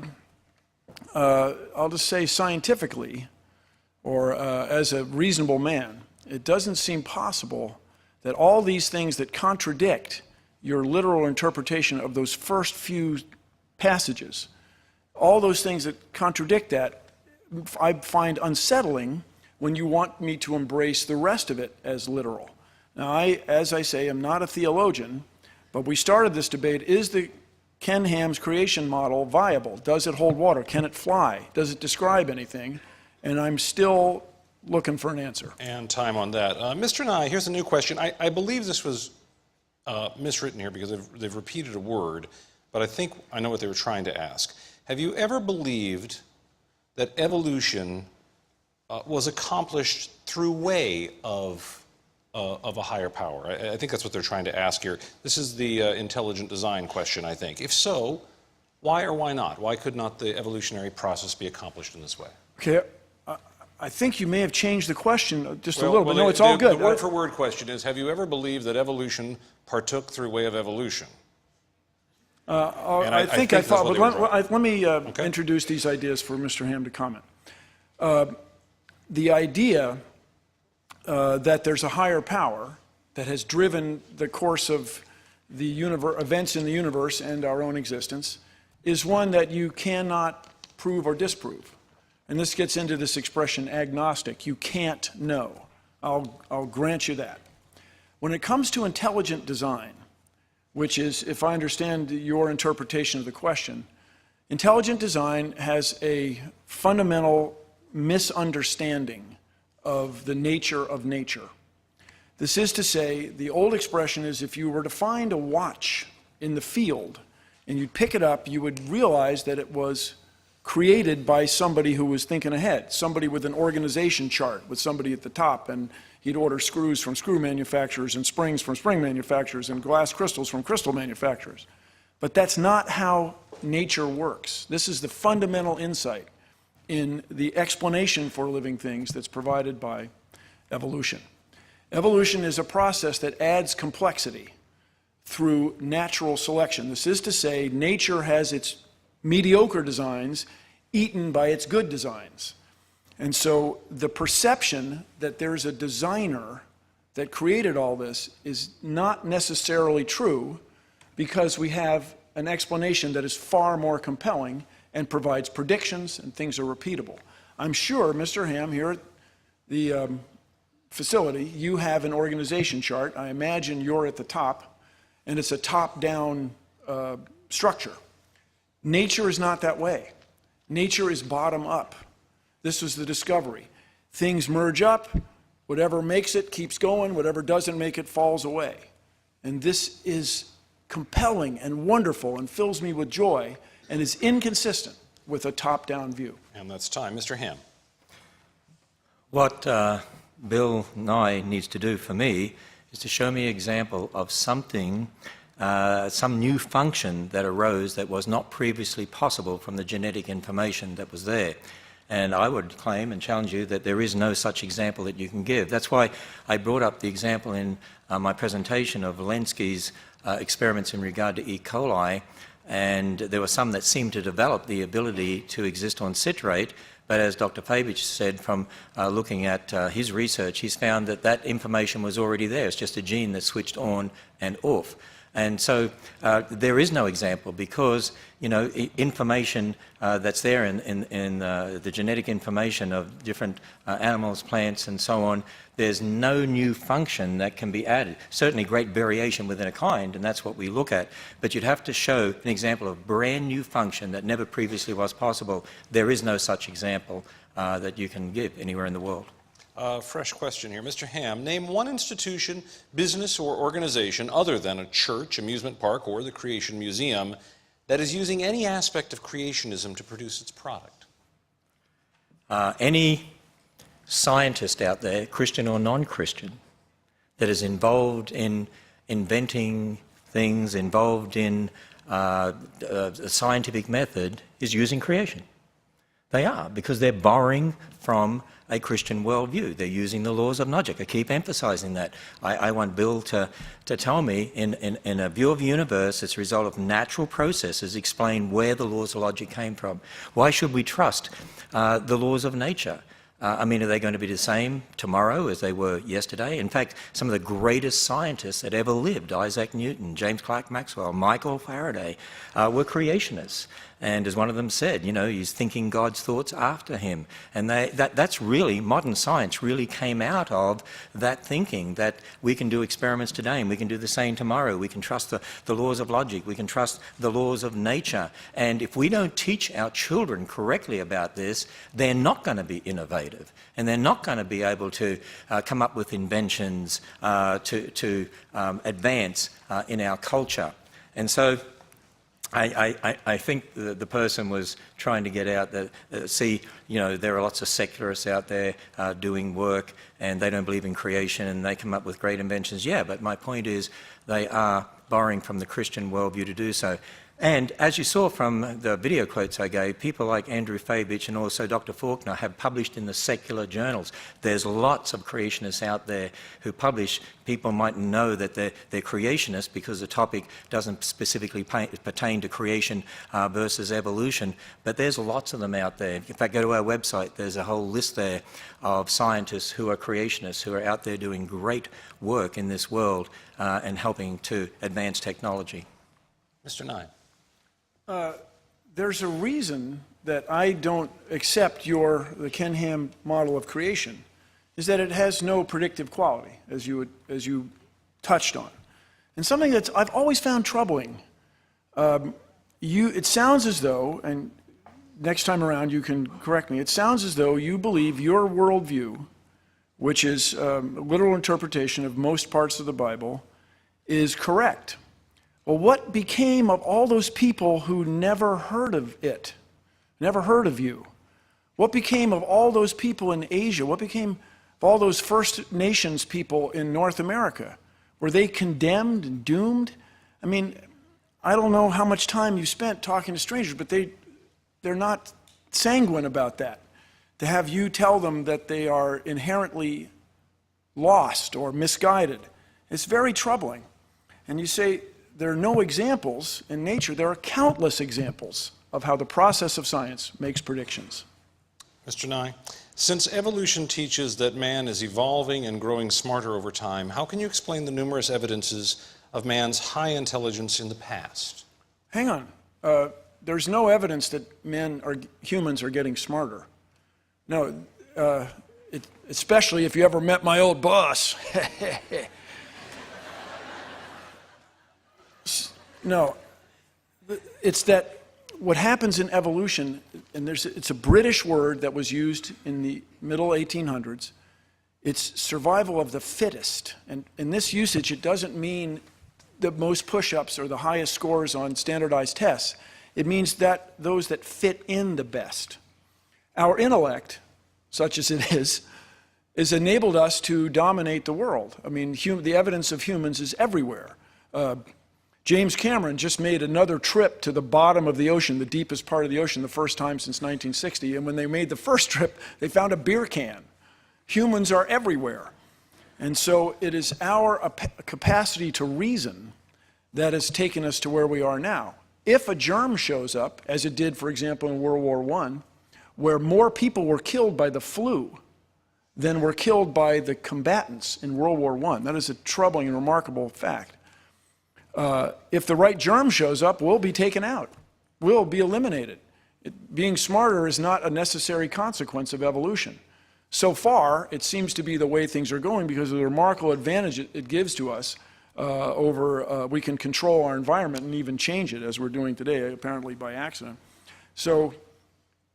I'll just say scientifically, or as a reasonable man, it doesn't seem possible that all these things that contradict your literal interpretation of those first few passages, all those things that contradict that, I find unsettling when you want me to embrace the rest of it as literal. Now, as I say, am not a theologian, but we started this debate, is the Ken Ham's creation model viable? Does it hold water? Can it fly? Does it describe anything? And I'm still looking for an answer. And time on that. Mr. Nye, here's a new question. I believe this was miswritten here because they've repeated a word, but I think I know what they were trying to ask. Have you ever believed that evolution was accomplished through way of a higher power? I think that's what they're trying to ask here. This is the intelligent design question, I think. If so, why or why not? Why could not the evolutionary process be accomplished in this way? Okay, I think you may have changed the question just a little bit. No, it's all good. The word-for-word question is, have you ever believed that evolution partook through way of evolution? I think I thought, but let me introduce these ideas for Mr. Ham to comment. The idea that there's a higher power that has driven the course of the events in the universe and our own existence is one that you cannot prove or disprove. And this gets into this expression agnostic. You can't know. I'll grant you that. When it comes to intelligent design, which is, if I understand your interpretation of the question, intelligent design has a fundamental misunderstanding of the nature of nature. This is to say, the old expression is if you were to find a watch in the field and you'd pick it up, you would realize that it was created by somebody who was thinking ahead, somebody with an organization chart with somebody at the top, and he'd order screws from screw manufacturers and springs from spring manufacturers and glass crystals from crystal manufacturers. But that's not how nature works. This is the fundamental insight in the explanation for living things that's provided by evolution. Evolution is a process that adds complexity through natural selection. This is to say, nature has its mediocre designs eaten by its good designs. And so the perception that there's a designer that created all this is not necessarily true, because we have an explanation that is far more compelling and provides predictions and things are repeatable. I'm sure, Mr. Ham, here at the facility, you have an organization chart. I imagine you're at the top, and it's a top-down structure. Nature is not that way. Nature is bottom-up. This was the discovery. Things merge up. Whatever makes it keeps going. Whatever doesn't make it falls away. And this is compelling and wonderful and fills me with joy and is inconsistent with a top-down view. And that's time. Mr. Ham. What Bill Nye needs to do for me is to show me an example of something, some new function that arose that was not previously possible from the genetic information that was there. And I would claim and challenge you that there is no such example that you can give. That's why I brought up the example in my presentation of Walensky's experiments in regard to E. coli, and there were some that seemed to develop the ability to exist on citrate, but as Dr. Fabich said, from looking at his research, he's found that that information was already there. It's just a gene that switched on and off. And so there is no example because, you know, information that's there in the genetic information of different animals, plants, and so on, there's no new function that can be added. Certainly great variation within a kind, and that's what we look at. But you'd have to show an example of brand new function that never previously was possible. There is no such example that you can give anywhere in the world. Fresh question here. Mr. Ham, name one institution, business, or organization other than a church, amusement park, or the Creation Museum that is using any aspect of creationism to produce its product. Any scientist out there, Christian or non-Christian, that is involved in inventing things, involved in a scientific method, is using creation. They are, because they're borrowing from a Christian worldview. They're using the laws of logic. I keep emphasizing that. I want Bill to tell me, in a view of the universe, it's a result of natural processes, explain where the laws of logic came from. Why should we trust the laws of nature? I mean, are they going to be the same tomorrow as they were yesterday? In fact, some of the greatest scientists that ever lived, Isaac Newton, James Clerk Maxwell, Michael Faraday, were creationists. And as one of them said, you know, he's thinking God's thoughts after him. And that's really, modern science really came out of that thinking, that we can do experiments today and we can do the same tomorrow. We can trust the laws of logic. We can trust the laws of nature. And if we don't teach our children correctly about this, they're not going to be innovative. And they're not going to be able to come up with inventions to advance in our culture. And so I think the person was trying to get out that, see, you know, there are lots of secularists out there doing work and they don't believe in creation and they come up with great inventions. Yeah, but my point is they are borrowing from the Christian worldview to do so. And as you saw from the video quotes I gave, people like Andrew Fabich and also Dr. Faulkner have published in the secular journals. There's lots of creationists out there who publish. People might know that they're creationists because the topic doesn't specifically pertain to creation versus evolution, but there's lots of them out there. In fact, go to our website, there's a whole list there of scientists who are creationists, who are out there doing great work in this world and helping to advance technology. Mr. Nye. There's a reason that I don't accept the Ken Ham model of creation, is that it has no predictive quality, as you touched on. And something that I've always found troubling. It sounds as though, and next time around you can correct me, it sounds as though you believe your worldview, which is a literal interpretation of most parts of the Bible, is correct. Well, what became of all those people who never heard of it, never heard of you? What became of all those people in Asia? What became of all those First Nations people in North America? Were they condemned and doomed? I mean, I don't know how much time you spent talking to strangers, but they're not sanguine about that. To have you tell them that they are inherently lost or misguided, it's very troubling. And you say, there are no examples in nature. There are countless examples of how the process of science makes predictions. Mr. Nye, since evolution teaches that man is evolving and growing smarter over time, how can you explain the numerous evidences of man's high intelligence in the past? Hang on. There's no evidence that humans are getting smarter. No, especially if you ever met my old boss. No, it's that what happens in evolution, and it's a British word that was used in the middle 1800s, it's survival of the fittest. And in this usage, it doesn't mean the most push-ups or the highest scores on standardized tests. It means that those that fit in the best. Our intellect, such as it is enabled us to dominate the world. I mean, the evidence of humans is everywhere. James Cameron just made another trip to the bottom of the ocean, the deepest part of the ocean, the first time since 1960. And when they made the first trip, they found a beer can. Humans are everywhere. And so it is our capacity to reason that has taken us to where we are now. If a germ shows up, as it did, for example, in World War I, where more people were killed by the flu than were killed by the combatants in World War I, that is a troubling and remarkable fact. If the right germ shows up, we'll be taken out. We'll be eliminated. Being smarter is not a necessary consequence of evolution. So far, it seems to be the way things are going because of the remarkable advantage it gives to us we can control our environment and even change it, as we're doing today, apparently by accident. So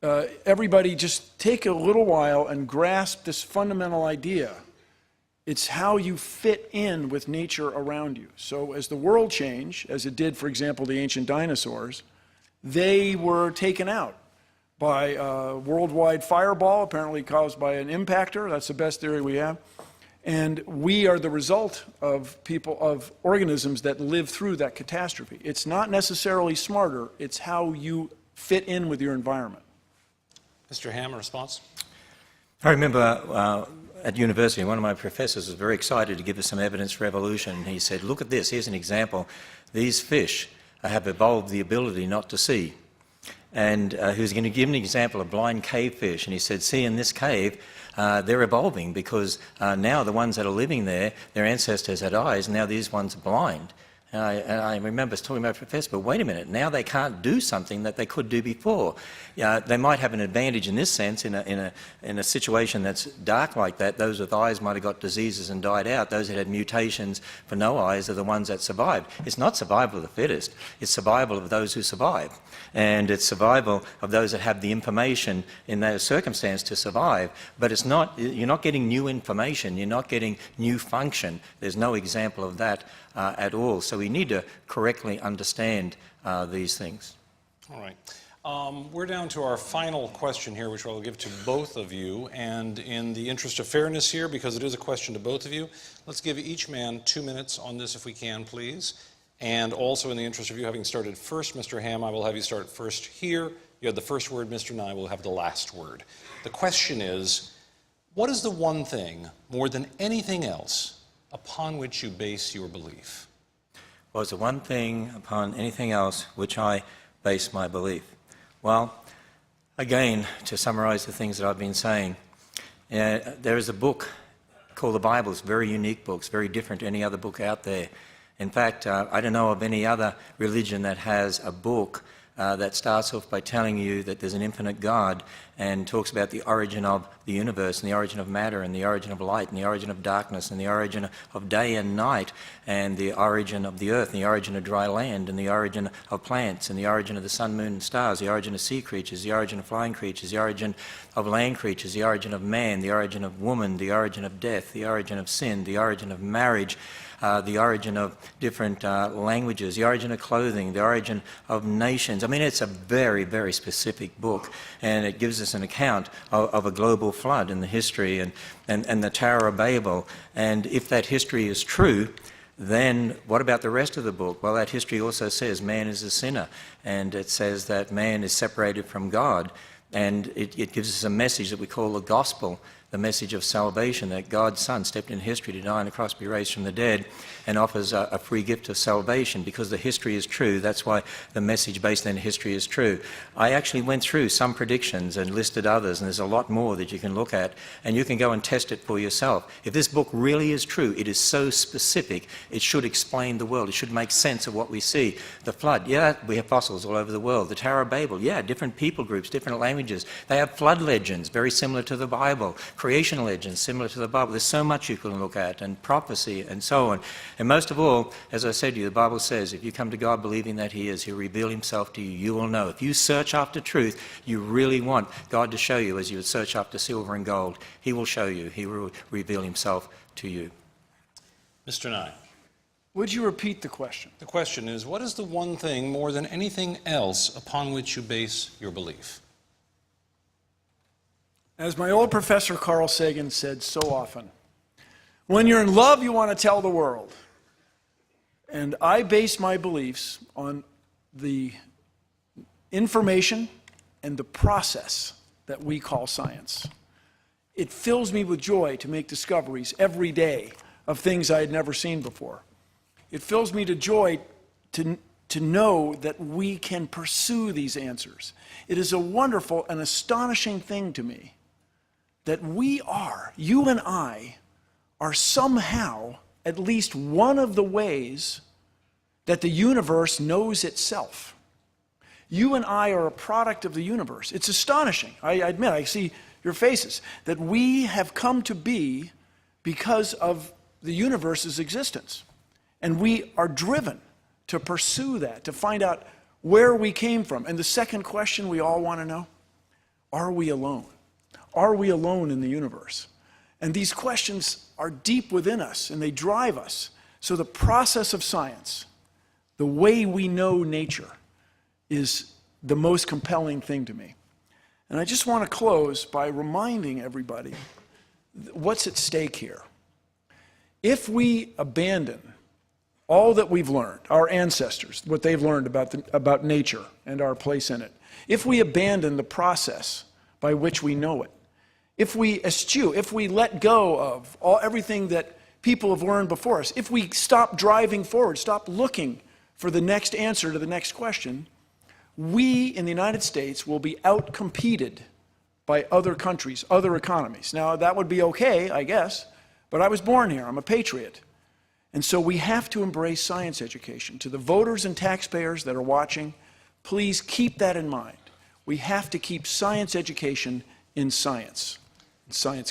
everybody just take a little while and grasp this fundamental idea. It's how you fit in with nature around you. So as the world changed, as it did, for example, the ancient dinosaurs, they were taken out by a worldwide fireball, apparently caused by an impactor. That's the best theory we have. And we are the result of organisms that live through that catastrophe. It's not necessarily smarter, it's how you fit in with your environment. Mr. Ham, a response? I remember at university, one of my professors was very excited to give us some evidence for evolution. He said, look at this, here's an example. These fish have evolved the ability not to see. And he was going to give an example of blind cave fish. And he said, see, in this cave, they're evolving because now the ones that are living there, their ancestors had eyes, now these ones are blind. And I remember talking about Professor, but wait a minute, now they can't do something that they could do before. They might have an advantage in this sense, in a situation that's dark like that. Those with eyes might have got diseases and died out. Those that had mutations for no eyes are the ones that survived. It's not survival of the fittest, it's survival of those who survive. And it's survival of those that have the information in those circumstances to survive. But it's not, you're not getting new information, you're not getting new function. There's no example of that at all. So we need to correctly understand these things. All right. We're down to our final question here, which I'll give to both of you. And in the interest of fairness here, because it is a question to both of you, let's give each man 2 minutes on this if we can, please. And also in the interest of you having started first, Mr. Ham, I will have you start first here. You have the first word, Mr. Nye will have the last word. The question is, what is the one thing, more than anything else, upon which you base your belief? Well, it's the one thing upon anything else which I base my belief. Well, again, to summarize the things that I've been saying, there is a book called the Bible. It's a very unique book. It's very different to any other book out there. In fact, I don't know of any other religion that has a book that starts off by telling you that there's an infinite God and talks about the origin of the universe and the origin of matter and the origin of light and the origin of darkness and the origin of day and night and the origin of the earth and the origin of dry land and the origin of plants and the origin of the sun, moon and stars, the origin of sea creatures, the origin of flying creatures, the origin of land creatures, the origin of man, the origin of woman, the origin of death, the origin of sin, the origin of marriage, the origin of different languages, the origin of clothing, the origin of nations. I mean, it's a very, very specific book, and it gives us an account of a global flood in the history and the Tower of Babel. And if that history is true, then what about the rest of the book? Well, that history also says man is a sinner, and it says that man is separated from God, and it gives us a message that we call the gospel, the message of salvation, that God's Son stepped in history to die on the cross, be raised from the dead, and offers a free gift of salvation. Because the history is true, that's why the message based on history is true. I actually went through some predictions and listed others, and there's a lot more that you can look at, and you can go and test it for yourself. If this book really is true, it is so specific, it should explain the world. It should make sense of what we see. The flood, yeah, we have fossils all over the world. The Tower of Babel, yeah, different people groups, different languages. They have flood legends, very similar to the Bible. Creation legends, similar to the Bible. There's so much you can look at, and prophecy, and so on. And most of all, as I said to you, the Bible says, if you come to God believing that He is, He'll reveal Himself to you. You will know. If you search after truth, you really want God to show you as you would search after silver and gold. He will show you. He will reveal Himself to you. Mr. Nye. Would you repeat the question? The question is, what is the one thing more than anything else upon which you base your belief? As my old professor Carl Sagan said so often, when you're in love, you want to tell the world. And I base my beliefs on the information and the process that we call science. It fills me with joy to make discoveries every day of things I had never seen before. It fills me with joy to know that we can pursue these answers. It is a wonderful and astonishing thing to me that you and I, are somehow at least one of the ways that the universe knows itself. You and I are a product of the universe. It's astonishing. I admit, I see your faces, that we have come to be because of the universe's existence. And we are driven to pursue that, to find out where we came from. And the second question we all want to know, are we alone? Are we alone in the universe? And these questions are deep within us, and they drive us. So the process of science, the way we know nature, is the most compelling thing to me. And I just want to close by reminding everybody what's at stake here. If we abandon all that we've learned, our ancestors, what they've learned about nature and our place in it, if we abandon the process by which we know it. If we eschew, if we let go of everything that people have learned before us, if we stop driving forward, stop looking for the next answer to the next question, we in the United States will be outcompeted by other countries, other economies. Now, that would be okay, I guess, but I was born here. I'm a patriot. And so we have to embrace science education. To the voters and taxpayers that are watching, please keep that in mind. We have to keep science education in science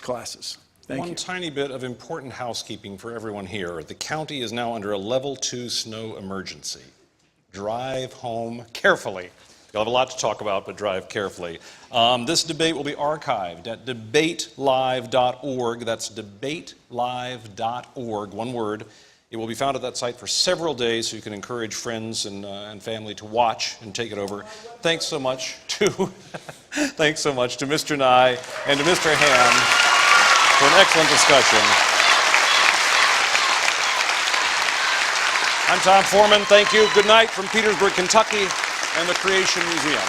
classes. Thank you. One tiny bit of important housekeeping for everyone here. The county is now under a level 2 snow emergency. Drive home carefully. You'll have a lot to talk about, but drive carefully. This debate will be archived at debatelive.org. That's debatelive.org, one word. It will be found at that site for several days, so you can encourage friends and family to watch and take it over. Thanks so much to Mr. Nye and to Mr. Ham for an excellent discussion. I'm Tom Foreman. Thank you. Good night from Petersburg, Kentucky, and the Creation Museum.